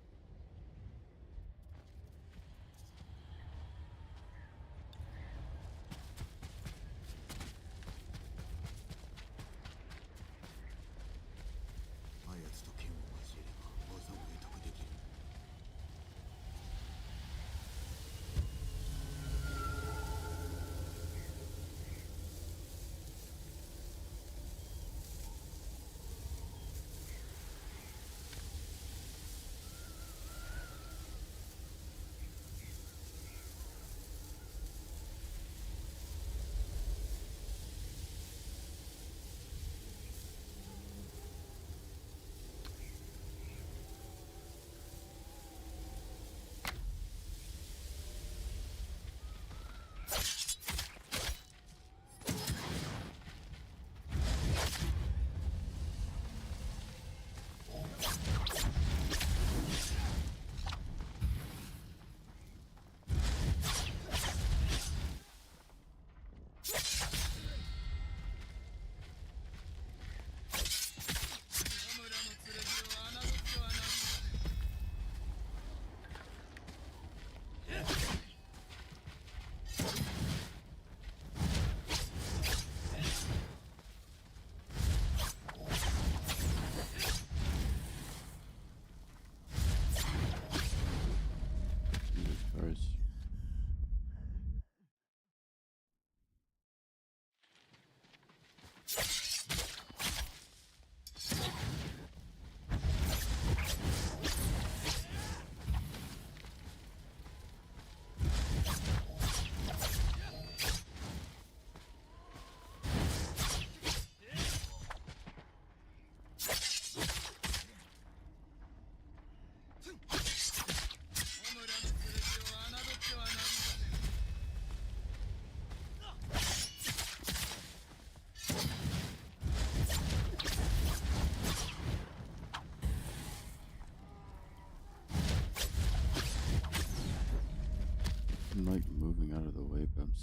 あやつと剣を交えれば技を得得できる。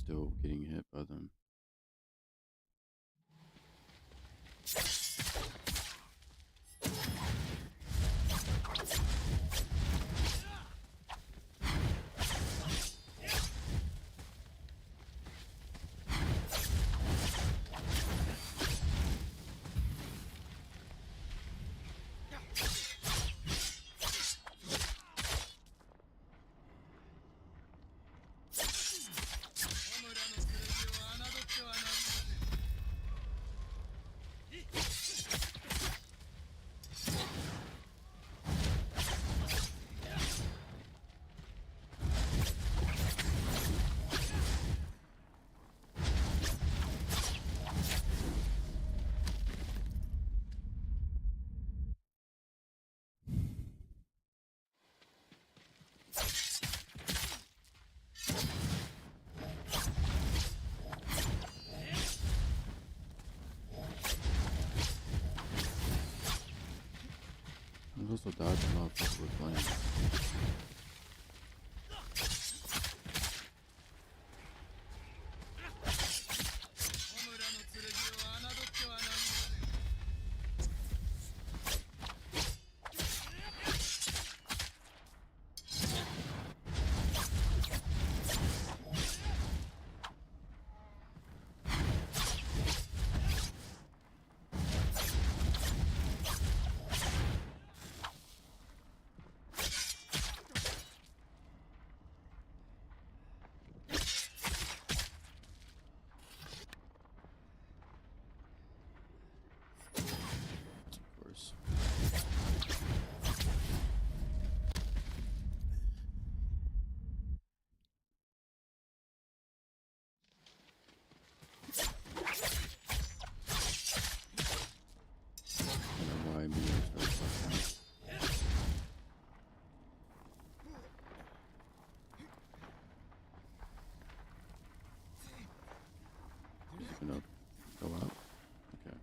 still getting hit by them. I also dodging off as we're playing. Gonna go out. Okay.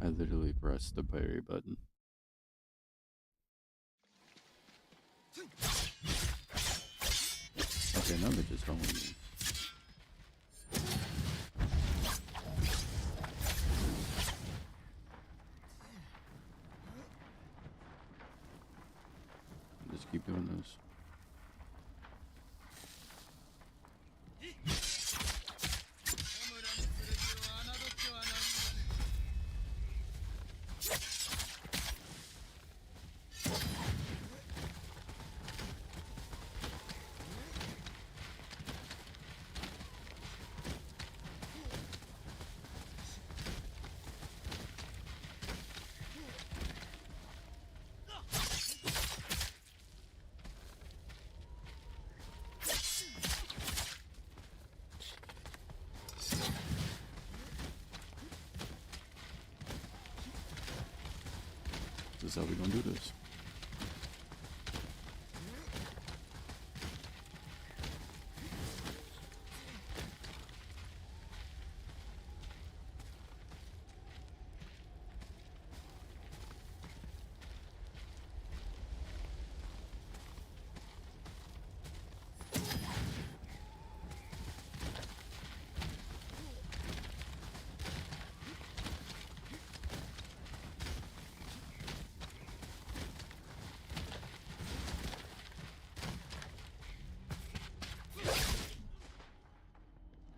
I literally pressed the parry button. Okay, now they're just following me. Just keep doing this. This is how we're gonna do this.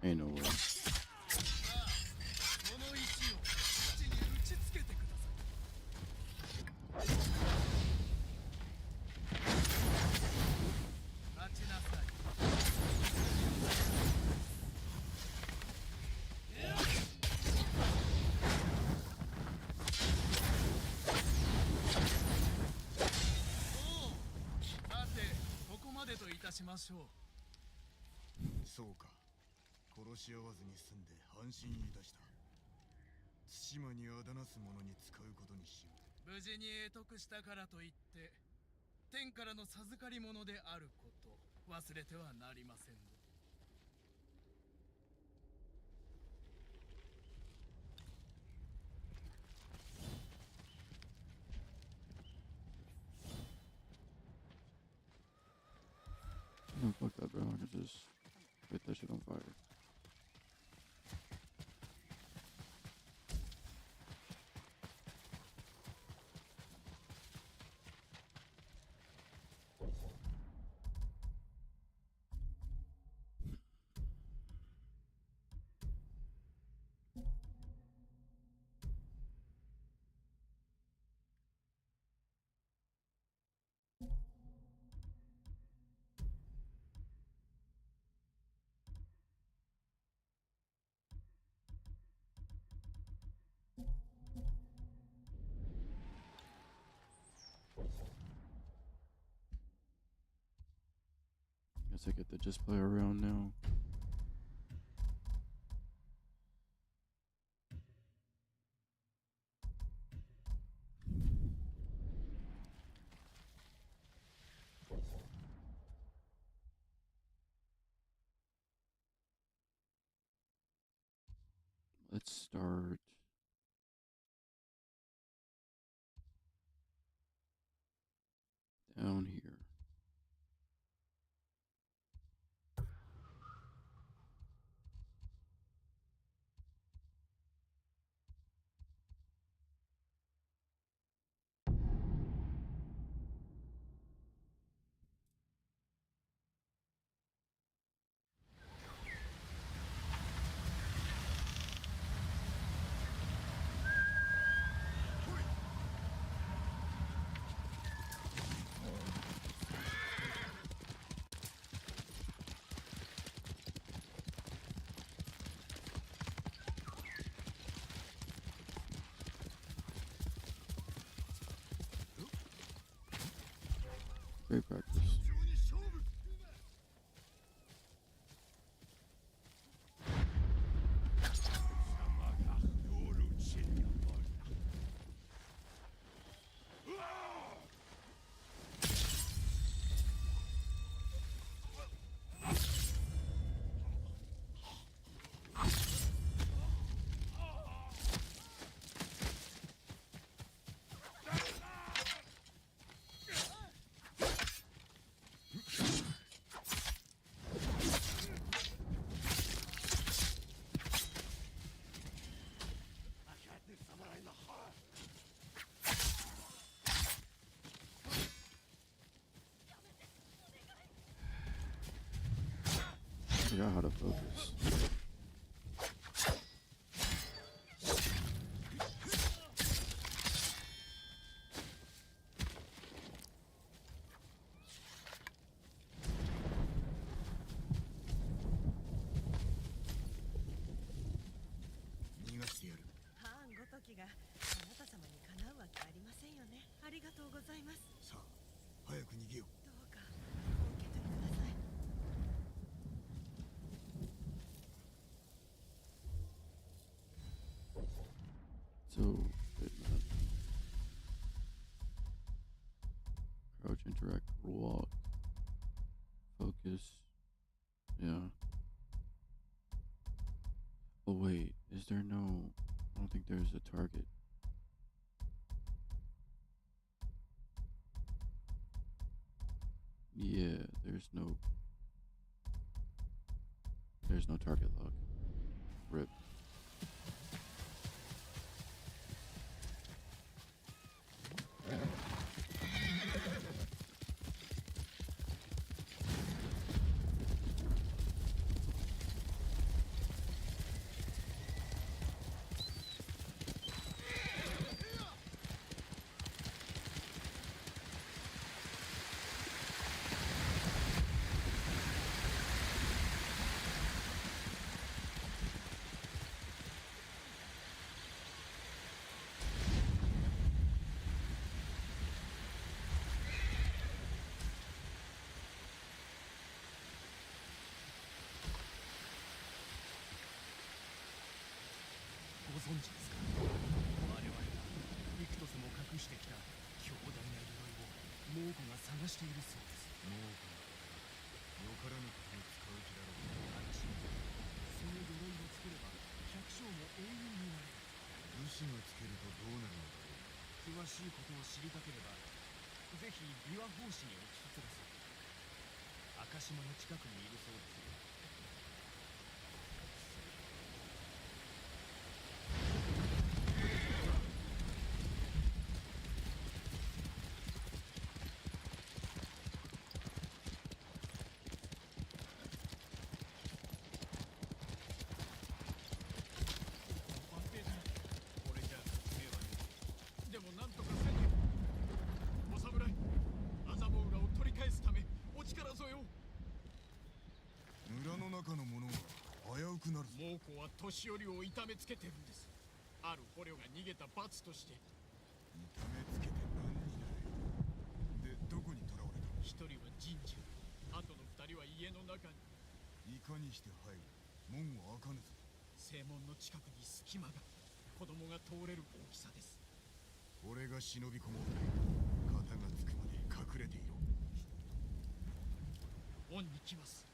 Ain't no way.そうか。殺し合わずに済んで安心いたした。対馬にあだなす者に使うことにしよう。無事に得得したからといって天からの授かり物であること忘れてはなりませんぞ。No, fuck that, bro. I can just get that shit on fire. Guess I get to just play around now. Let's start down here. Great practice. I forgot how to focus. So, wait a minute. Crouch, interact, walk, focus. Yeah. Oh wait, is there no? I don't think there's a target. Yeah, there's no target lock. Rip. 赤島の近くにいるそうですよ。でもなんとかせにお侍、アザモウラを取り返すためお力添えを。村の中の者が危うくなるぞ。猛虎は年寄りを痛めつけてるんです。ある捕虜が逃げた罰として。痛めつけて何になる。で、どこに囚われた。一人は神社、あとの二人は家の中に。いかにして入る。門は開かぬぞ。正門の近くに隙間が、子供が通れる大きさです。俺が忍び込もう。肩がつくまで隠れていろ。恩に来ます。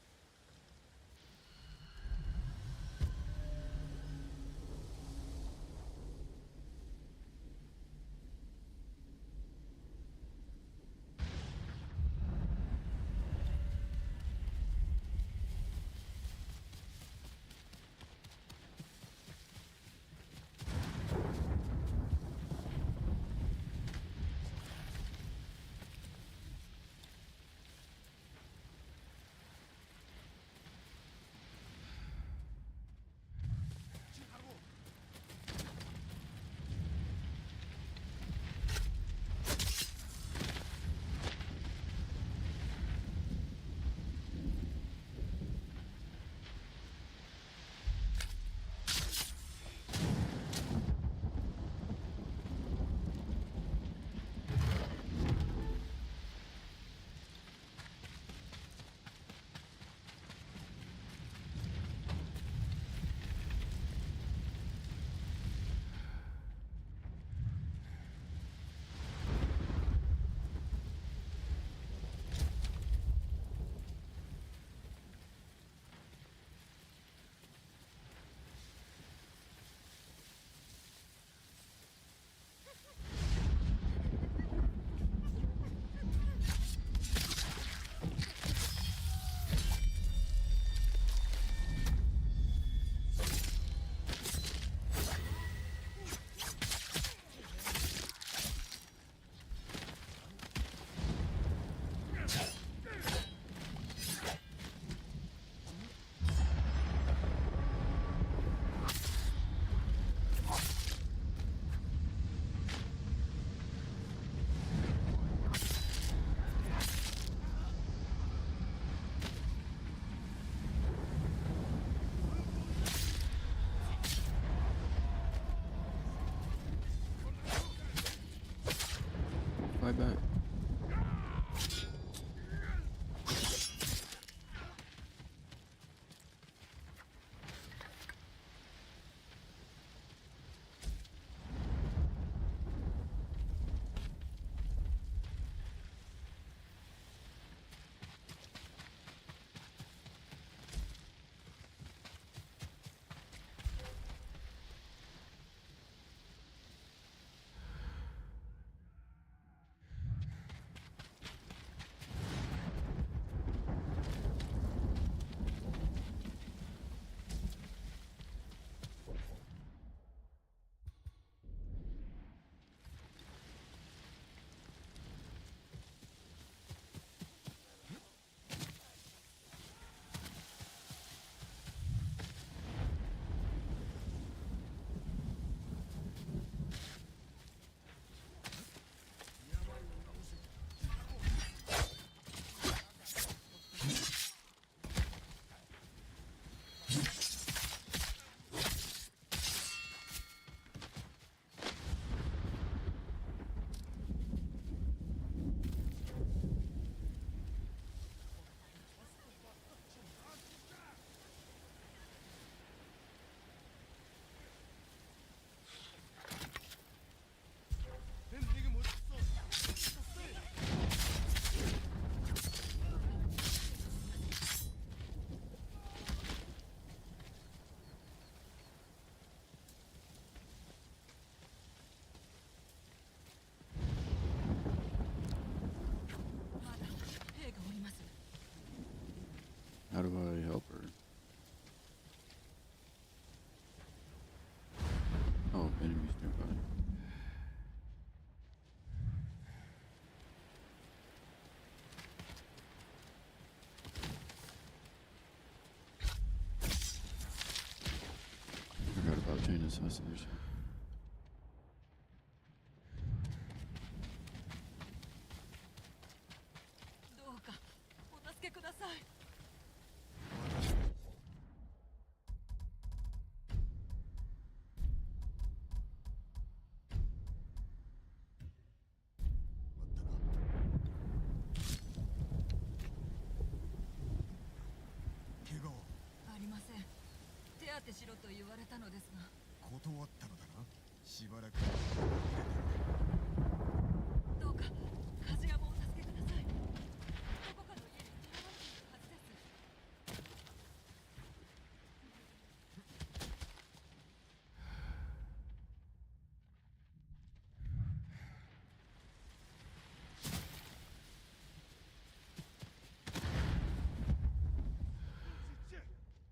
Fight back. How do I help her? Oh, enemies nearby. Forgot about chain assassination. どうかお助けください。怪我はありません。手当てしろと言われたのですが。断ったのだな。しばらくどうか梶山をお助けください。どこかの家に捕らわれているはずです。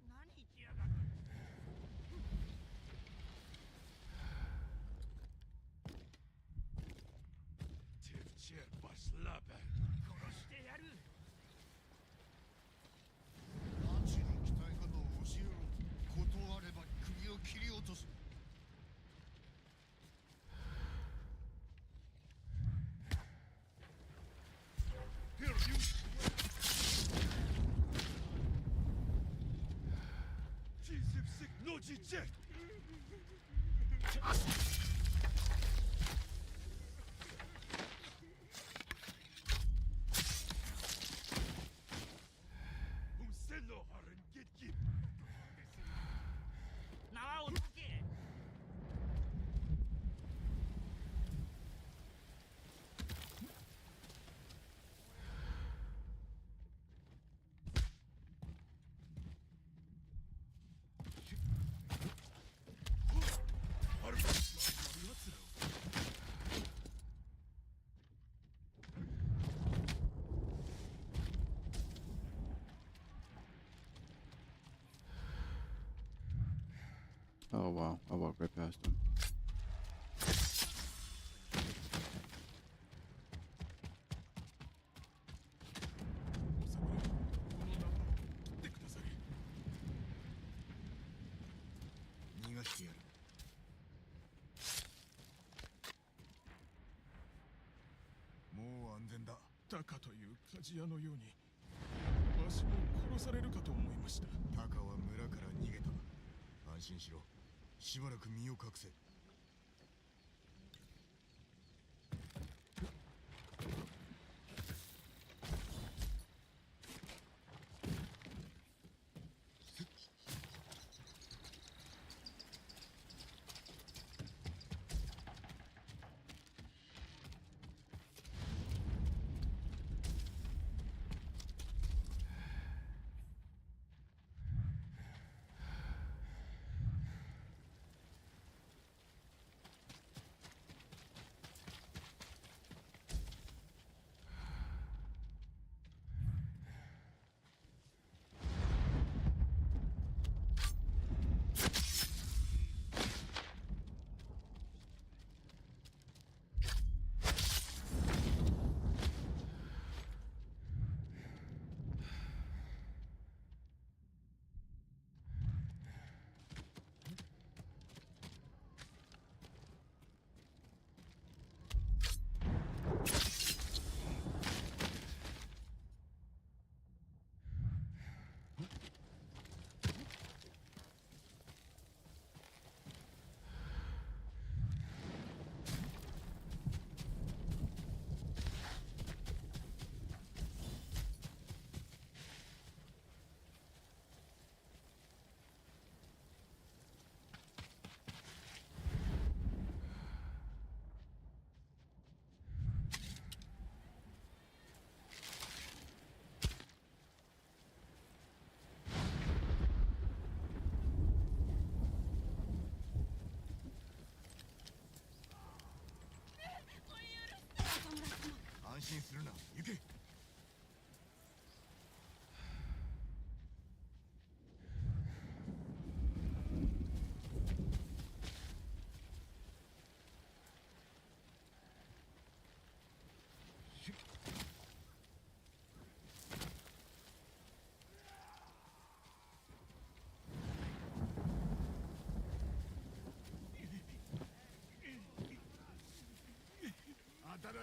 何言ってやがる。殺してやる。何時に鍛え方を教えろ。断れば首を切り落とす。縄を解け。Oh wow, I walked right past him. 逃がしてやる。もう安全だ。タカという鍛冶屋のようにわしも殺されるかと思いました。タカは村から逃げた。安心しろ。しばらく身を隠せ。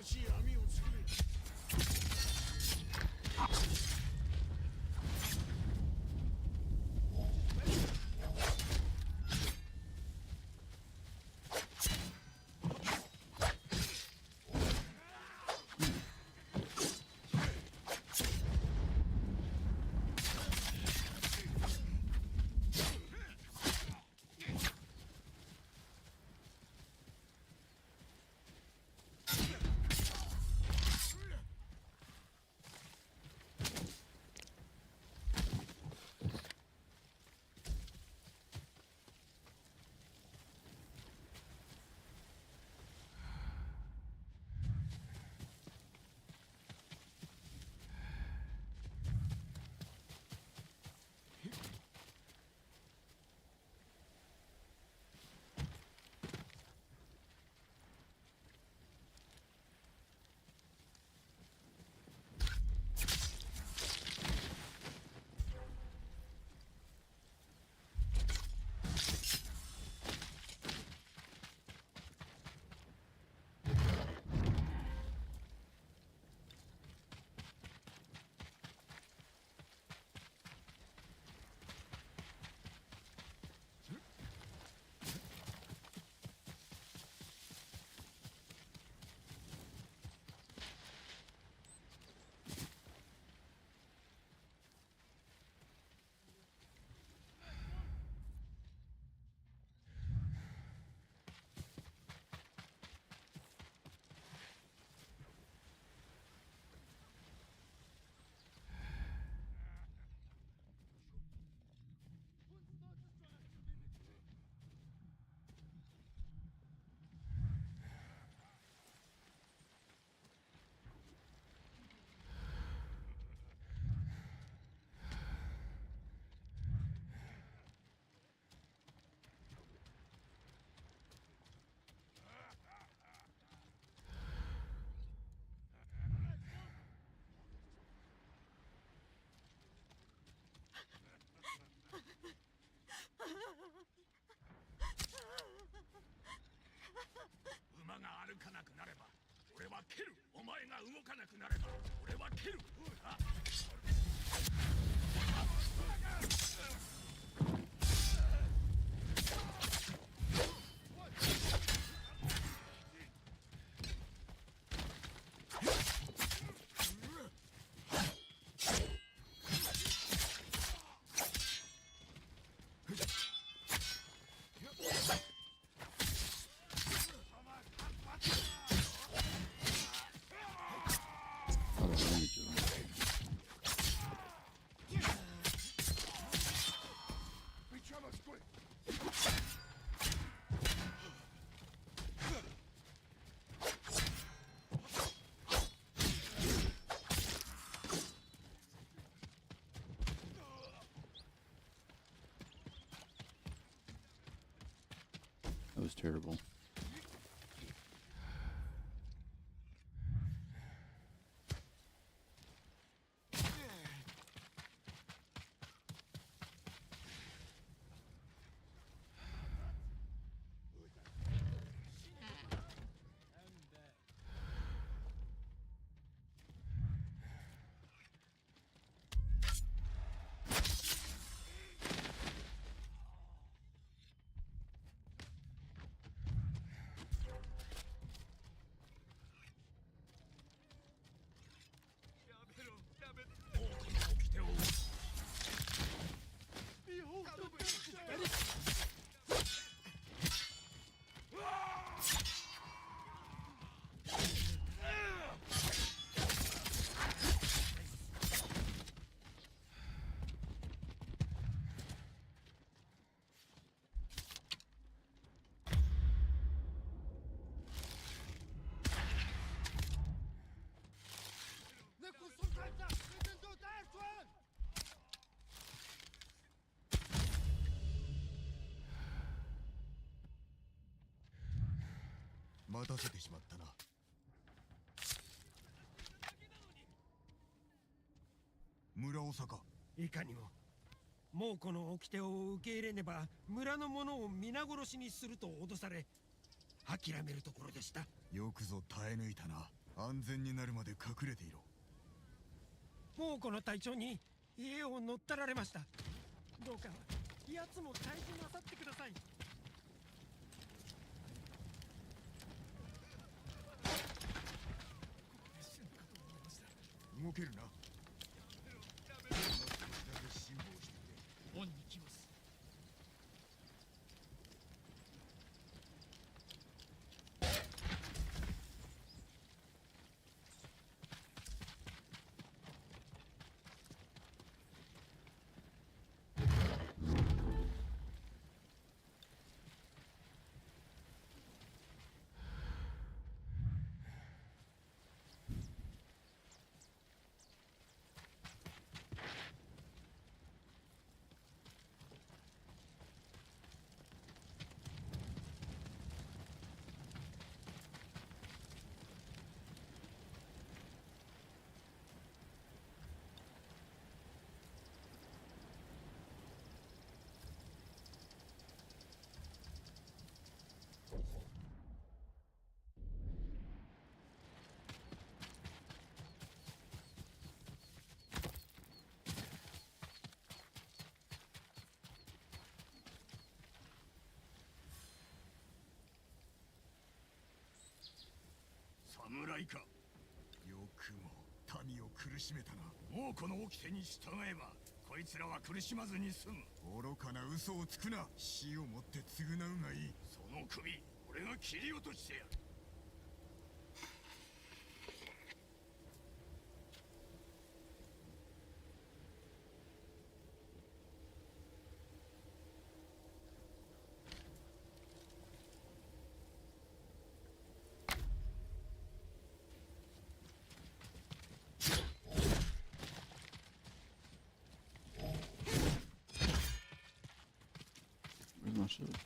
新しい網を作れ。馬が歩かなくなれば俺は蹴る。お前が動かなくなれば俺は蹴る。That was terrible. Muraosaka. いかにも。もうこの掟を受け入れねば村の者を皆殺しにすると脅され、諦めるところでした。よくぞ耐え抜いたな。安全になるまで隠れていろ。もうこの隊長に家を乗っ取られました。どうか奴も退治なさってください。動けるな。オンに来ます。侍か。よくも民を苦しめたな。もうこの掟に従えばこいつらは苦しまずに済む。愚かな嘘をつくな。死をもって償うがいい。その首俺が切り落としてやる。Where's my shield?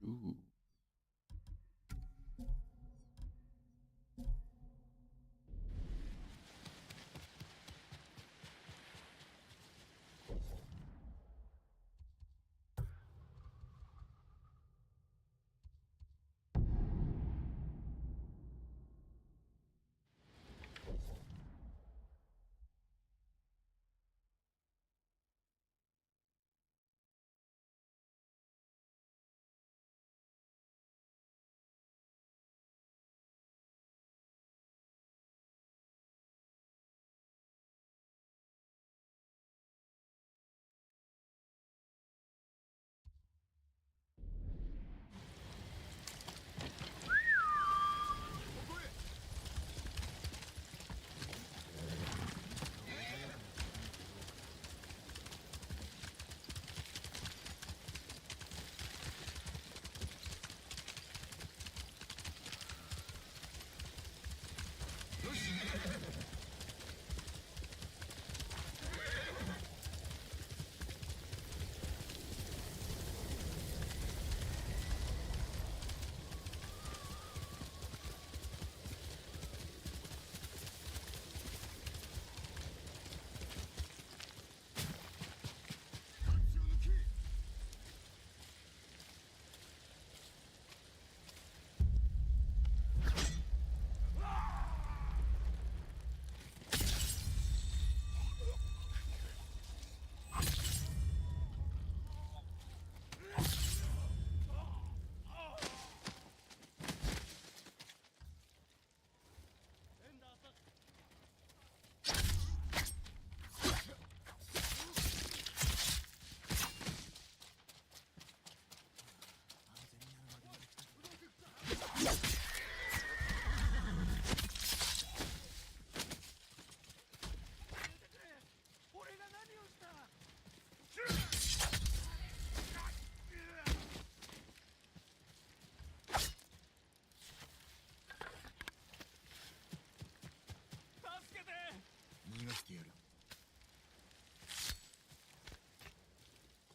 Ooh.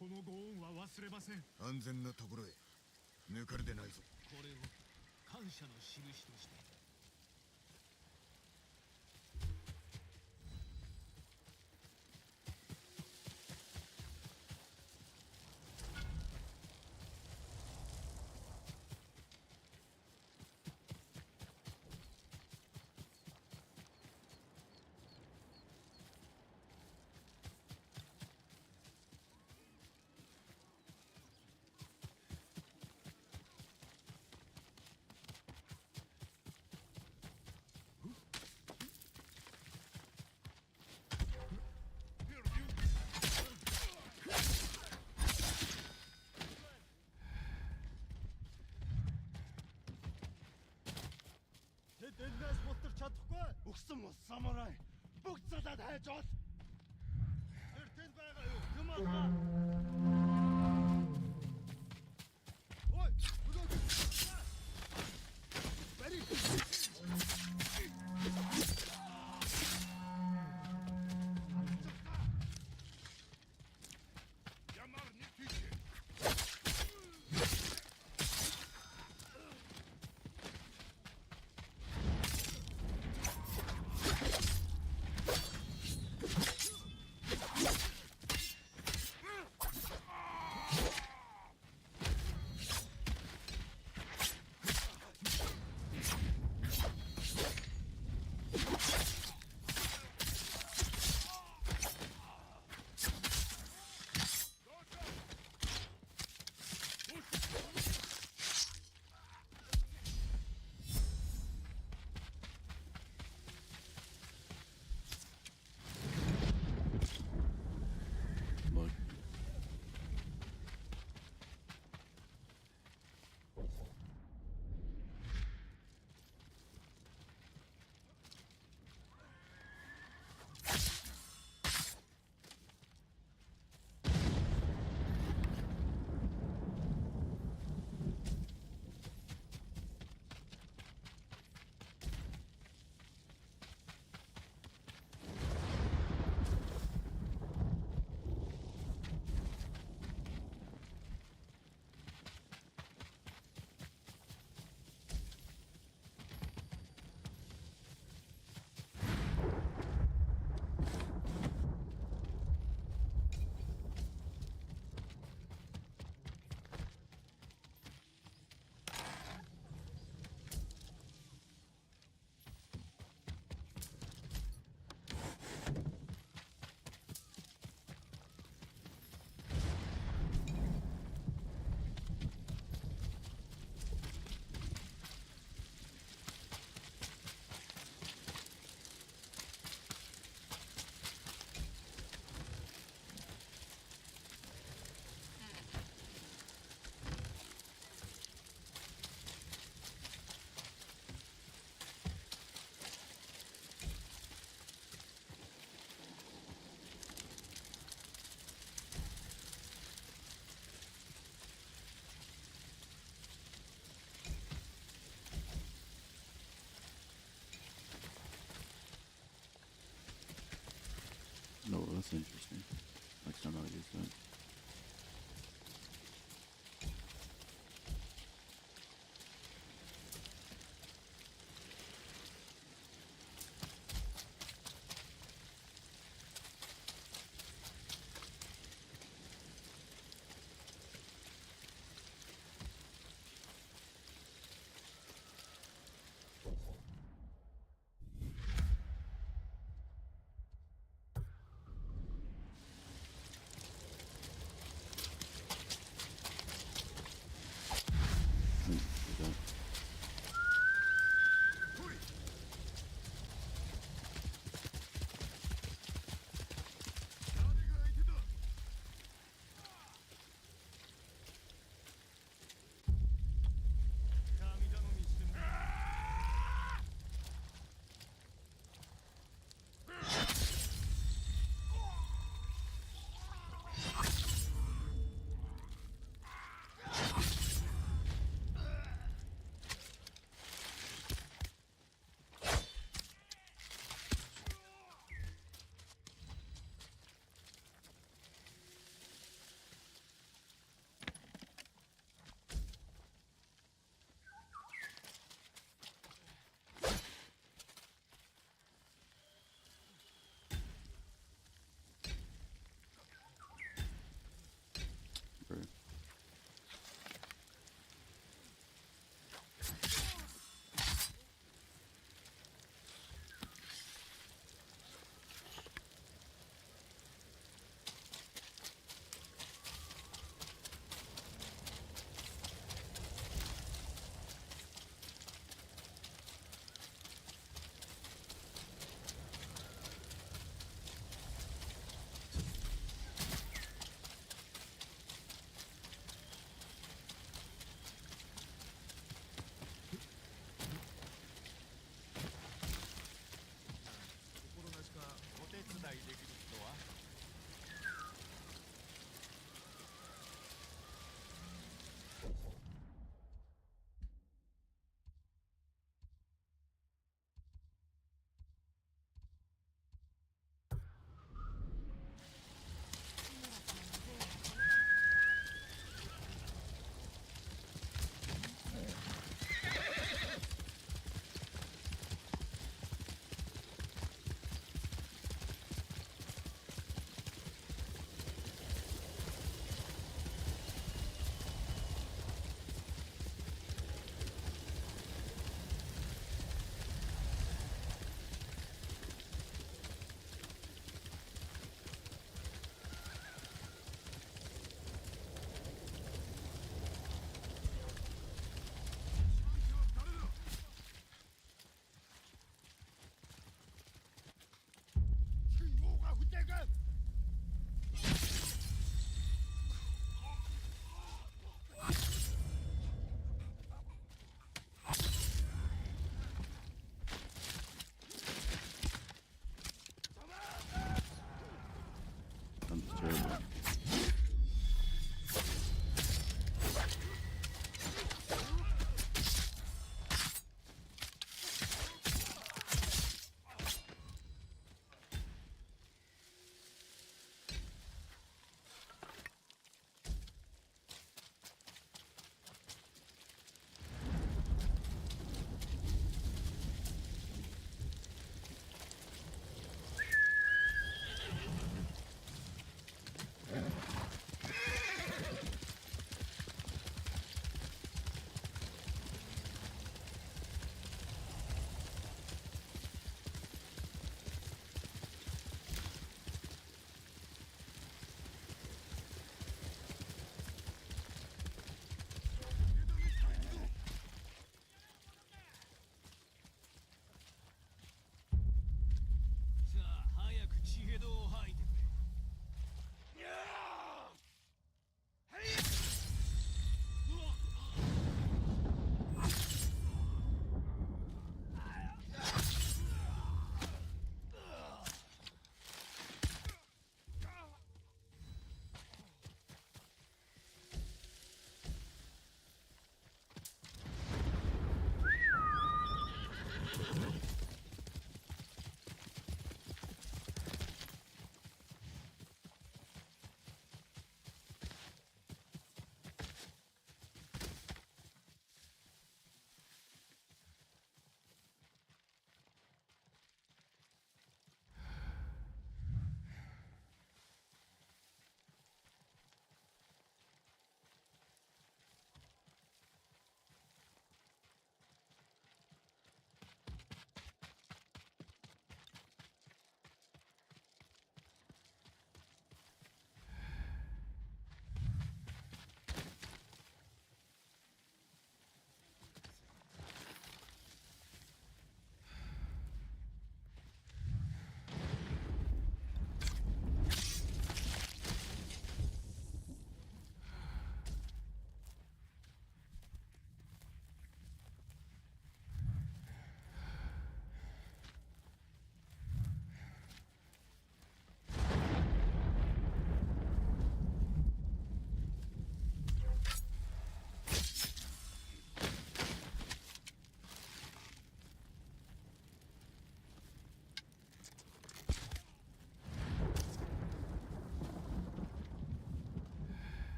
このご恩は忘れません。安全なところへ抜かれてないぞ。これを感謝の印として。الناس مسترشد حقوق اقسم الساموراي بوكسة هاجوس ارتين بقى يمضى اوي بري that's interesting. Next time I'll use that.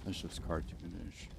That's just cartoonish.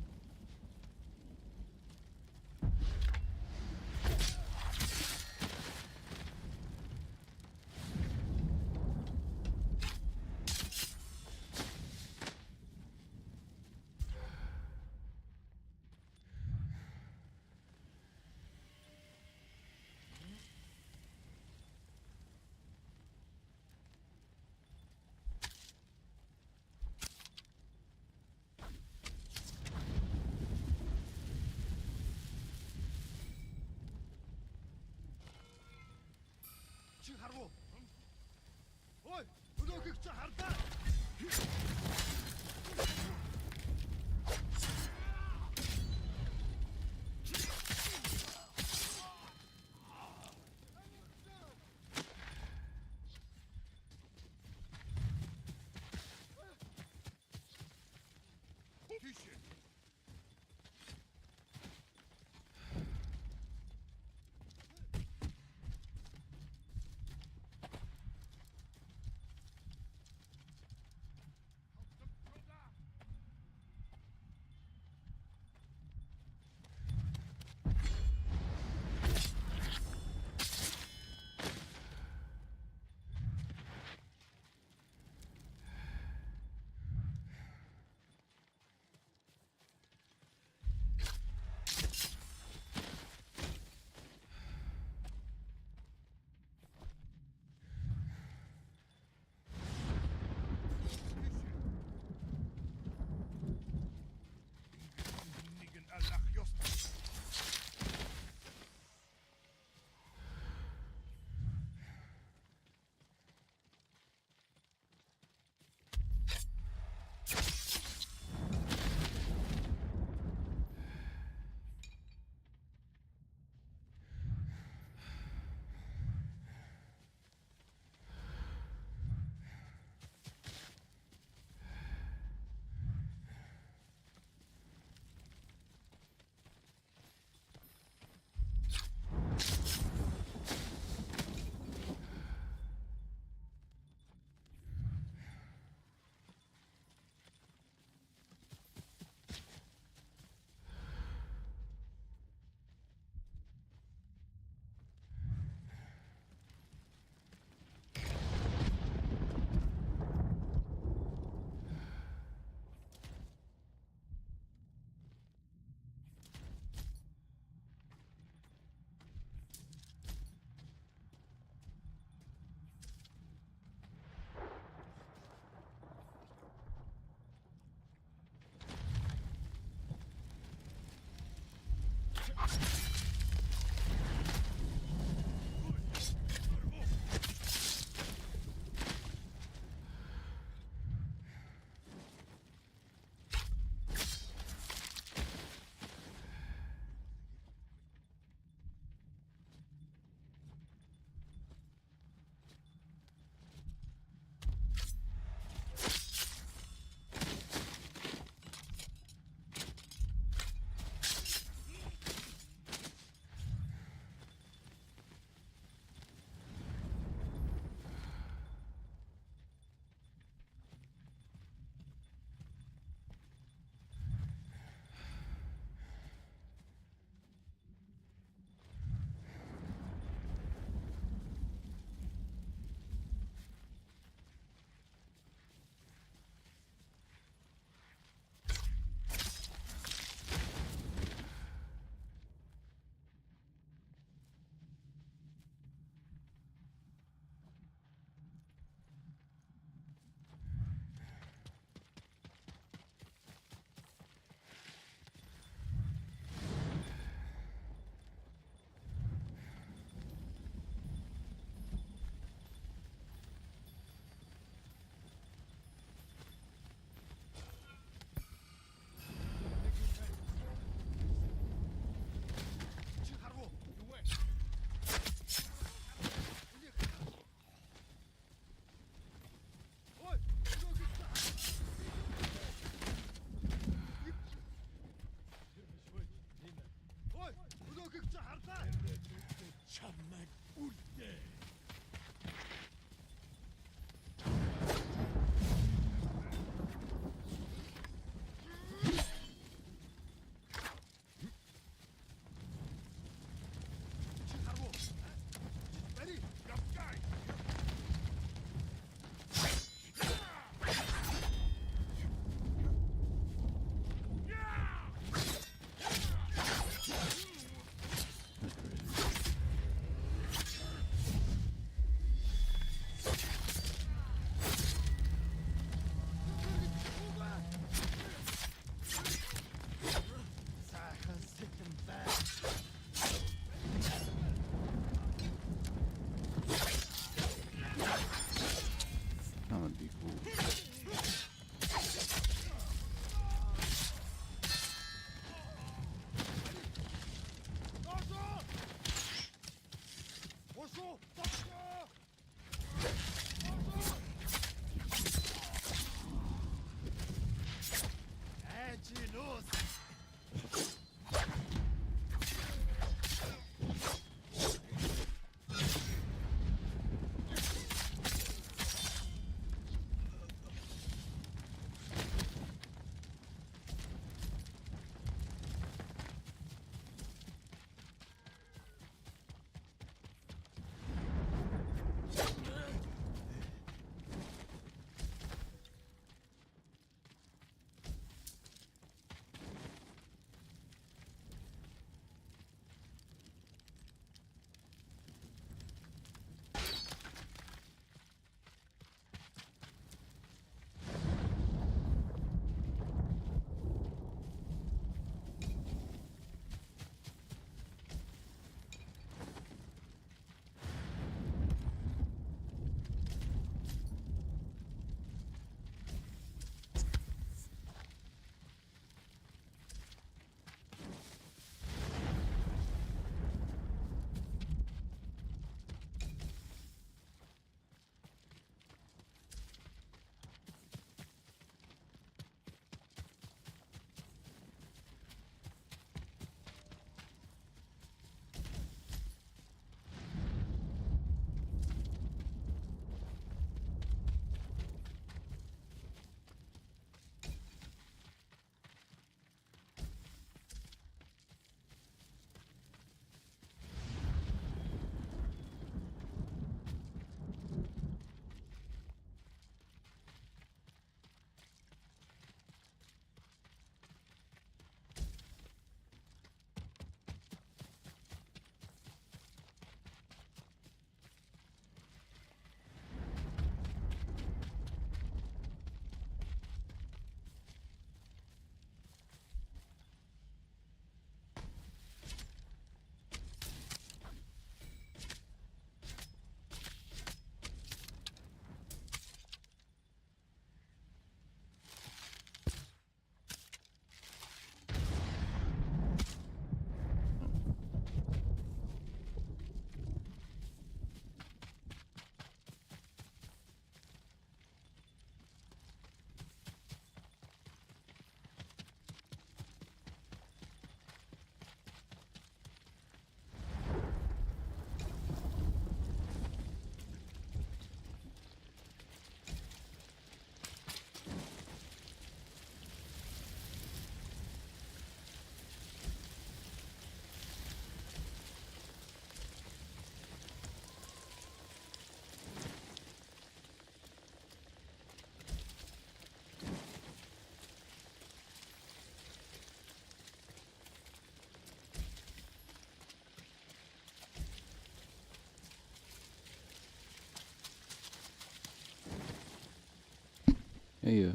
That would be cool. Hey,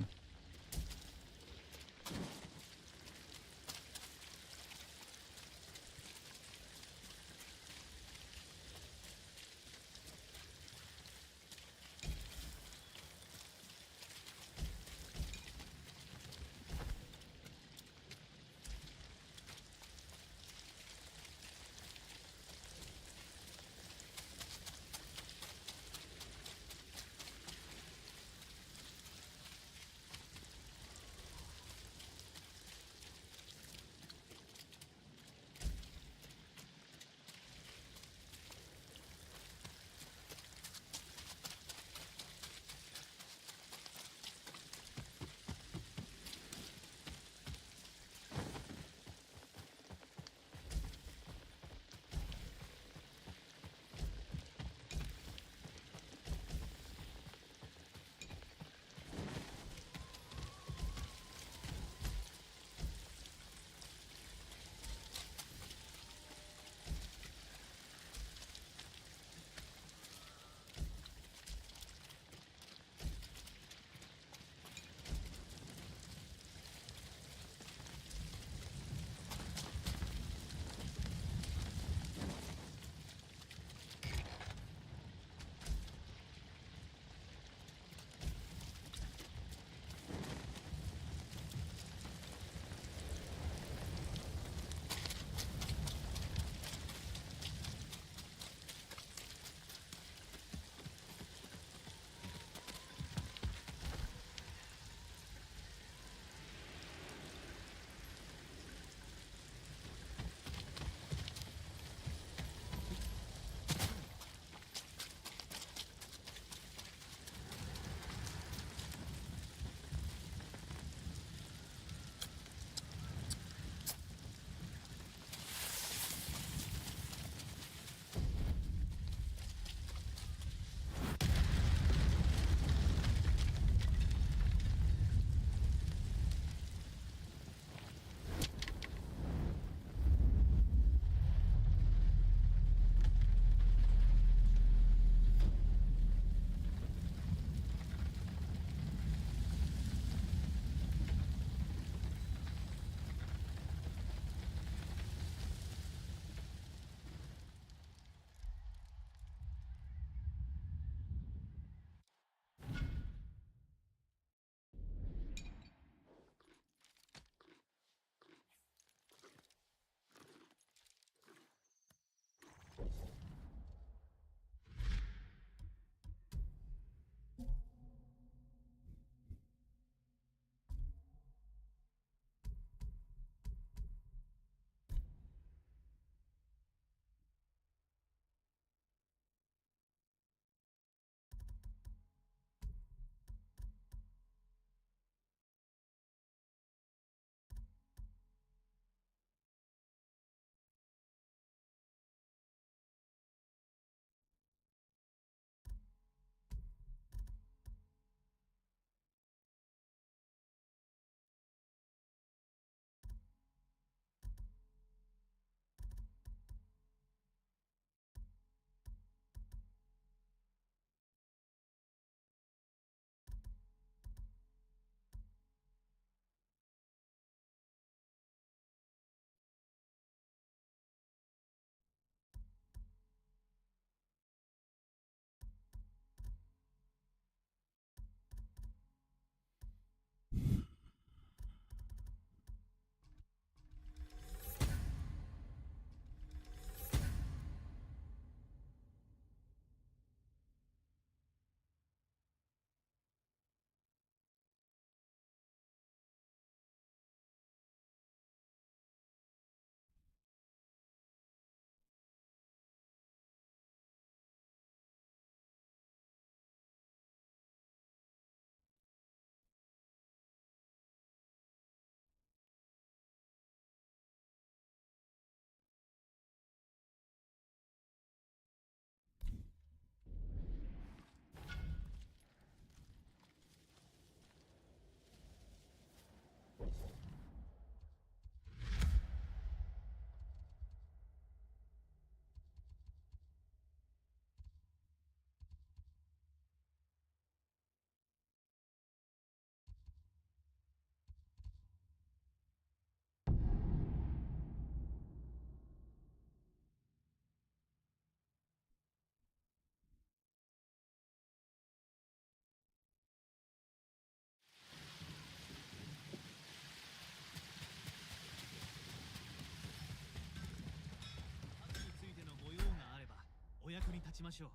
勝ちましょう。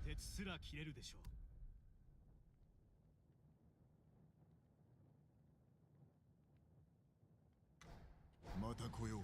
鉄すら切れるでしょう。また来よう。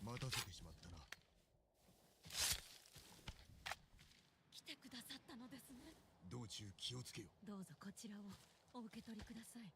待たせてしまったな。来てくださったのですね。道中気をつけよ。どうぞこちらをお受け取りください。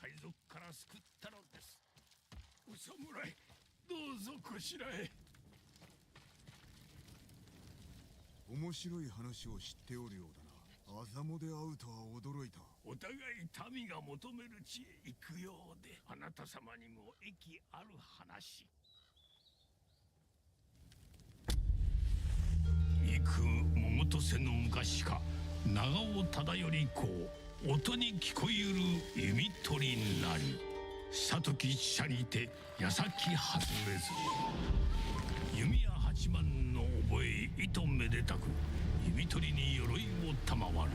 海賊から救ったのです。お侍、どうぞこちらへ。お面白い話を知っておるようだな。アザモで会うとは驚いた。お互い民が求める地へ行くようで、あなた様にも益ある話。幾桃とせの昔か、長尾忠頼公、音に聞こえる弓取りなり。里木茶にて矢先外れず、弓矢八幡の覚えいとめでたく、弓取りに鎧を賜る。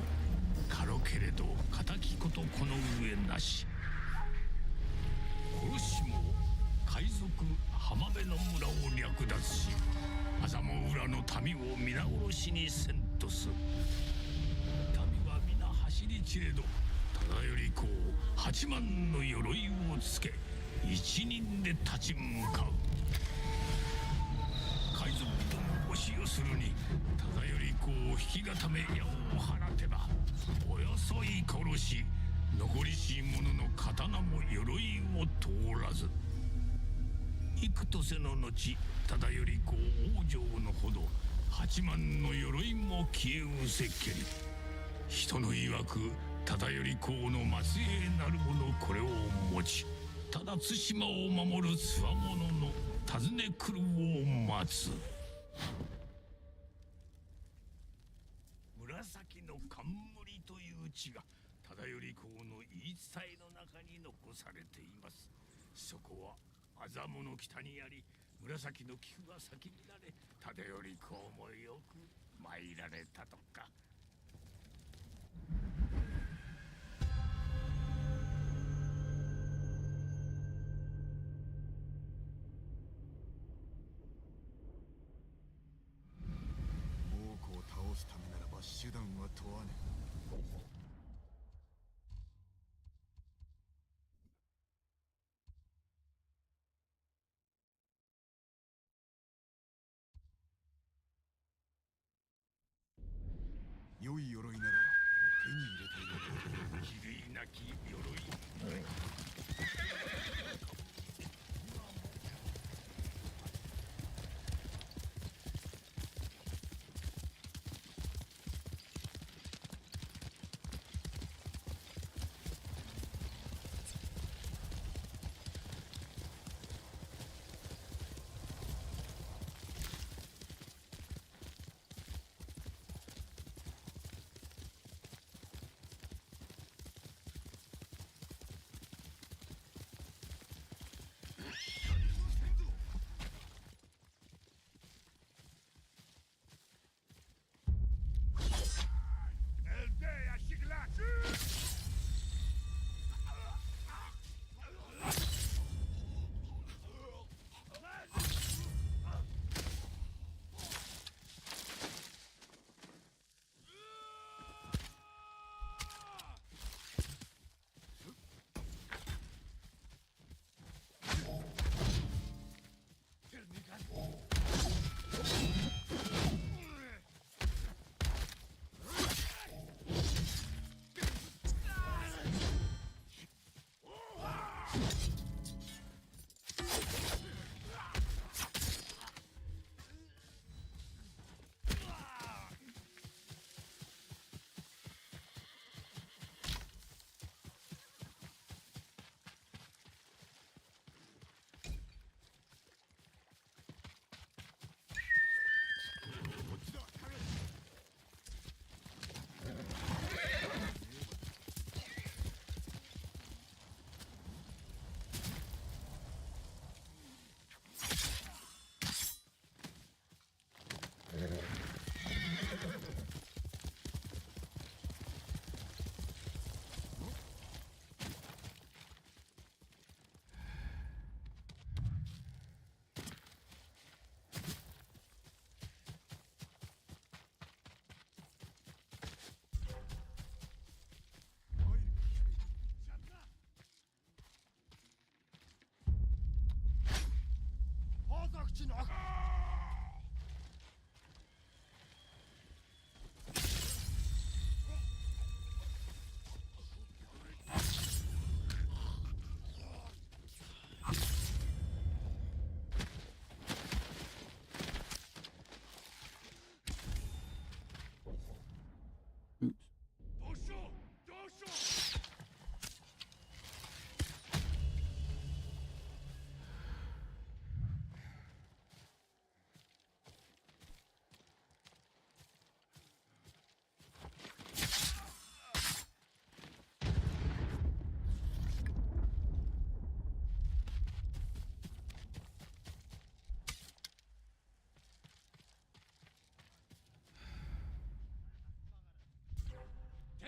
軽けれど敵ことこの上なし。殺しも海賊浜辺の村を略奪し、狭間浦の民を皆殺しにせんとす。民は皆走り散れど、忠頼公八幡の鎧をつけ、一人で立ち向かう。海賊ども押し寄するに、忠頼公を引き固め矢を放てば、およそい殺し、残りし者の刀も鎧を通らず。幾とせの後、忠頼公往生のほど、八幡の鎧も消えうせけり。人の曰く、忠頼公の末裔なる者これを持ち、ただ対馬を守るつわものの訪ね来るを待つ。紫の冠という地が忠頼公の言い伝えの中に残されています。そこは麻布の北にあり、紫の菊が咲き乱れ、忠頼公もよく参られたとか。猛虎を倒すためならば手段は問わぬ。良い鎧なら手に入れたいのだ。比類なき鎧。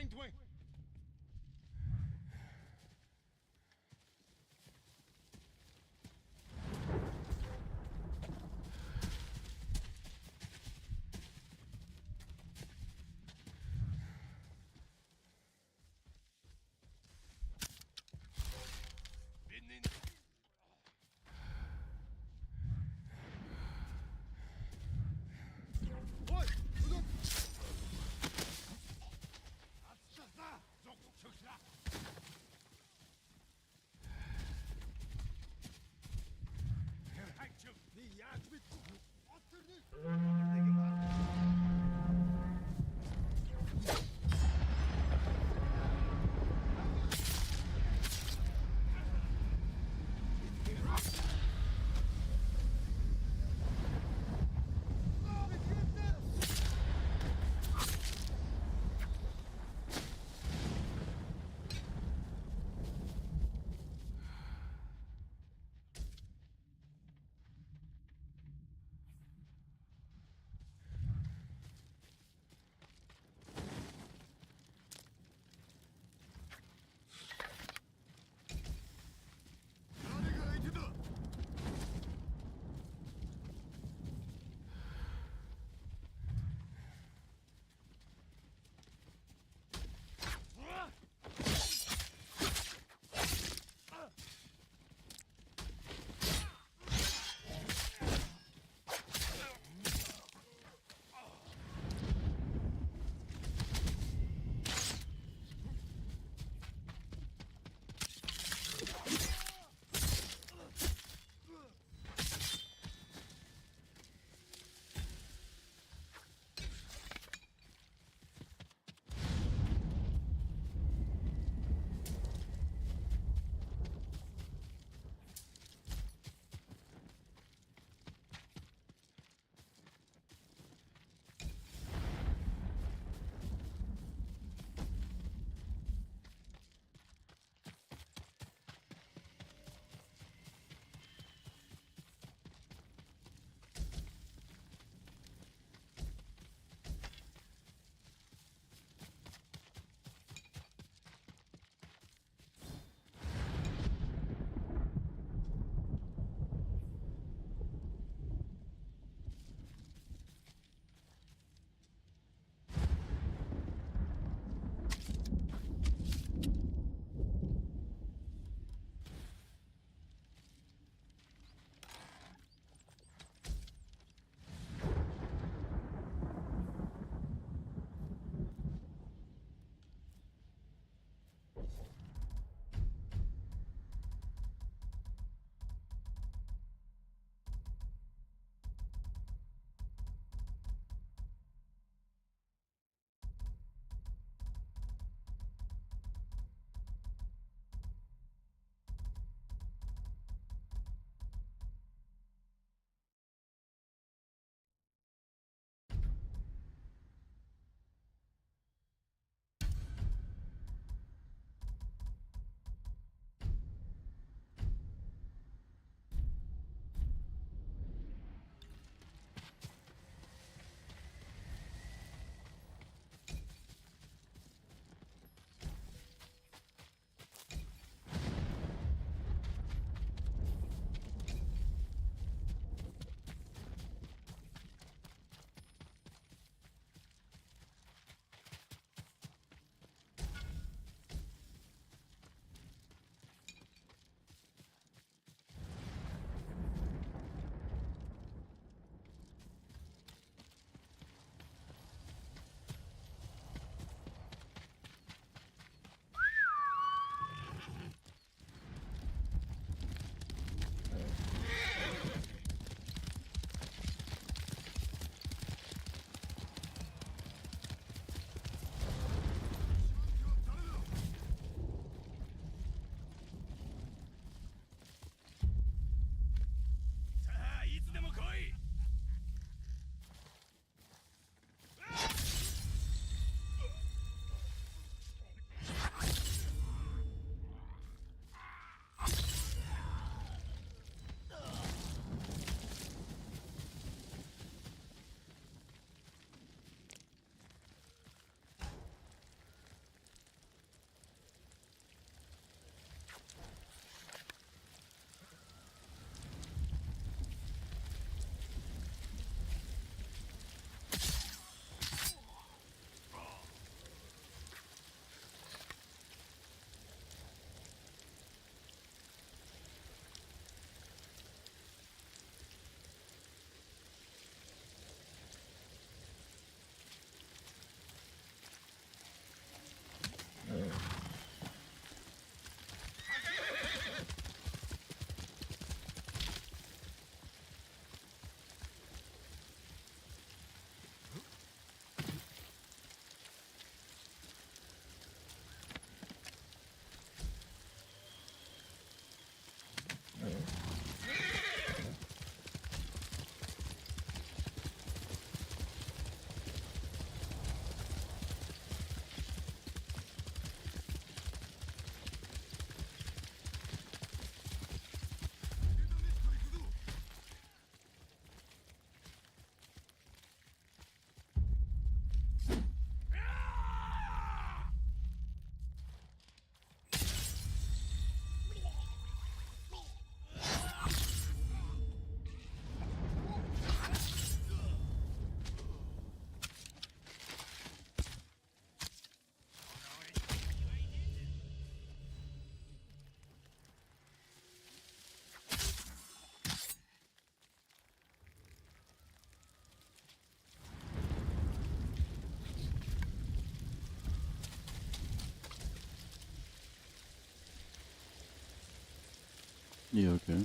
Point to wing. Yeah, okay.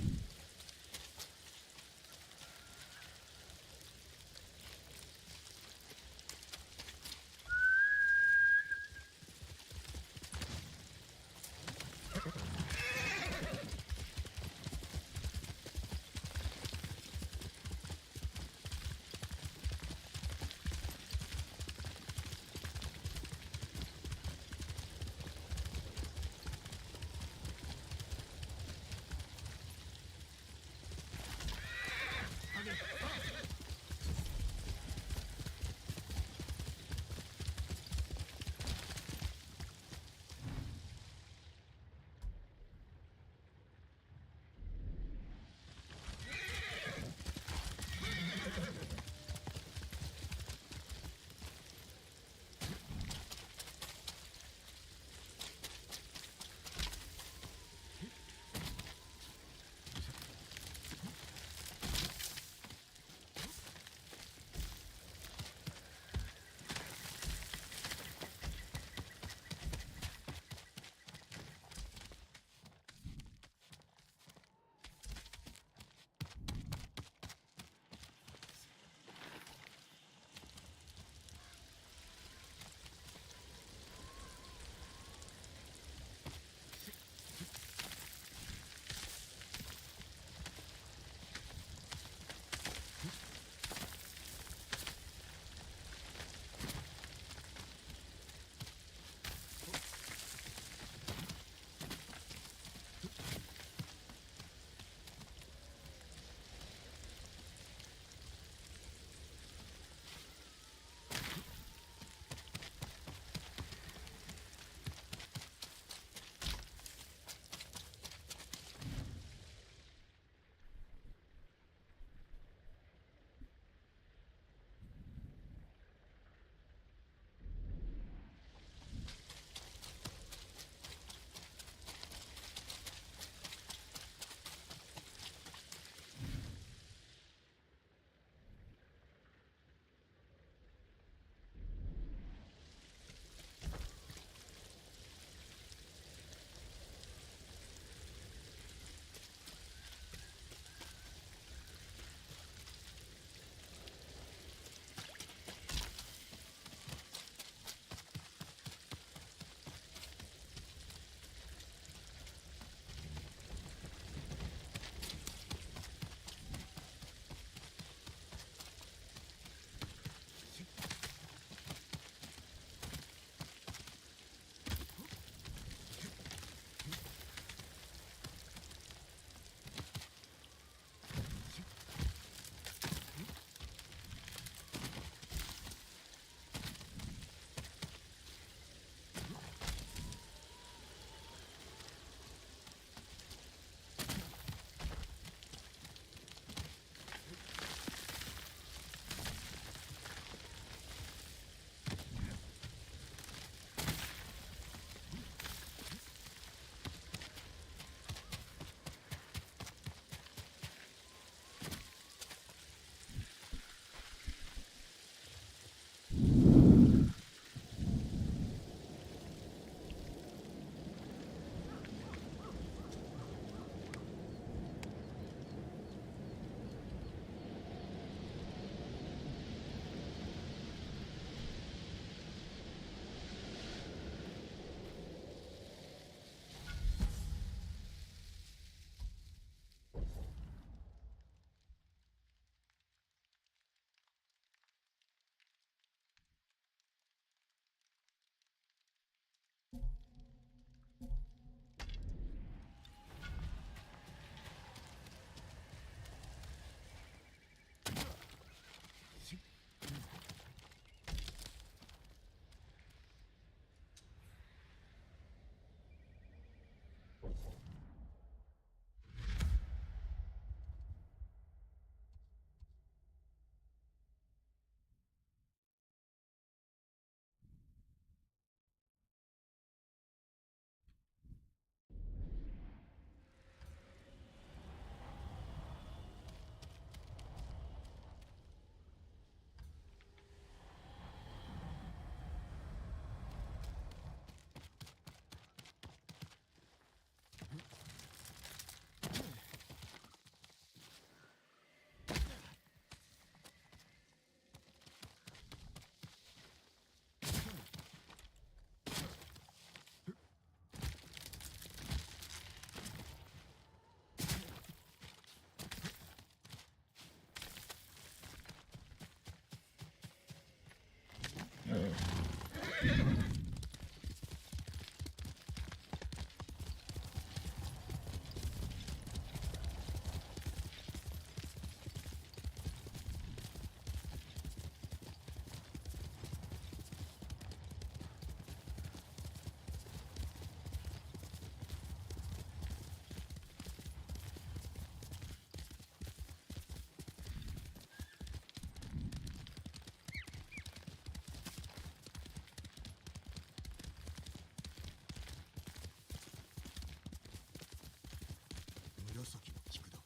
紫の菊だ。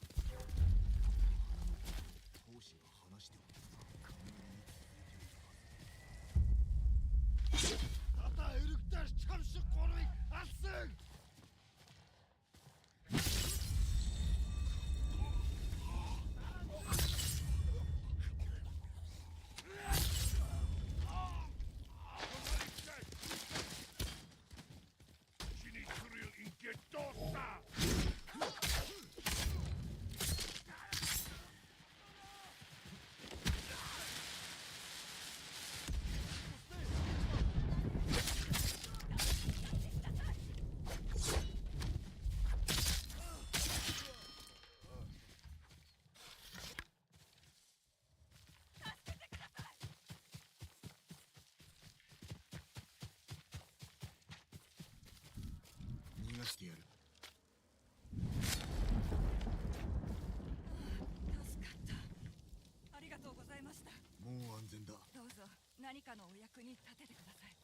闘志が話しておる。Data eructas kanske kommer i halsen!してやる。助かった。ありがとうございました。もう安全だ。どうぞ何かのお役に立ててください。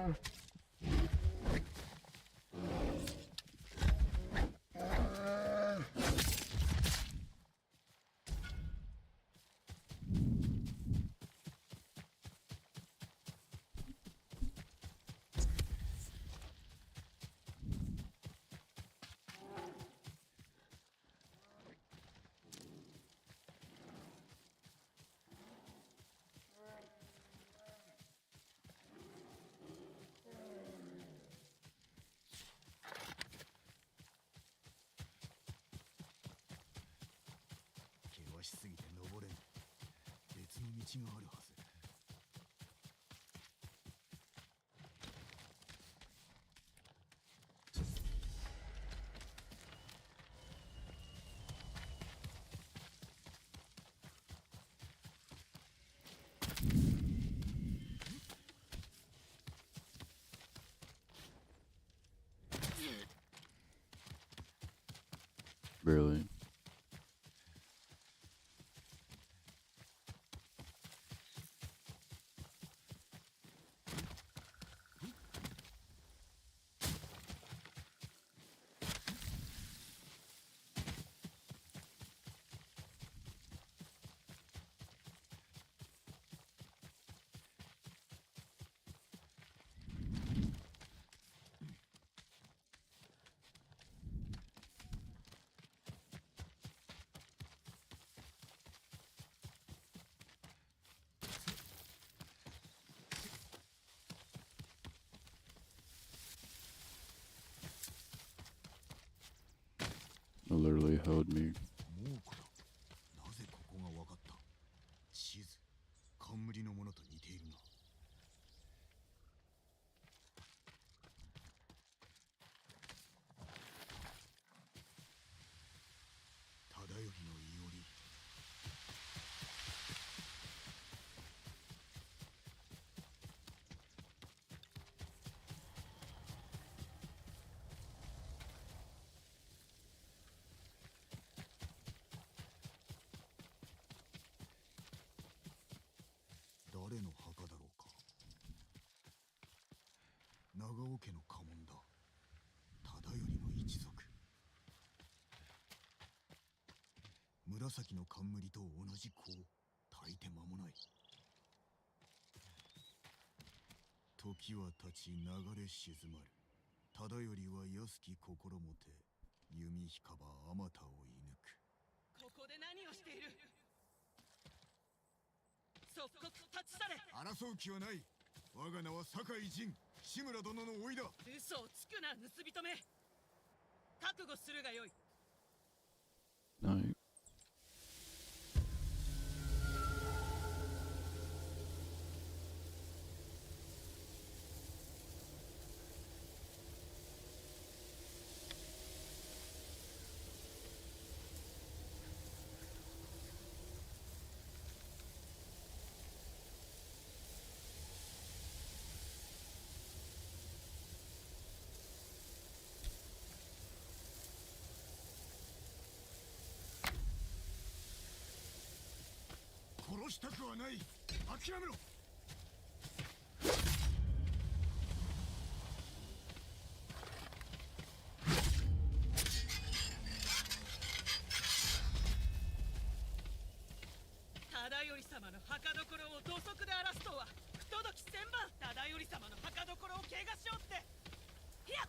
険しすぎて登れん。別の道があるはず。Barely. It literally held me. 猛虎だ。なぜここが分かった？地図、冠のものと似ているな。忠頼のいおり。誰の墓だろうか。長尾家の家紋だ。忠頼の一族。紫の冠と同じ子。大いて間もない。時は経ち流れ静まる。忠頼は安き心もて、弓引かばあまたを射抜く。ここで何をしている？即刻立ち去れ。争う気はない。我が名は酒井仁、志村殿の甥だ。嘘をつくな、盗人め。覚悟するがよい。Night. What? 殺したくはない。諦めろ。忠頼様の墓所を土足で荒らすとは不届き千万。忠頼様の墓所を怪我しおって。ひやっ。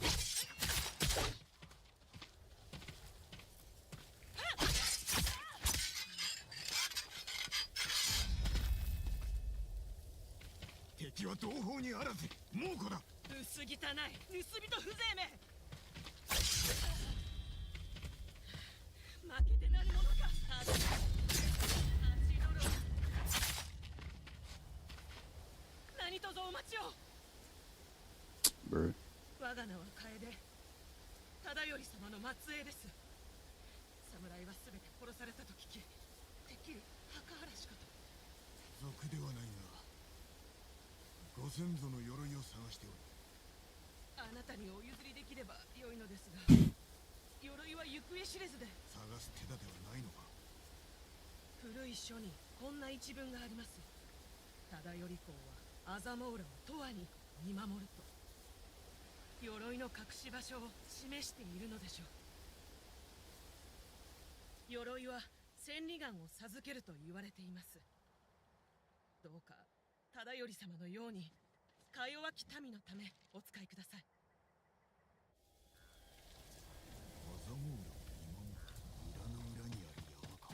敵は同胞にあらず。猛虎だ。薄汚い盗人風情め。負けてなるものか。何とぞお待ちを。Bruh. 我が名は楓。忠頼様の末裔です。侍は全て殺されたと聞き、てっきり墓荒らしかと。賊ではないが、ご先祖の鎧を探しておる。あなたにお譲りできれば良いのですが、鎧は行方知れずで。探す手立てはないのか。古い書にこんな一文があります。忠頼公はアザモーラを永遠に見守ると。鎧の隠し場所を示しているのでしょう。鎧は千里眼を授けると言われています。どうか忠頼様のようにか弱き民のためお使いください。アザモーラは今も裏の裏にある山か。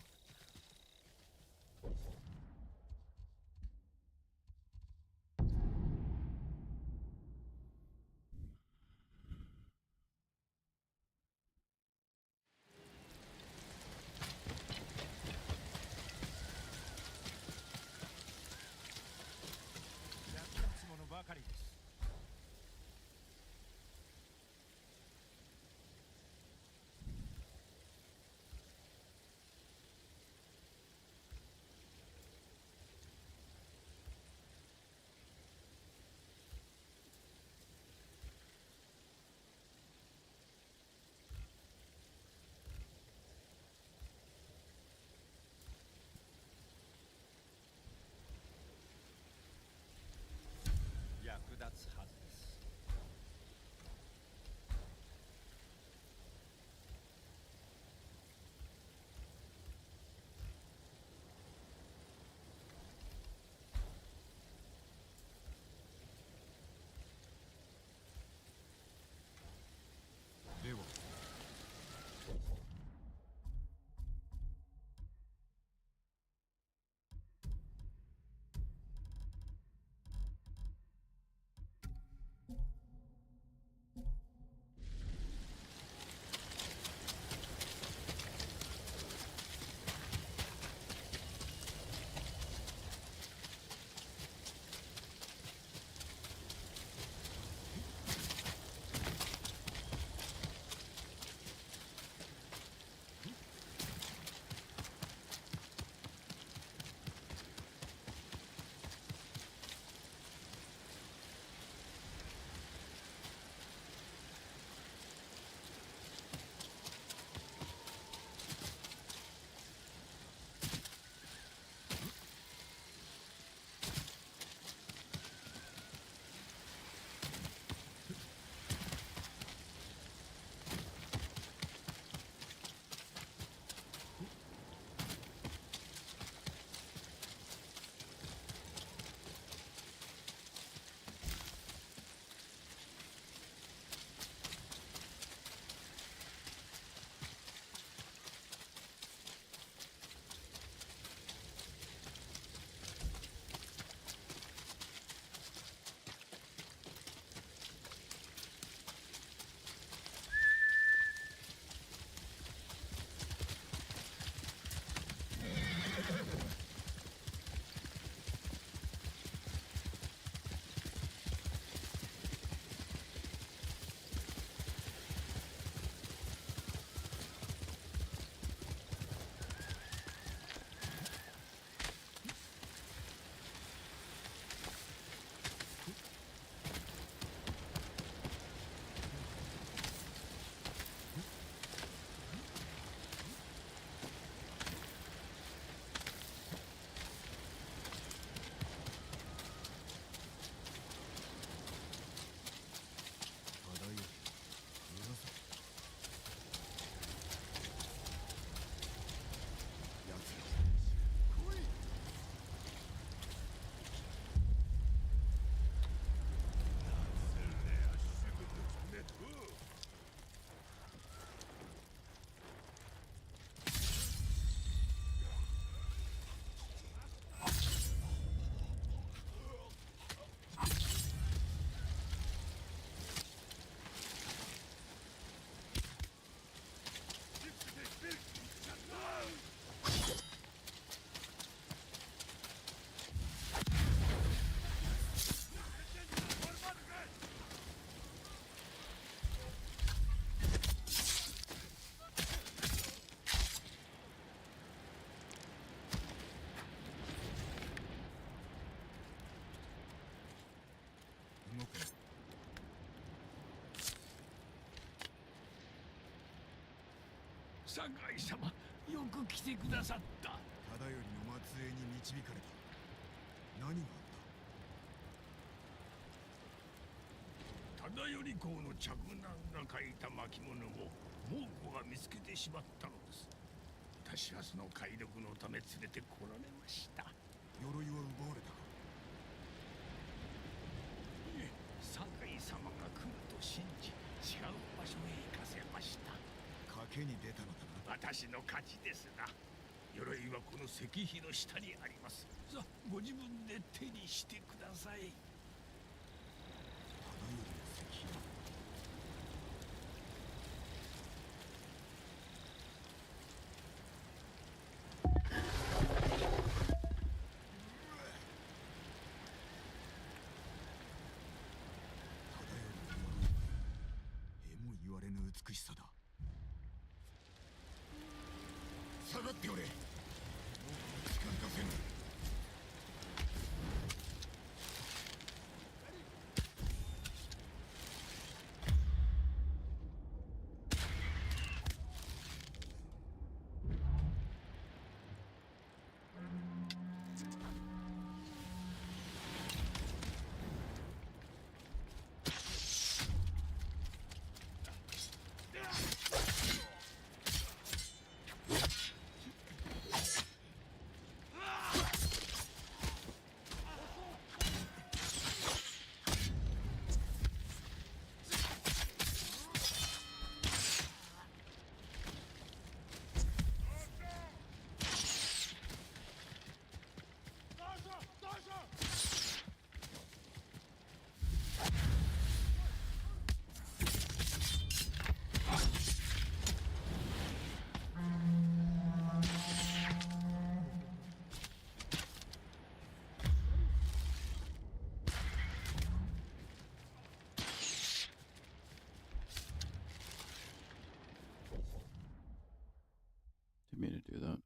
役立つものばかりです。役立つはずです。では酒井様、よく来てくださった。忠頼の末裔に導かれた。何があっ忠忠頼公の嫡男が書いた巻物を猛虎が見つけてしまったのです。私はその解読のため連れてこられました。鎧は奪われたか？いえ、酒井様が来ると信じ、違う場所へ行かせました。賭けに出たのだな。私の勝ちですな。鎧はこの石碑の下にあります。さあ、ご自分で手にしてください。忠頼の石碑。美しさだ。下がっておれ。もう近づかせぬ。Didn't mean to do that.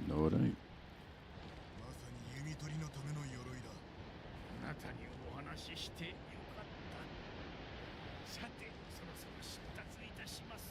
No, it ain't. まさに弓取りのための鎧だ。あなたにお話ししてよかった。さて、そろそろ出立いたします。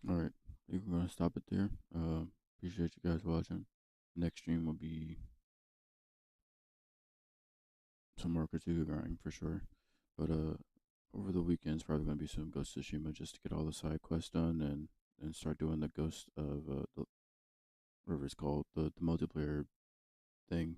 Alright, I think we're gonna stop it there. Appreciate you guys watching. Next stream will be some more Kratuga grinding for sure. But over the weekend's probably gonna be some Ghost of Tsushima just to get all the side quests done and start doing the Ghost of the whatever it's called, the multiplayer thing.